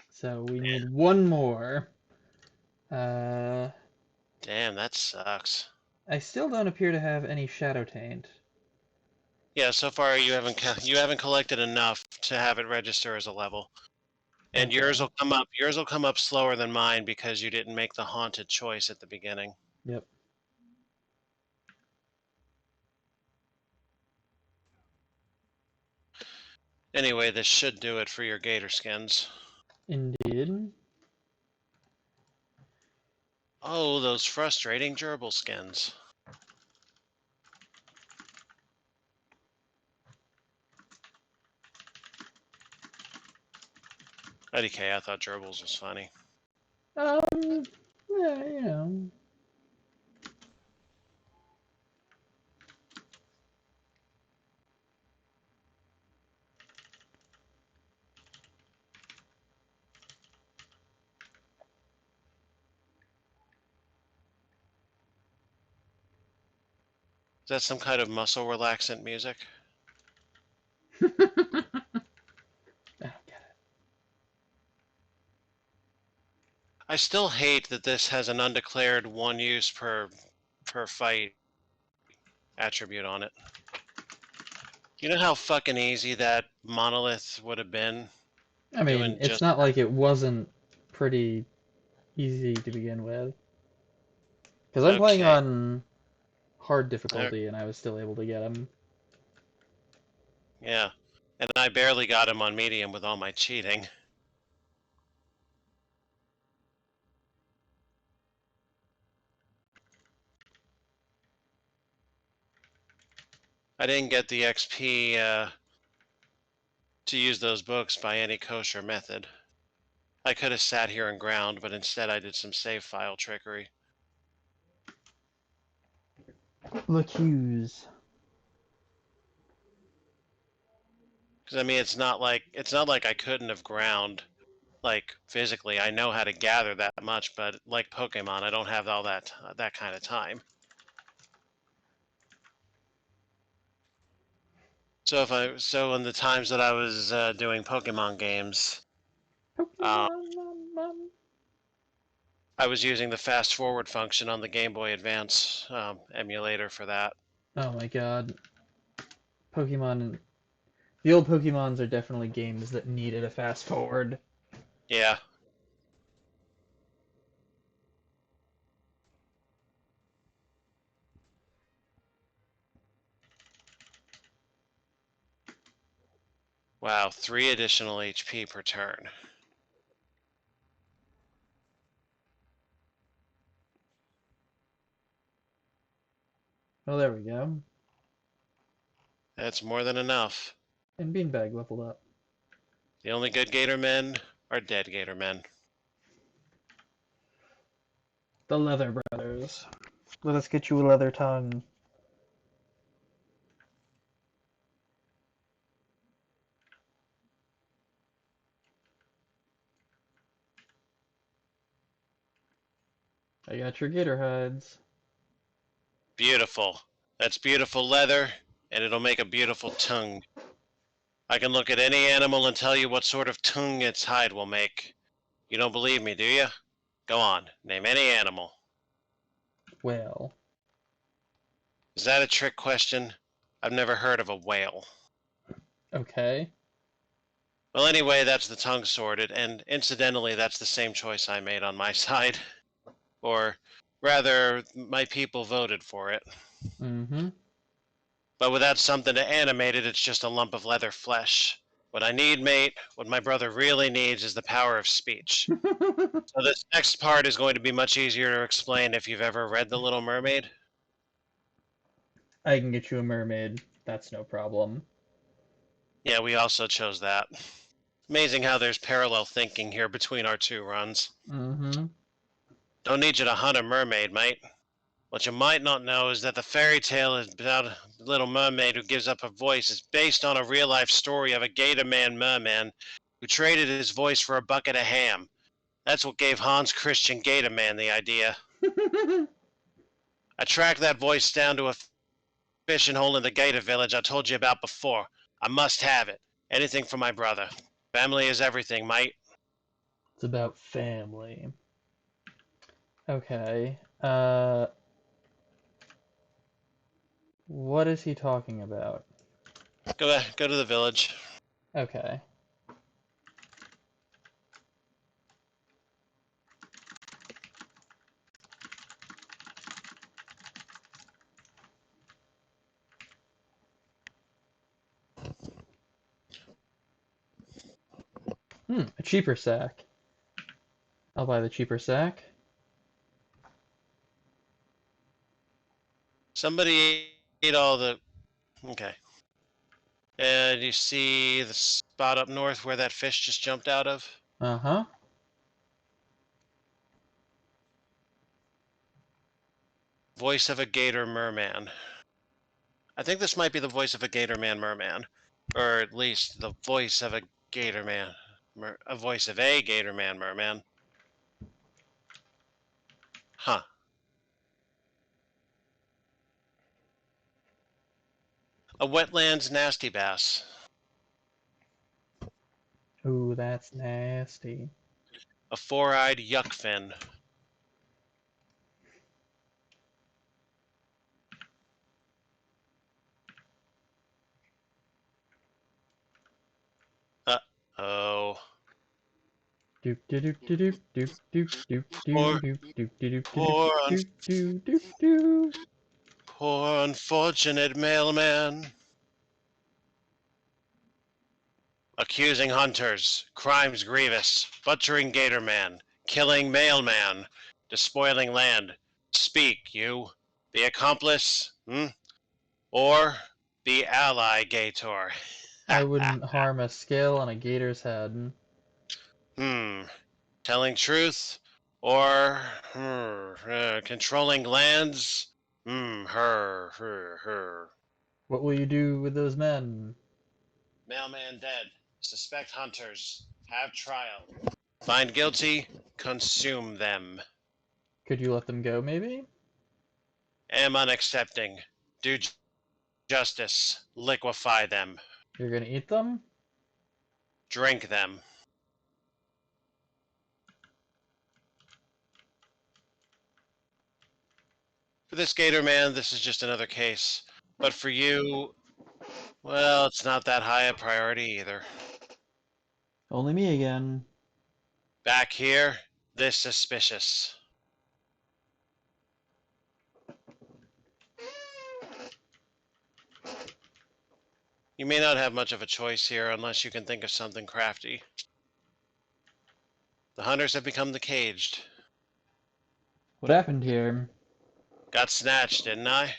So we need one more. Uh, damn, that sucks. I still don't appear to have any Shadow Taint. Yeah, so far you haven't collected enough to have it register as a level. And Okay. yours will come up slower than mine because you didn't make the haunted choice at the beginning. Yep. Anyway, this should do it for your gator skins. Indeed. Oh, those frustrating gerbil skins. IDK, I thought gerbils was funny. Yeah, you know. Is that some kind of muscle relaxant music? I don't get I still hate that this has an undeclared one use per fight attribute on it. You know how fucking easy that monolith would have been it. I mean, doing it's just not like it wasn't pretty easy to begin with. Because I'm playing okay. on hard There, difficulty and I was still able to get him. yeah. And I barely got him on medium with all my cheating. I didn't get the XP to use those books by any kosher method. I could have sat here and ground, but instead I did some save file trickery. L'Accuse. Because I mean, it's not like I couldn't have ground like physically. I know how to gather that much, but like Pokemon, I don't have all that kind of time. So in the times that I was doing Pokemon games, uh, Pokemon. I was using the fast forward function on the Game Boy Advance emulator for that. Oh my god. Pokemon. The old Pokemons are definitely games that needed a fast forward. Yeah. Wow, 3 additional HP per turn. Oh, there we go. That's more than enough. And Beanbag leveled up. The only good Gator men are dead Gator men. The Leather Brothers. Let us get you a leather tongue. I got your gator hides. Beautiful. That's beautiful leather, and it'll make a beautiful tongue. I can look at any animal and tell you what sort of tongue its hide will make. You don't believe me, do you? Go on, name any animal. Well, Is that a trick question? I've never heard of a whale. okay. Well, anyway, that's the tongue sorted, and incidentally, that's the same choice I made on my side. Or rather, my people voted for it. Mm-hmm. But without something to animate it, it's just a lump of leather flesh. What I need, mate, what my brother really needs is the power of speech. So this next part is going to be much easier to explain if you've ever read The Little Mermaid. I can get you a mermaid. That's no problem. Yeah, we also chose that. Amazing how there's parallel thinking here between our two runs. Mm-hmm. Don't need you to hunt a mermaid, mate. What you might not know is that the fairy tale about a little mermaid who gives up her voice is based on a real life story of a gator man merman who traded his voice for a bucket of ham. That's what gave Hans Christian Gatorman the idea. I tracked that voice down to a fishing hole in the gator village I told you about before. I must have it. Anything for my brother. Family is everything, mate. It's about family. Okay. What is he talking about? Go to the village. Okay. A cheaper sack. I'll buy the cheaper sack. Somebody ate all the. Okay. And you see the spot up north where that fish just jumped out of? Uh-huh. Voice of a gator merman. I think this might be the voice of a gator man merman. Or at least the voice of a gator man. A voice of a gator man merman. Huh. A wetlands nasty bass. Ooh, that's nasty. A four-eyed yuckfin. Uh-oh. Doop doop doop doop doop doop Poor, doop doop doop doop poor, doop doop doop doop. poor unfortunate mailman. Accusing hunters, crimes grievous, butchering gator man, killing mailman, despoiling land. Speak, you, the accomplice, or the ally gator. I wouldn't harm a scale on a gator's head. hmm, telling truth, or controlling lands. Her. What will you do with those men? Mailman dead. Suspect hunters. Have trial. Find guilty. Consume them. Could you let them go, maybe? Am unaccepting. Do justice. Liquefy them. You're gonna eat them? Drink them. For this gator man, this is just another case. But for you, well, it's not that high a priority either. Only me again. Back here, this suspicious. You may not have much of a choice here unless you can think of something crafty. The hunters have become the caged. What happened here? Got snatched, didn't I?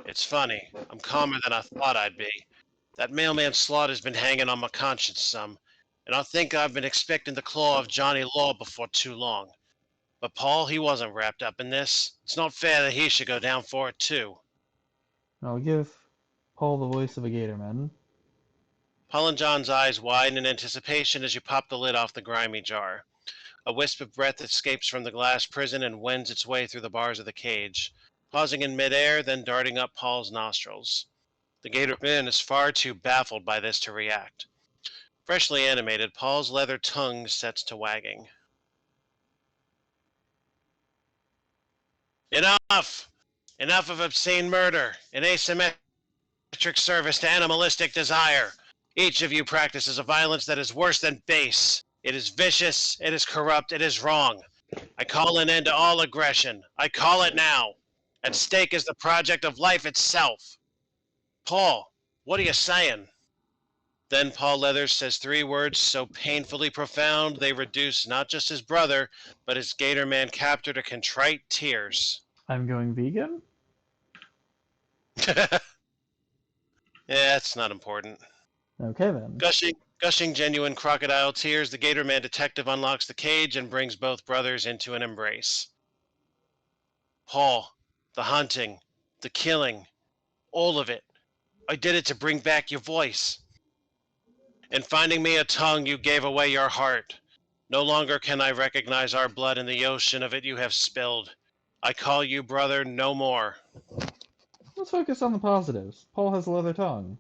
It's funny. I'm calmer than I thought I'd be. That mailman slot has been hanging on my conscience some, and I think I've been expecting the claw of Johnny Law before too long. But Paul, he wasn't wrapped up in this. It's not fair that he should go down for it too. I'll give Paul the voice of a gator man. Paul and John's eyes widen in anticipation as you pop the lid off the grimy jar. A wisp of breath escapes from the glass prison and wends its way through the bars of the cage, pausing in midair, then darting up Paul's nostrils. The gator man is far too baffled by this to react. Freshly animated, Paul's leather tongue sets to wagging. Enough! Enough of obscene murder and asymmetric service to animalistic desire. Each of you practices a violence that is worse than base. It is vicious, it is corrupt, it is wrong. I call an end to all aggression. I call it now. At stake is the project of life itself. Paul, what are you saying? Then Paul Leathers says three words so painfully profound they reduce not just his brother, but his gator man captor to contrite tears. I'm going vegan? Yeah, it's not important. Okay then. Gushing genuine crocodile tears, the gator man detective unlocks the cage and brings both brothers into an embrace. Paul, the hunting, the killing, all of it. I did it to bring back your voice. In finding me a tongue, you gave away your heart. No longer can I recognize our blood in the ocean of it you have spilled. I call you brother no more. Let's focus on the positives. Paul has a leather tongue.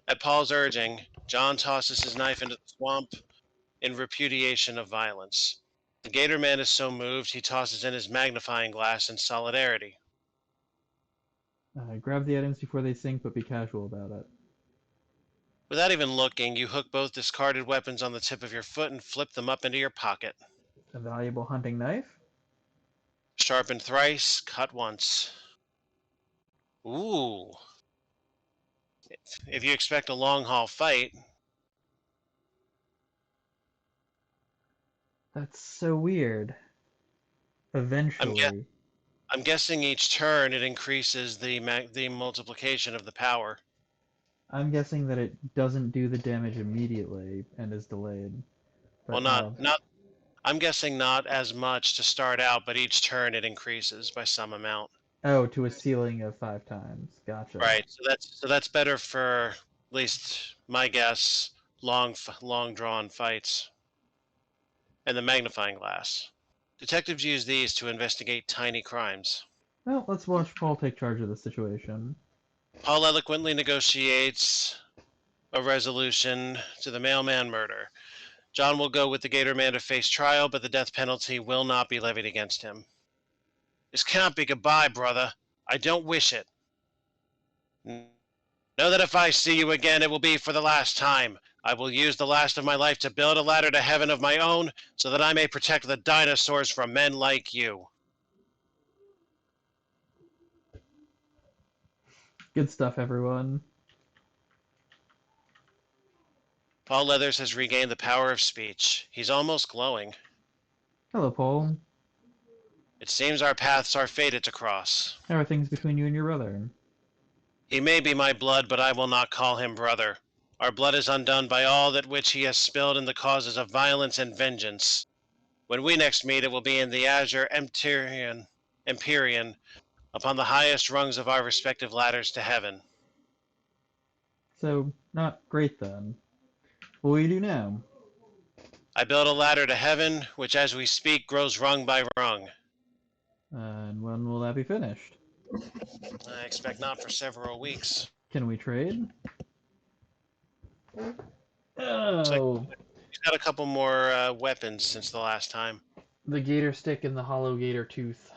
At Paul's urging, John tosses his knife into the swamp in repudiation of violence. The Gator Man is so moved he tosses in his magnifying glass in solidarity. Grab the items before they sink, but be casual about it. Without even looking, you hook both discarded weapons on the tip of your foot and flip them up into your pocket. A valuable hunting knife? Sharpened thrice, cut once. Ooh. If you expect a long haul fight, That's so weird. I'm guess Eventually. I'm guessing each turn it increases the multiplication of the power. I'm guessing that it doesn't do the damage immediately and is delayed. Well, But not. I'm guessing not as much to start out, but each turn it increases by some amount. oh, to a ceiling of 5 times. Gotcha. Right. So that's better for at least my guess. Long drawn fights and the magnifying glass. Detectives use these to investigate tiny crimes. Well, let's watch Paul take charge of the situation. Paul eloquently negotiates a resolution to the mailman murder. John will go with the Gator Man to face trial, but the death penalty will not be levied against him. This can't be goodbye, brother. I don't wish it. Know that if I see you again, it will be for the last time. I will use the last of my life to build a ladder to heaven of my own, so that I may protect the dinosaurs from men like you. Good stuff, everyone. Paul Leathers has regained the power of speech. He's almost glowing. Hello, Paul. It seems our paths are fated to cross. How are things between you and your brother? He may be my blood, but I will not call him brother. Our blood is undone by all that which he has spilled in the causes of violence and vengeance. When we next meet, it will be in the azure Empyrean, upon the highest rungs of our respective ladders to heaven. So, not great then. What will you do now? I build a ladder to heaven, which as we speak grows rung by rung. And when will that be finished? I expect not for several weeks. Can we trade? Looks like Oh, he's got a couple more weapons since the last time. the gator stick and the hollow gator tooth.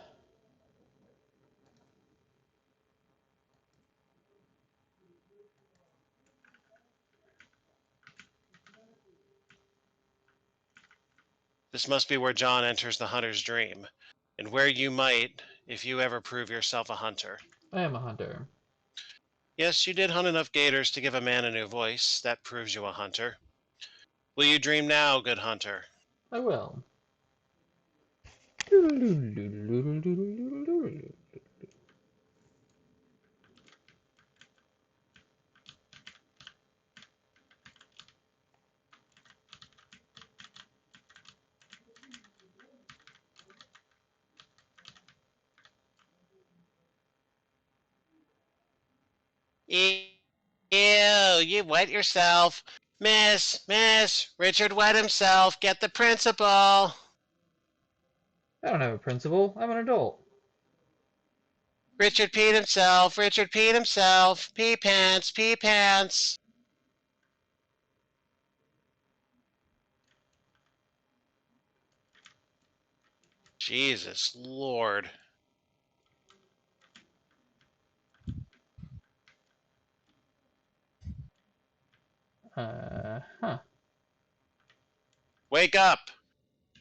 This must be where John enters the hunter's dream, and where you might, if you ever prove yourself a hunter. I am a hunter. Yes, you did hunt enough gators to give a man a new voice. That proves you a hunter. Will you dream now, good hunter? I will. Ew, you wet yourself. Miss, Richard wet himself. Get the principal. I don't have a principal. I'm an adult. Richard peed himself. Pee pants, pee pants. Jesus Lord. Huh. Wake up.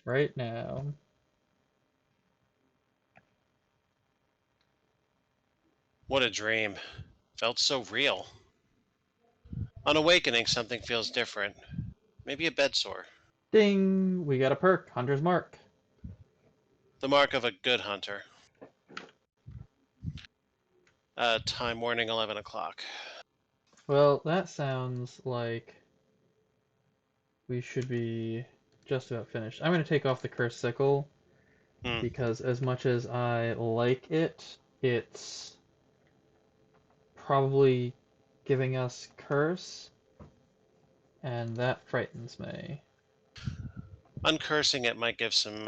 Right now. What a dream. Felt so real. On awakening, something feels different. Maybe a bed sore. Ding! We got a perk. Hunter's mark. The mark of a good hunter. Time morning 11 o'clock. Well, that sounds like we should be just about finished. I'm going to take off the cursed sickle Hmm. because as much as I like it, it's probably giving us curse, and that frightens me. Uncursing it might give some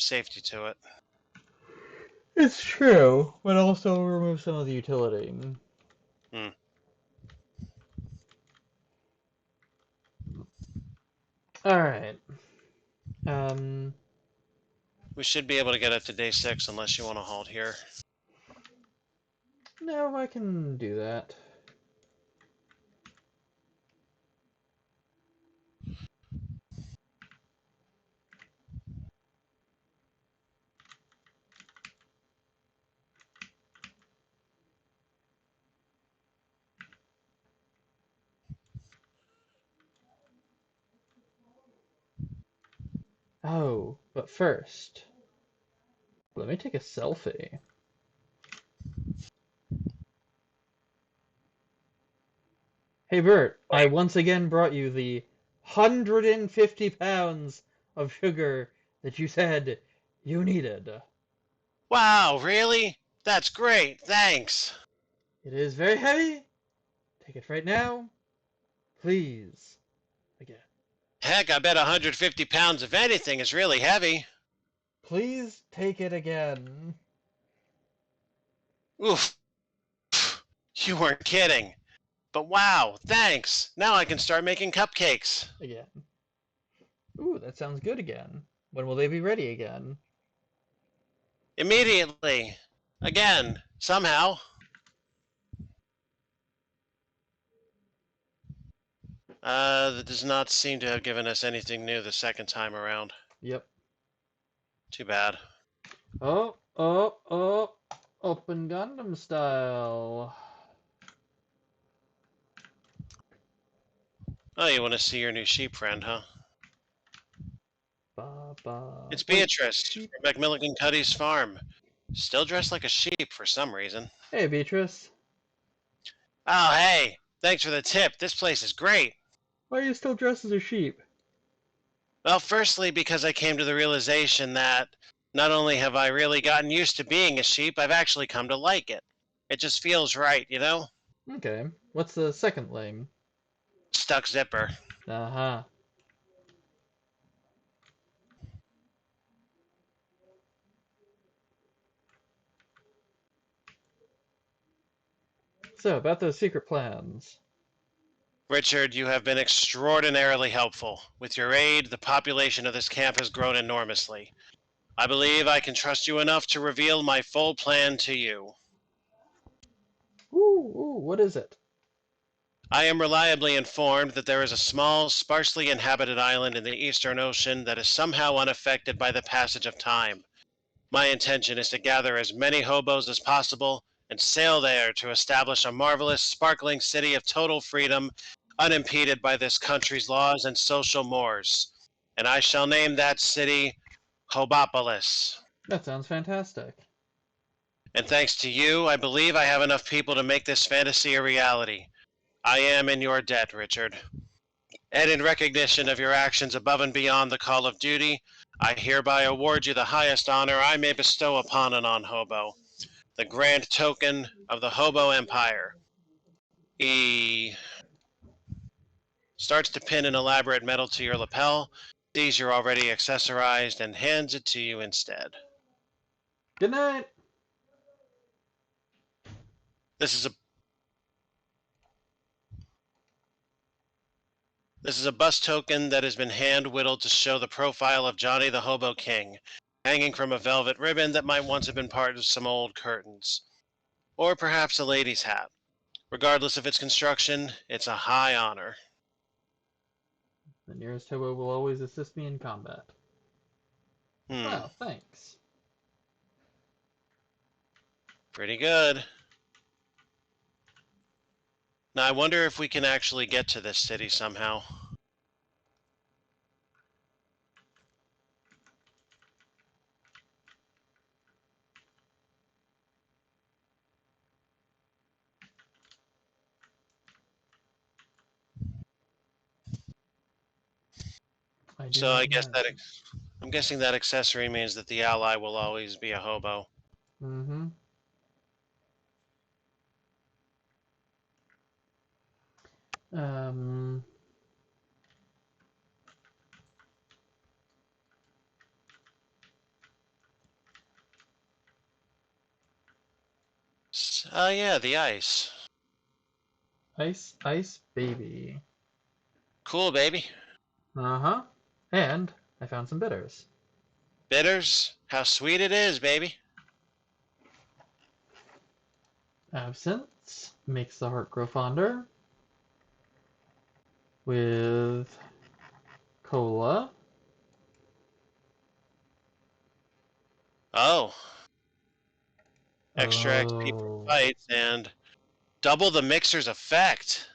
safety to it. It's true, but also remove some of the utility. Hmm. All right. Um, We should be able to get up to day 6 unless you want to halt here. no, I can do that. Oh, but first, let me take a selfie. Hey Bert, I once again brought you the 150 pounds of sugar that you said you needed. Wow, really? That's great, thanks. It is very heavy. Take it right now, please. Again. Heck, I bet 150 pounds of anything is really heavy. Please take it again. Oof, you weren't kidding. But wow, thanks. Now I can start making cupcakes. Again. Ooh, that sounds good again. When will they be ready again? Immediately. Again, somehow. That does not seem to have given us anything new the second time around. Yep. Too bad. Oh, oh, oh. Open Gundam style. Oh, you want to see your new sheep friend, huh? Ba ba. It's Wait, Beatrice sheep. from Macmillan Cuddy's farm. Still dressed like a sheep for some reason. Hey, Beatrice. Oh, hey! Thanks for the tip. This place is great. Why are you still dressed as a sheep? Well, firstly, because I came to the realization that not only have I really gotten used to being a sheep, I've actually come to like it. It just feels right, you know? Okay. What's the second thing? Stuck zipper. Uh-huh. So, about those secret plans. Richard, you have been extraordinarily helpful. With your aid, the population of this camp has grown enormously. I believe I can trust you enough to reveal my full plan to you. Ooh, what is it? I am reliably informed that there is a small, sparsely inhabited island in the Eastern Ocean that is somehow unaffected by the passage of time. My intention is to gather as many hobos as possible and sail there to establish a marvelous, sparkling city of total freedom, unimpeded by this country's laws and social mores. And I shall name that city Hobopolis. That sounds fantastic. And thanks to you, I believe I have enough people to make this fantasy a reality. I am in your debt, Richard. And in recognition of your actions above and beyond the call of duty, I hereby award you the highest honor I may bestow upon a non-hobo, the grand token of the Hobo Empire. He starts to pin an elaborate medal to your lapel, sees you're already accessorized, and hands it to you instead. Good night. This is a this is a bust token that has been hand whittled to show the profile of Johnny the Hobo King, hanging from a velvet ribbon that might once have been part of some old curtains, or perhaps a lady's hat. Regardless of its construction, it's a high honor. The nearest hobo will always assist me in combat. Hmm, Well, thanks. pretty good. Now I wonder if we can actually get to this city somehow. I do So not I guess know. that I'm guessing that accessory means that the ally will always be a hobo. Mm-hmm. Um, Oh yeah, the ice. ice, ice, baby. Cool, baby. Uh-huh. And I found some bitters. Bitters? How sweet it is, baby. Absinthe makes the heart grow fonder. With cola. Oh, extra XP for Oh, fights and double the mixer's effect.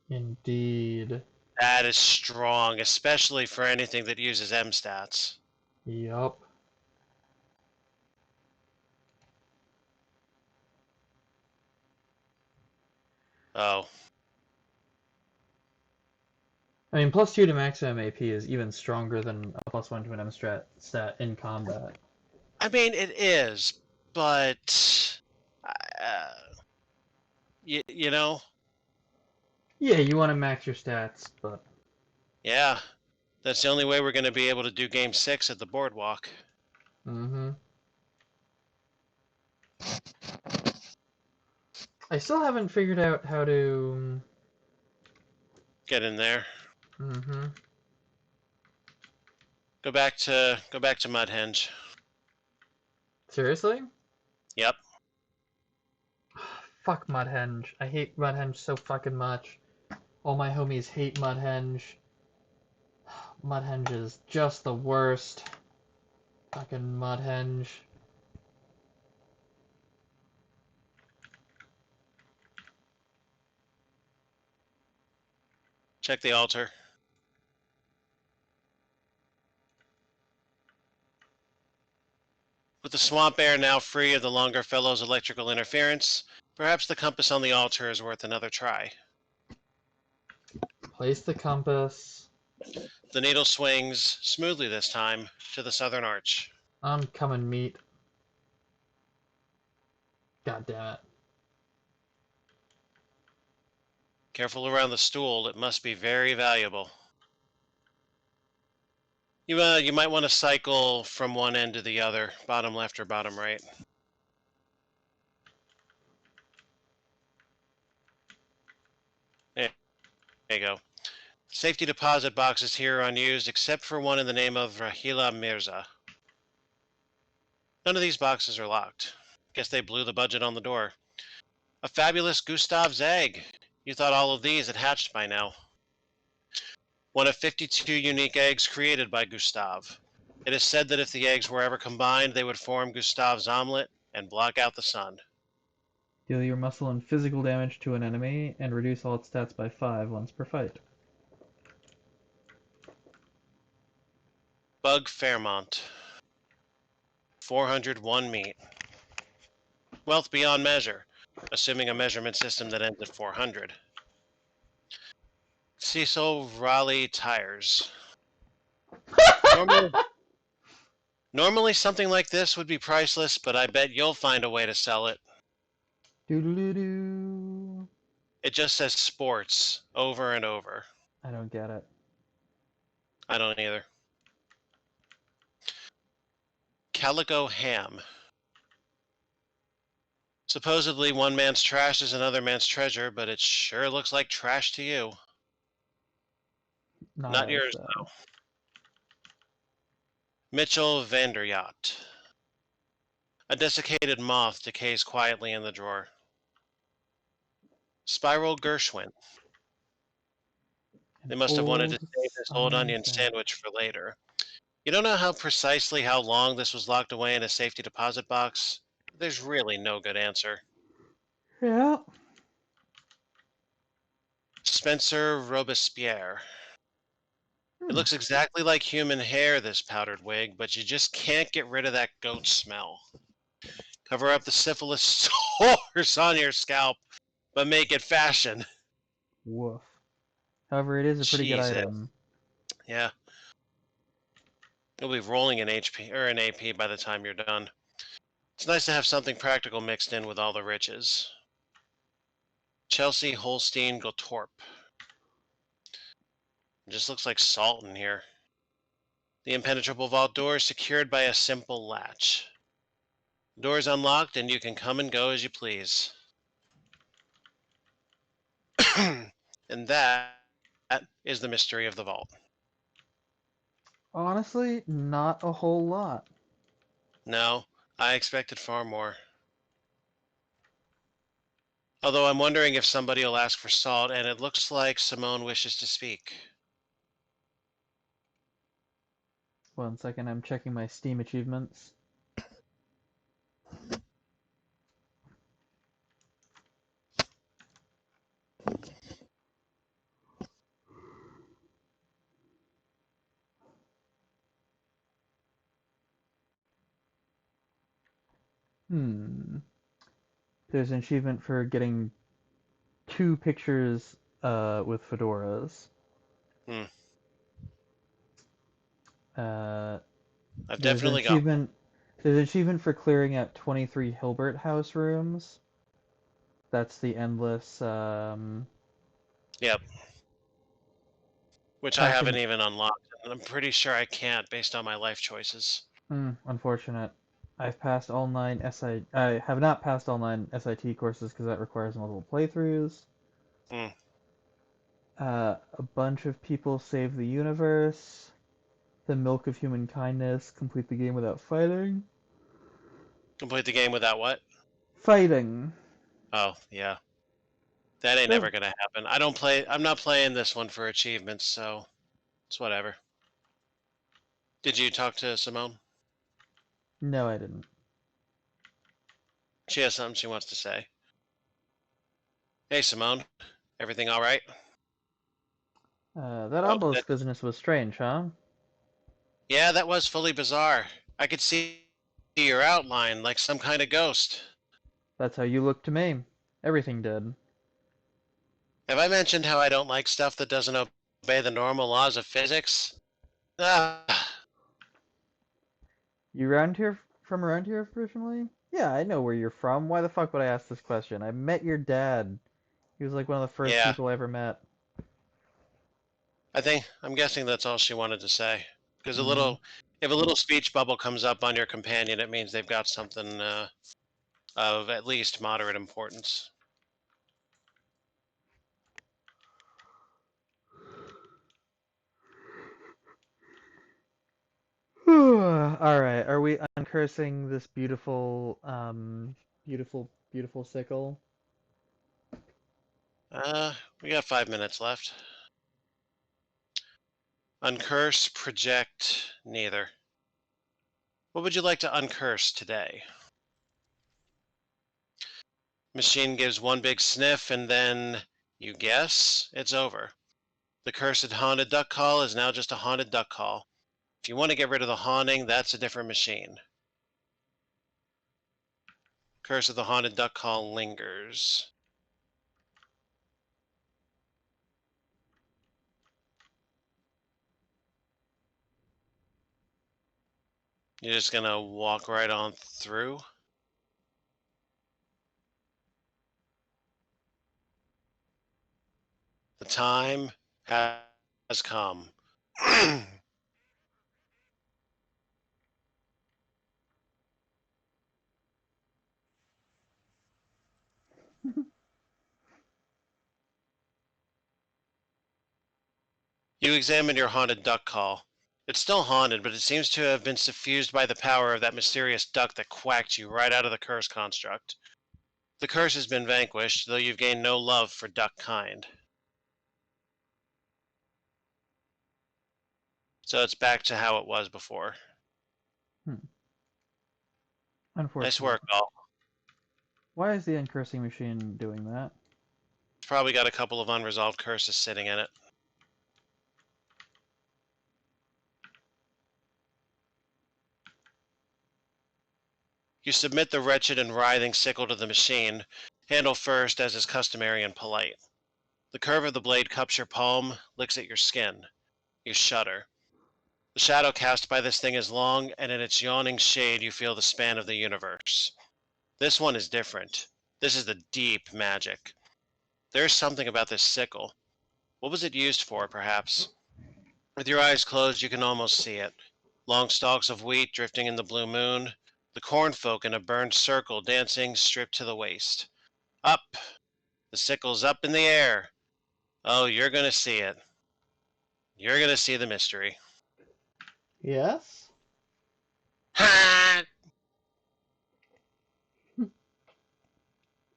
indeed. That is strong, especially for anything that uses M stats. Yup. Oh, I mean, +2 to maximum AP is even stronger than a +1 to an M stat in combat. I mean, it is, but uh, you know, Yeah, you want to max your stats, but yeah, that's the only way we're going to be able to do Game 6 at the boardwalk. mm-hmm. I still haven't figured out how to. Get in there. Mm-hmm. Go back to Mudhenge. Seriously? Yep. Fuck Mudhenge. I hate Mudhenge so fucking much. All my homies hate Mudhenge. Mudhenge is just the worst. Fucking Mudhenge. Check the altar. With the swamp air now free of the longer fellow's electrical interference, perhaps the compass on the altar is worth another try. Place the compass. The needle swings, smoothly this time, to the southern arch. I'm coming, meat. God damn it. Careful around the stool, it must be very valuable. You might want to cycle from one end to the other, bottom left or bottom right. There you go. Safety deposit boxes here are unused except for one in the name of Rahila Mirza. None of these boxes are locked. Guess they blew the budget on the door. A fabulous Gustav's egg. You thought all of these had hatched by now. One of 52 unique eggs created by Gustav. It is said that if the eggs were ever combined, they would form Gustav's omelet and block out the sun. Deal your muscle and physical damage to an enemy and reduce all its stats by 5 once per fight. Bug Fairmont. 401 meat. Wealth beyond measure, assuming a measurement system that ends at 400. Cecil Raleigh tires. Normally, normally something like this would be priceless, but I bet you'll find a way to sell it. Doo-doo-doo-doo. It just says sports over and over. I don't get it. I don't either. Calico ham. Supposedly one man's trash is another man's treasure, but it sure looks like trash to you. Not Not as yours, though. though. Mitchell Vanderyacht. A desiccated moth decays quietly in the drawer. Spiral Gershwin. An They must have wanted to old save this old onion onion sandwich. sandwich for later. You don't know precisely how long this was locked away in a safety deposit box? There's really no good answer. Yeah. Spencer Robespierre. It Hmm. looks exactly like human hair, this powdered wig, but you just can't get rid of that goat smell. Cover up the syphilis sores on your scalp, but make it fashion. Woof. However, it is a pretty good Jesus. item. Yeah. You'll be rolling in HP or in AP by the time you're done. It's nice to have something practical mixed in with all the riches. Chelsea Holstein Gotorp. It just looks like salt in here. The impenetrable vault door is secured by a simple latch. The door is unlocked and you can come and go as you please. And that is the mystery of the vault. Honestly, not a whole lot. No, I expected far more. Although I'm wondering if somebody will ask for salt, and it looks like Simone wishes to speak. 1 second, I'm checking my Steam achievements. Hmm. There's an achievement for getting 2 pictures with fedoras. Hmm. Uh, I've there's an definitely got one. achievement. There's an achievement for clearing out 23 Hilbert House rooms. That's the endless Yep, which I haven't passing. even unlocked, and I'm pretty sure I can't based on my life choices. Unfortunate. I've passed all 9 I have not passed all 9 SIT courses because that requires multiple playthroughs. Hmm. A bunch of people save the universe. The milk of human kindness. Complete the game without fighting. Complete the game without what? Fighting. Oh, yeah. That ain't That never gonna happen. I don't play. I'm not playing this one for achievements, so it's whatever. Did you talk to Simone? no, I didn't. She has something she wants to say. Hey, Simone. Everything all right? That Oh, obelisk business was strange, huh? yeah, that was fully bizarre. I could see your outline like some kind of ghost. That's how you look to me. Everything did. Have I mentioned how I don't like stuff that doesn't obey the normal laws of physics? Ah, You around here from around here originally? Yeah, I know where you're from. Why the fuck would I ask this question? I met your dad. He was like one of the first yeah. people I ever met. I'm guessing that's all she wanted to say. Because Mm-hmm. if a little speech bubble comes up on your companion, it means they've got something of at least moderate importance. All right, are we uncursing this beautiful, beautiful sickle? We got 5 minutes left. Uncurse, project, neither. What would you like to uncurse today? Machine gives one big sniff and then, you guess, it's over. The cursed haunted duck call is now just a haunted duck call. If you want to get rid of the haunting, that's a different machine. Curse of the haunted duck call lingers. You're just gonna walk right on through. The time has come. You examine your haunted duck call. It's still haunted, but it seems to have been suffused by the power of that mysterious duck that quacked you right out of the curse construct. The curse has been vanquished, though you've gained no love for duck kind. So it's back to how it was before. Hmm. Nice Unfortunate. work, all. Why is the uncursing machine doing that? It's probably got a couple of unresolved curses sitting in it. You submit the wretched and writhing sickle to the machine, handle first as is customary and polite. The curve of the blade cups your palm, licks at your skin. You shudder. The shadow cast by this thing is long, and in its yawning shade you feel the span of the universe. This one is different. This is the deep magic. There is something about this sickle. What was it used for, perhaps? With your eyes closed, you can almost see it. Long stalks of wheat drifting in the blue moon, the cornfolk in a burned circle dancing stripped to the waist. Up! The sickle's up in the air. Oh, you're going to see it. You're going to see the mystery. Yes? Ha!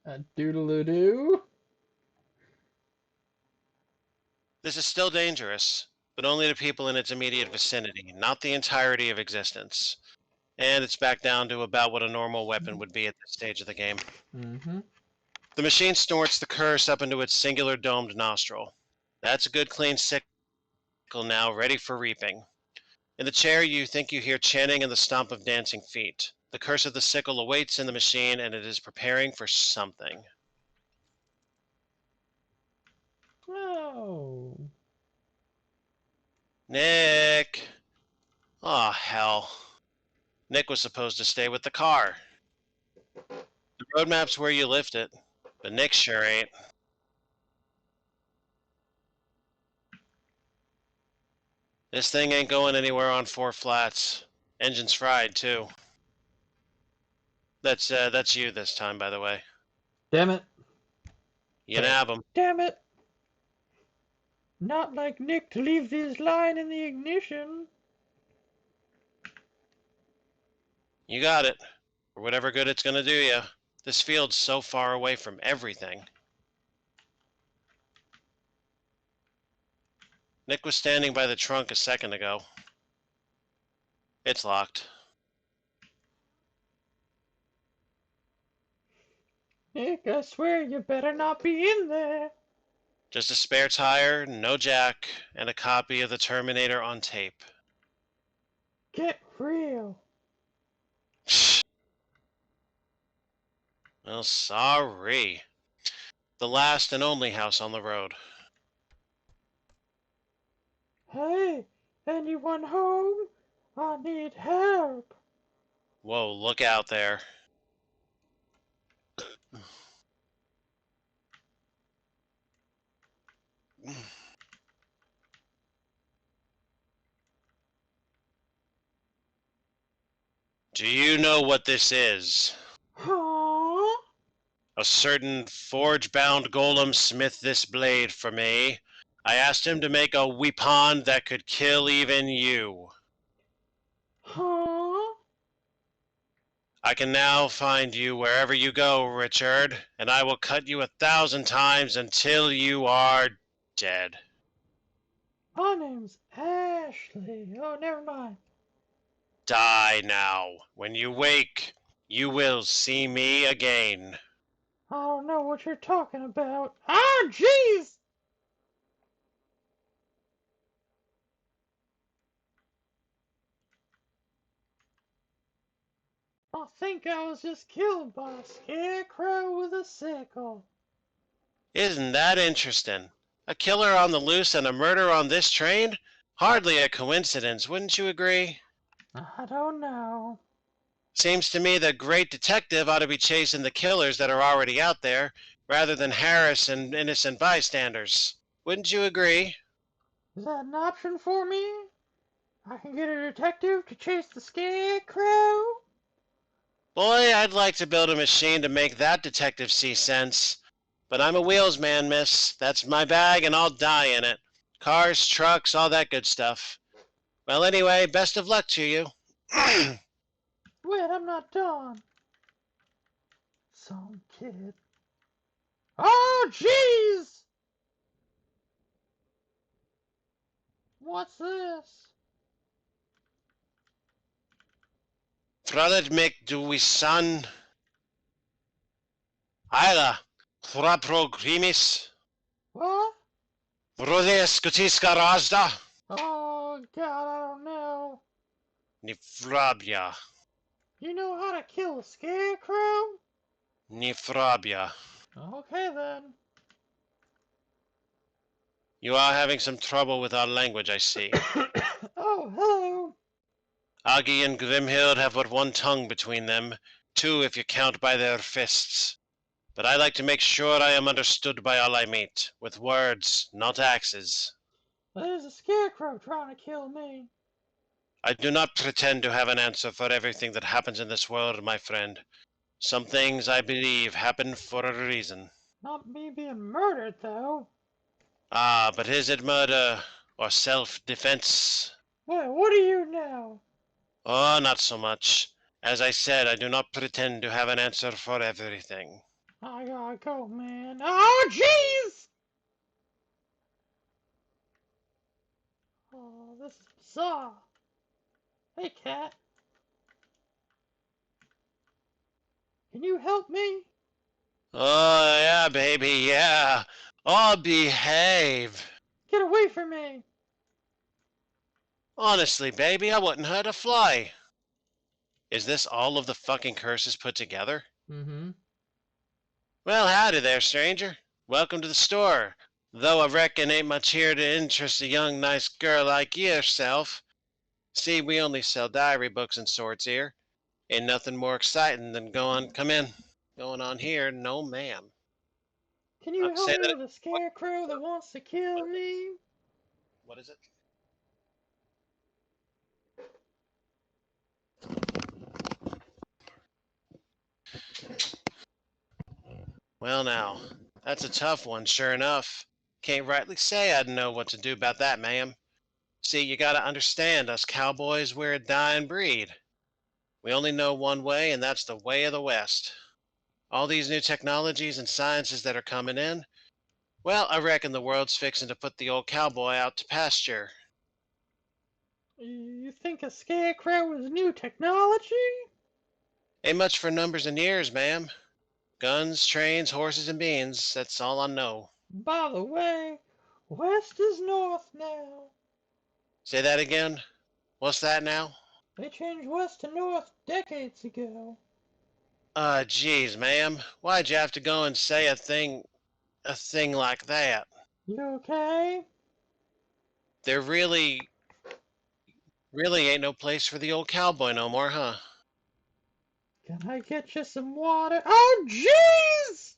A doodle-doo. This is still dangerous, but only to people in its immediate vicinity, not the entirety of existence. And it's back down to about what a normal weapon would be at this stage of the game. Mm-hmm. The machine snorts the curse up into its singular domed nostril. That's a good clean sickle now, ready for reaping. In the chair, you think you hear chanting and the stomp of dancing feet. The curse of the sickle awaits in the machine, and it is preparing for something. Oh. Nick! Oh, hell. Nick was supposed to stay with the car. The road map's where you lift it, but Nick sure ain't. This thing ain't going anywhere on four flats. Engine's fried, too. That's you this time, by the way. Damn it. You can Wait. have 'em. Damn it. Not like Nick to leave this line in the ignition. You got it. For whatever good it's gonna do you. This field's so far away from everything. Nick was standing by the trunk a second ago. It's locked. Nick, I swear you better not be in there. Just a spare tire, no jack, and a copy of the Terminator on tape. Get real. Well, sorry. The last and only house on the road. Hey, anyone home? I need help. Whoa, look out there. Do you know what this is? Huh? A certain forge-bound golem smith this blade for me. I asked him to make a weapon that could kill even you. Huh? I can now find you wherever you go, Richard, and I will cut you 1,000 times until you are dead. My name's Ashley. Oh, never mind. Die now. When you wake, you will see me again. I don't know what you're talking about. Oh, jeez! I think I was just killed by a scarecrow with a sickle. Isn't that interesting? A killer on the loose and a murder on this train? Hardly a coincidence, wouldn't you agree? I don't know. Seems to me the great detective ought to be chasing the killers that are already out there, rather than harassing innocent bystanders. Wouldn't you agree? Is that an option for me? I can get a detective to chase the scarecrow? Boy, I'd like to build a machine to make that detective see sense. But I'm a wheels man, miss. That's my bag, and I'll die in it. Cars, trucks, all that good stuff. Well, anyway, best of luck to you. Wait, I'm not done. Some kid. Oh, jeez! What's this? Fralet mek du san. Aila, pro grimis. What? Rodes gutiska razda. Oh, God, I don't know. Nifrabia. You know how to kill a scarecrow? Nifrabia. Okay, then. You are having some trouble with our language, I see. Oh, hello. Agi and Grimhild have but one tongue between them, two if you count by their fists. But I like to make sure I am understood by all I meet, with words, not axes. There's a scarecrow trying to kill me. I do not pretend to have an answer for everything that happens in this world, my friend. Some things, I believe, happen for a reason. Not me being murdered, though. Ah, but is it murder or self-defense? What are you now? Oh, not so much. As I said, I do not pretend to have an answer for everything. I gotta go, man. Oh, jeez! Oh, this is bizarre. Hey, cat, can you help me? Oh, yeah, baby, yeah. Oh, behave. Get away from me! Honestly, baby, I wouldn't hurt a fly. Is this all of the fucking curses put together? Mm-hmm. Well, howdy there, stranger. Welcome to the store. Though I reckon ain't much here to interest a young, nice girl like yourself. See, we only sell diary books and sorts here. Ain't nothing more exciting than come in. Going on here, no ma'am. Can you help Say me that. with a What? scarecrow that wants to kill me? What is it? Well, now, that's a tough one, sure enough. Can't rightly say I'd know what to do about that, ma'am. See, you gotta understand, us cowboys, we're a dying breed. We only know one way, and that's the way of the West. All these new technologies and sciences that are coming in, well, I reckon the world's fixing to put the old cowboy out to pasture. You think a scarecrow is new technology? Ain't much for numbers and years, ma'am. Guns, trains, horses, and beans, that's all I know. By the way, west is north now. Say that again? What's that now? They changed west to north decades ago. Geez, ma'am. Why'd you have to go and say a thing like that? You okay? There really ain't no place for the old cowboy no more, huh? Can I get you some water? Oh, jeez!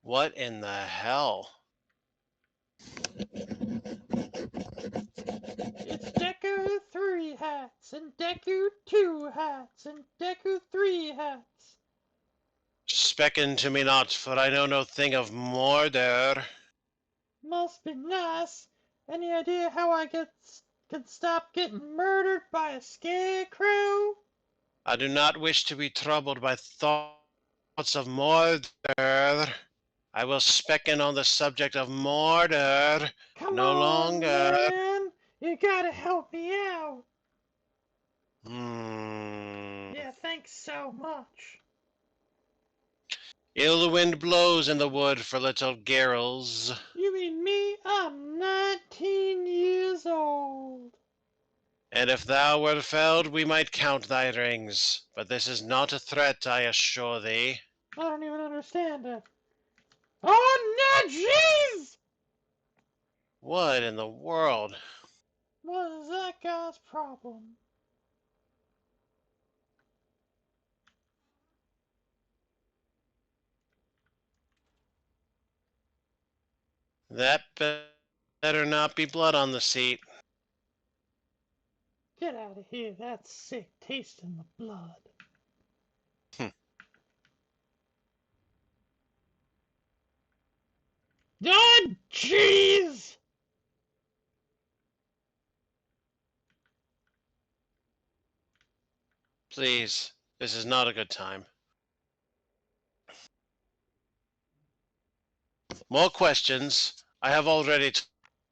What in the hell? It's Deku 3 hats, and Deku 2 hats, and Deku 3 hats. Specken to me not, for I know no thing of murder. Must be nice. Any idea how can stop getting murdered by a scarecrow? I do not wish to be troubled by thoughts of murder. I will specken on the subject of murder Come no on, longer. man. You gotta help me out. Hmm. Yeah, thanks so much. Ill wind blows in the wood for little girls. You mean me? I'm 19 years old. And if thou wert felled, we might count thy rings. But this is not a threat, I assure thee. I don't even understand it. Oh, no, jeez! What in the world? What is that guy's problem? That better not be blood on the seat. Get out of here. That's sick. Tasting the blood. Oh, jeez! Please, this is not a good time. More questions? I have already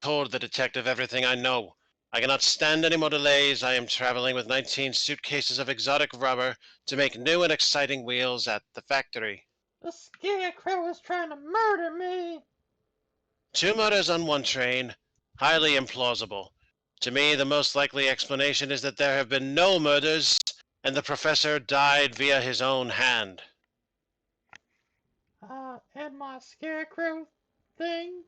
told the detective everything I know. I cannot stand any more delays. I am traveling with 19 suitcases of exotic rubber to make new and exciting wheels at the factory. The scarecrow is trying to murder me! Two murders on one train? Highly implausible. To me, the most likely explanation is that there have been no murders, and the professor died via his own hand. And my scarecrow thing?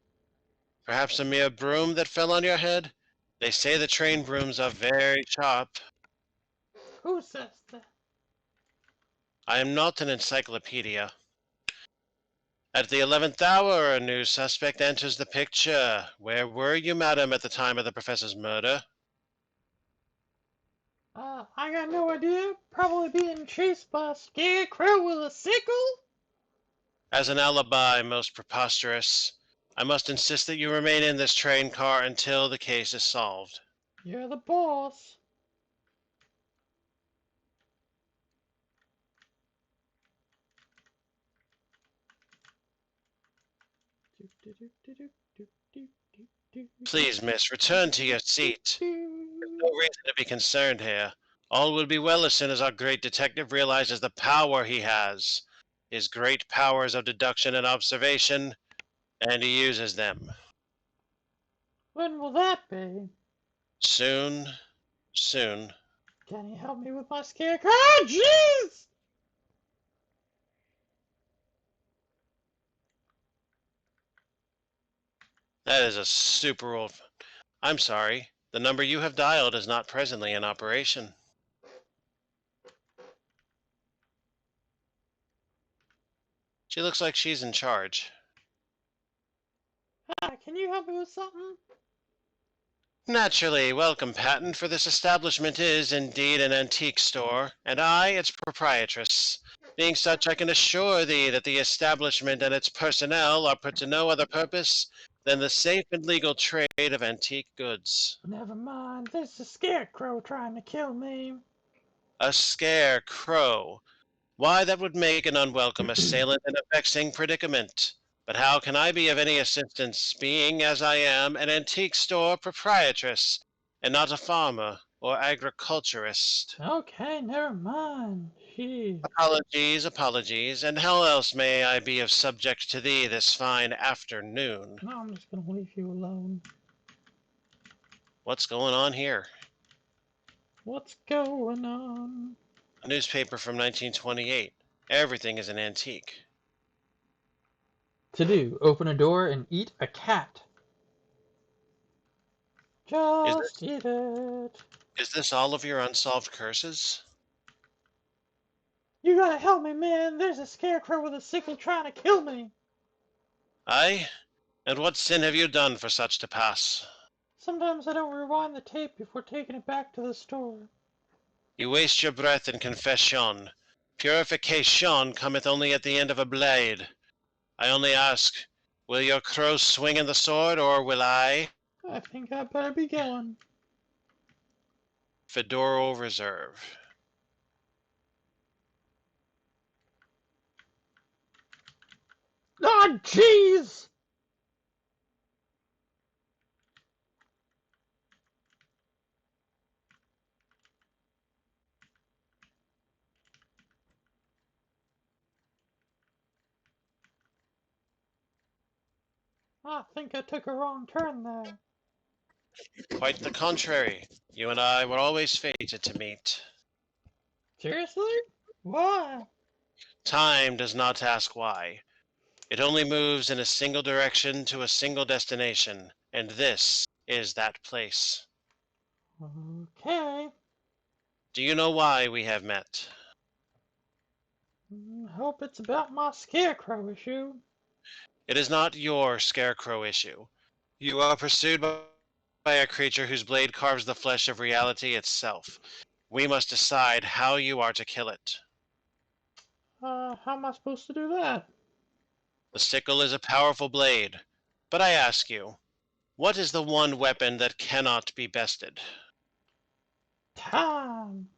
Perhaps a mere broom that fell on your head? They say the train brooms are very sharp. Who says that? I am not an encyclopedia. At the 11th hour, a new suspect enters the picture. Where were you, madam, at the time of the professor's murder? I got no idea. Probably being chased by a scarecrow with a sickle? As an alibi, most preposterous. I must insist that you remain in this train car until the case is solved. You're the boss. Please, miss, return to your seat. There's no reason to be concerned here. All will be well as soon as our great detective realizes the power he has. His great powers of deduction and observation, and he uses them. When will that be? Soon, soon. Can you help me with my scarecrow? Oh, jeez! That is a super old. I'm sorry. The number you have dialed is not presently in operation. She looks like she's in charge. Hi, can you help me with something? Naturally, welcome, Patton, for this establishment is indeed an antique store, and I, its proprietress. Being such, I can assure thee that the establishment and its personnel are put to no other purpose than the safe and legal trade of antique goods. Never mind, there's a scarecrow trying to kill me. A scarecrow. Why, that would make an unwelcome assailant in a vexing predicament. But how can I be of any assistance, being, as I am, an antique store proprietress, and not a farmer or agriculturist? Okay, never mind. Jeez. Apologies, apologies, and how else may I be of subject to thee this fine afternoon? No, I'm just gonna leave you alone. What's going on here? What's going on? A newspaper from 1928. Everything is an antique. To do, open a door and eat a cat. Is Just this eat it. is this all of your unsolved curses? You gotta help me, man. There's a scarecrow with a sickle trying to kill me. Aye? And what sin have you done for such to pass? Sometimes I don't rewind the tape before taking it back to the store. You waste your breath in confession. Purification cometh only at the end of a blade. I only ask, will your crow swing in the sword, or will I? I think I better be going. Fedoro Reserve. Ah, jeez! I think I took a wrong turn there. Quite the contrary. You and I were always fated to meet. Seriously? Why? Time does not ask why. It only moves in a single direction to a single destination, and this is that place. Okay. Do you know why we have met? Hope it's about my scarecrow issue. It is not your scarecrow issue. You are pursued by a creature whose blade carves the flesh of reality itself. We must decide how you are to kill it. How am I supposed to do that? The sickle is a powerful blade, but I ask you, what is the one weapon that cannot be bested? Time.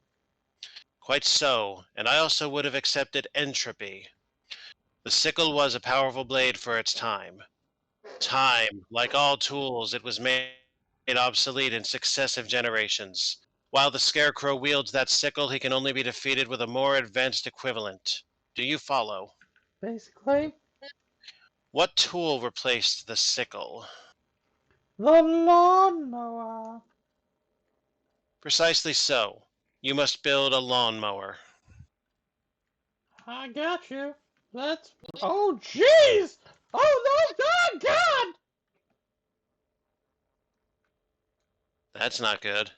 Quite so, and I also would have accepted entropy. The sickle was a powerful blade for its time. Time, like all tools, it was made obsolete in successive generations. While the Scarecrow wields that sickle, he can only be defeated with a more advanced equivalent. Do you follow? Basically, What tool replaced the sickle? the lawnmower. Precisely so. You must build a lawnmower. I got you. Let's. Oh, jeez! Oh, no, God, God! That's not good.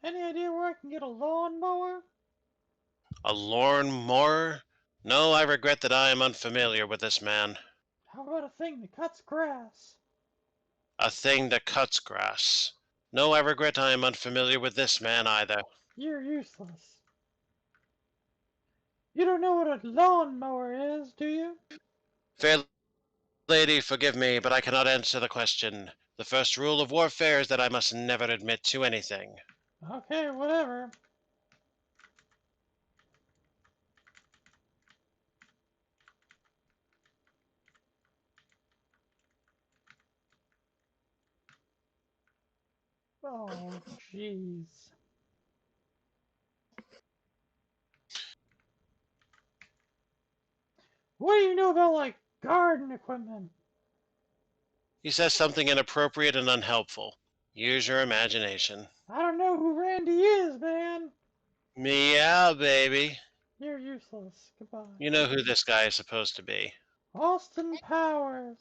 Any idea where I can get a lawnmower? A lawnmower? No, I regret that I am unfamiliar with this man. How about a thing that cuts grass? A thing that cuts grass. No, I regret I am unfamiliar with this man either. You're useless. You don't know what a lawnmower is, do you? Fair lady, forgive me, but I cannot answer the question. The first rule of warfare is that I must never admit to anything. Okay, whatever. Oh, jeez. What do you know about, like, garden equipment? He says something inappropriate and unhelpful. Use your imagination. I don't know who Randy is, man. Meow, baby. You're useless. Goodbye. You know who this guy is supposed to be. Austin Powers.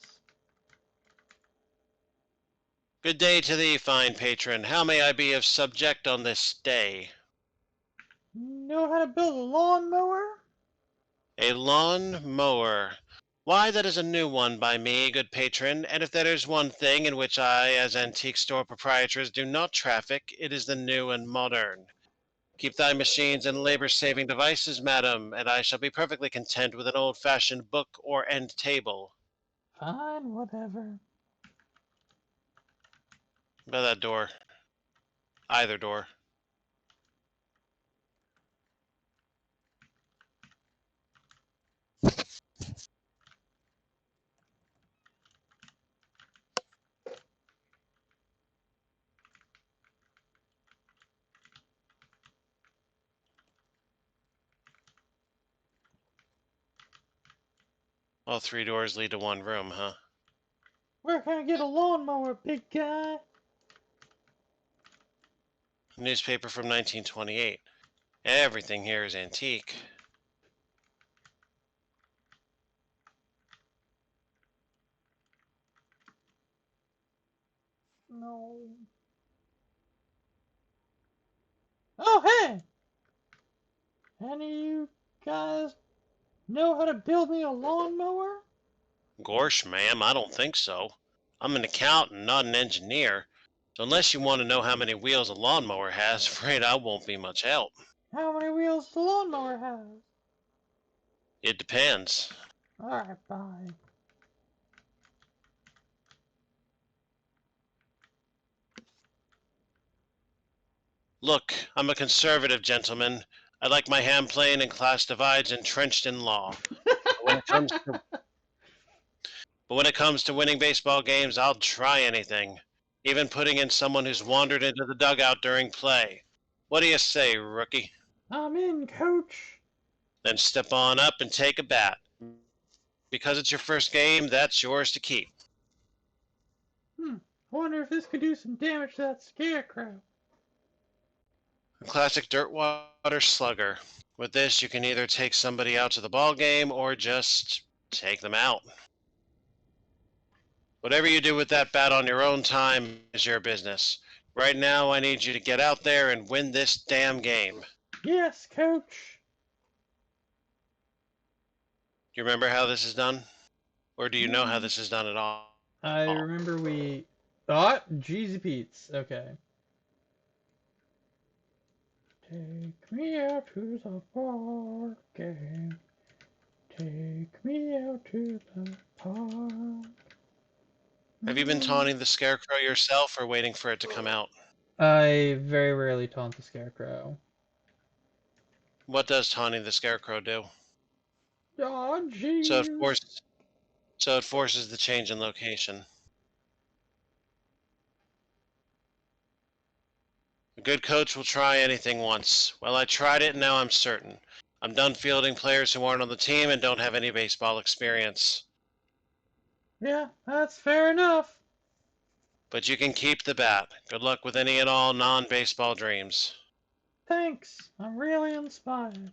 Good day to thee, fine patron. How may I be of subject on this day? Know how to build a lawnmower? A lawn mower. Why, that is a new one by me, good patron, and if there is one thing in which I, as antique store proprietress, do not traffic, it is the new and modern. Keep thy machines and labor-saving devices, madam, and I shall be perfectly content with an old-fashioned book or end table. Fine, whatever. By that door. Either door. All three doors lead to one room, huh? Where can I get a lawnmower, big guy? Newspaper from 1928. Everything here is antique. No. Oh, hey! Any of you guys know how to build me a lawnmower? Gorsh, ma'am, I don't think so. I'm an accountant, not an engineer. So unless you want to know how many wheels a lawnmower has, afraid I won't be much help. How many wheels does the lawnmower have? It depends. Alright, bye. Look, I'm a conservative gentleman. I like my hand playing in class divides entrenched in law. But when it comes to but when it comes to winning baseball games, I'll try anything. Even putting in someone who's wandered into the dugout during play. What do you say, rookie? I'm in, coach. Then step on up and take a bat. Because it's your first game, that's yours to keep. I wonder if this could do some damage to that scarecrow. A classic dirt water slugger. With this, you can either take somebody out to the ball game or just take them out. Whatever you do with that bat on your own time is your business. Right now, I need you to get out there and win this damn game. Yes, coach. Do you remember how this is done? Or do you know how Hmm. this is done at all? I remember we thought Jeezy Pete's. Okay. Take me out to the ball game. Take me out to the park. Have you been taunting the scarecrow yourself or waiting for it to come out? I very rarely taunt the scarecrow. What does taunting the scarecrow do? Oh, So it jeez. forces so it forces the change in location. A good coach will try anything once. Well, I tried it and now I'm certain. I'm done fielding players who aren't on the team and don't have any baseball experience. Yeah, that's fair enough. But you can keep the bat. Good luck with any and all non-baseball dreams. Thanks. I'm really inspired.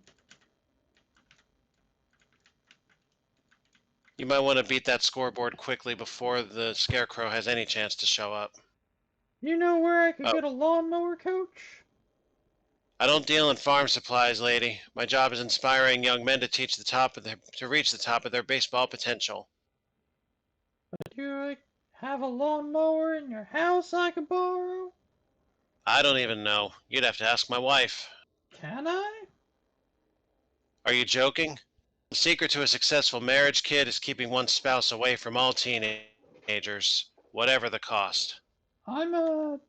You might want to beat that scoreboard quickly before the scarecrow has any chance to show up. You know where I could Oh, get a lawnmower, coach? I don't deal in farm supplies, lady. My job is inspiring young men to reach the top of their baseball potential. Do you have a lawnmower in your house I could borrow? I don't even know. You'd have to ask my wife. Can I? Are you joking? The secret to a successful marriage, kid, is keeping one spouse away from all teenagers, whatever the cost. I'm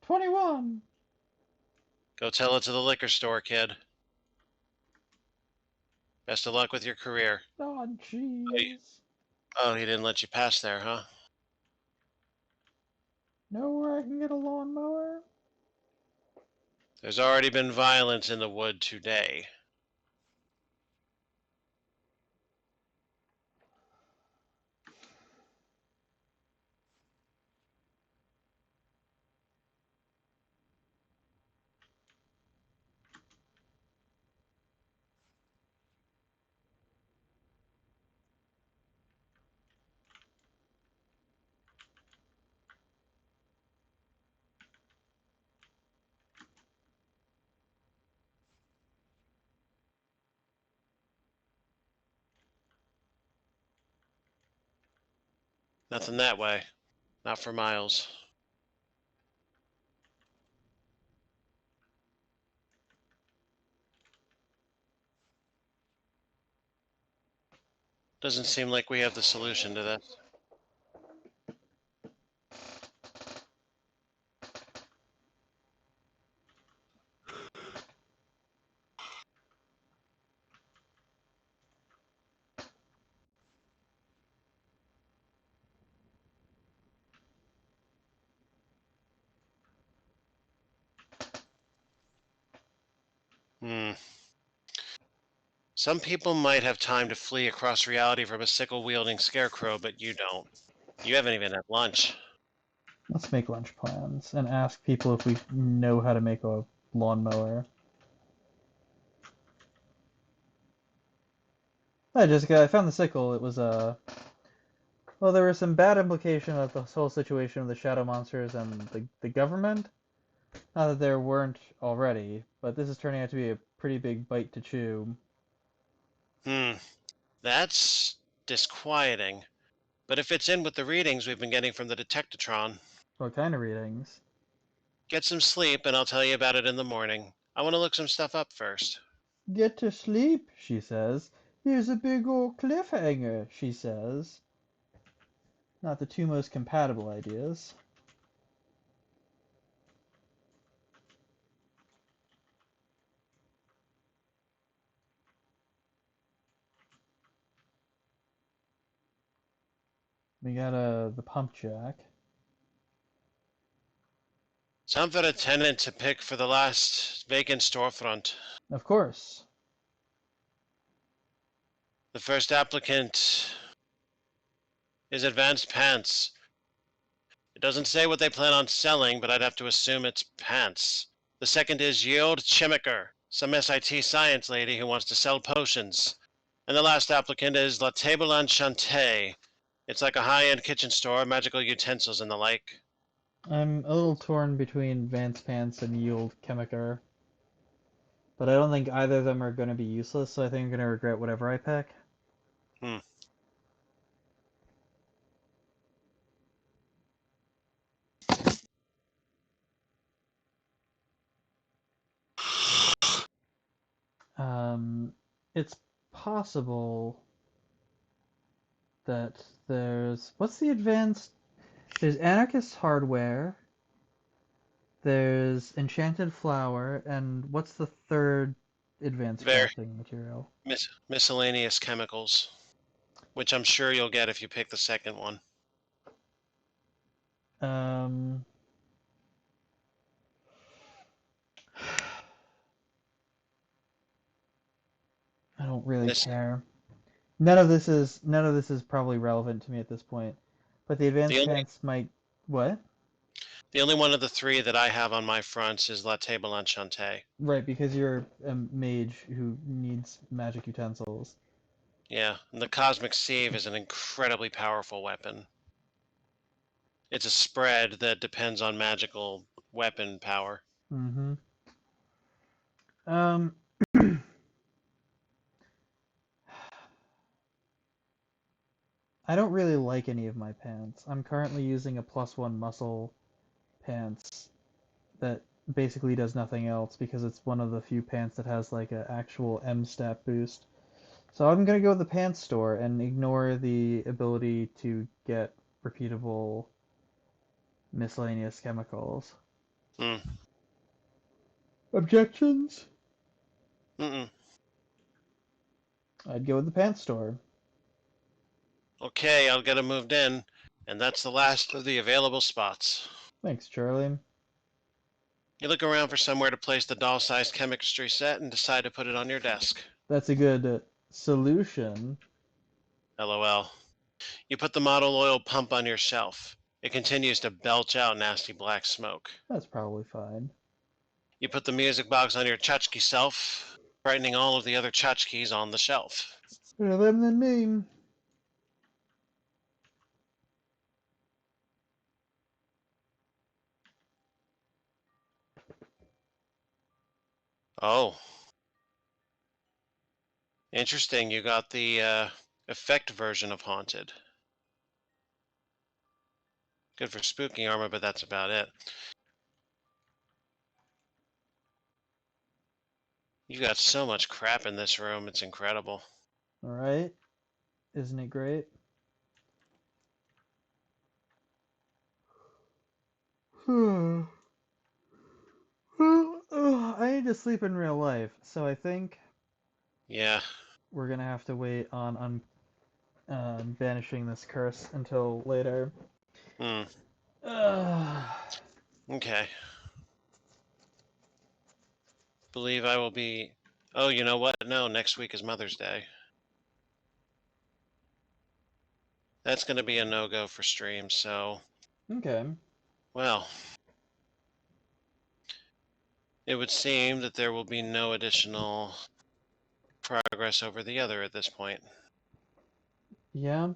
21. Go tell it to the liquor store, kid. Best of luck with your career. Oh, Oh, jeez. he didn't let you pass there, huh? Know where I can get a lawnmower? There's already been violence in the wood today. Nothing that way. Not for miles. Doesn't seem like we have the solution to this. Hmm. Some people might have time to flee across reality from a sickle-wielding scarecrow, but you don't. You haven't even had lunch. Let's make lunch plans and ask people if we know how to make a lawnmower. Hi, Jessica. I found the sickle. It was well, there was some bad implication of the whole situation with the shadow monsters and the government. Not that there weren't already, but this is turning out to be a pretty big bite to chew. Hmm. That's disquieting. But it fits in with the readings we've been getting from the Detectatron. What kind of readings? Get some sleep, and I'll tell you about it in the morning. I want to look some stuff up first. Get to sleep, she says. Here's a big old cliffhanger, she says. Not the two most compatible ideas. We got the pump jack. Time for a tenant to pick for the last vacant storefront. Of course. The first applicant is Advanced Pants. It doesn't say what they plan on selling, but I'd have to assume it's pants. The second is Yield Chimiker, some SIT science lady who wants to sell potions. And the last applicant is La Table Enchantée. It's like a high-end kitchen store, magical utensils and the like. I'm a little torn between Vance Pants and Yield Chemiker, but I don't think either of them are going to be useless, so I think I'm going to regret whatever I pick. Hmm. It's possible that there's what's the advanced? There's Anarchist Hardware, there's Enchanted Flower, and what's the third advanced Very crafting material? miscellaneous chemicals, which I'm sure you'll get if you pick the second one. Um, I don't really This care. None of this is probably relevant to me at this point. But the the advanced only pants might what? the only one of the three that I have on my fronts is La Table Enchantée. Right, because you're a mage who needs magic utensils. Yeah, and the Cosmic Sieve is an incredibly powerful weapon. It's a spread that depends on magical weapon power. Mm-hmm. Um, I don't really like any of my pants. I'm currently using a +1 muscle pants that basically does nothing else because it's one of the few pants that has like an actual M stat boost. So I'm gonna go to the pants store and ignore the ability to get repeatable miscellaneous chemicals. Hmm. Objections? Mm-mm. I'd go with the pants store. Okay, I'll get him moved in. And that's the last of the available spots. Thanks, Charlie. You look around for somewhere to place the doll-sized chemistry set and decide to put it on your desk. That's a good solution. LOL. You put the model oil pump on your shelf. It continues to belch out nasty black smoke. That's probably fine. You put the music box on your tchotchke shelf, brightening all of the other tchotchkes on the shelf. Better them than me. Oh, interesting. You got the effect version of Haunted. Good for spooking armor, but that's about it. You got so much crap in this room, it's incredible. Alright. Isn't it great? I need to sleep in real life, so I think Yeah. we're gonna have to wait on banishing this curse until later. Hmm. Uh, Okay. Believe I will be. Oh, you know what? No, next week is Mother's Day. That's going to be a no-go for stream, so, okay. well, it would seem that there will be no additional progress over the other at this point. Yeah.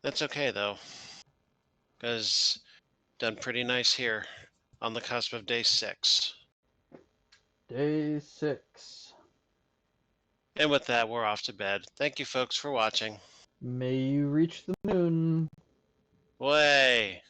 That's okay, though, because done pretty nice here on the cusp of day 6. Day 6. And with that, we're off to bed. Thank you, folks, for watching. May you reach the moon. Way!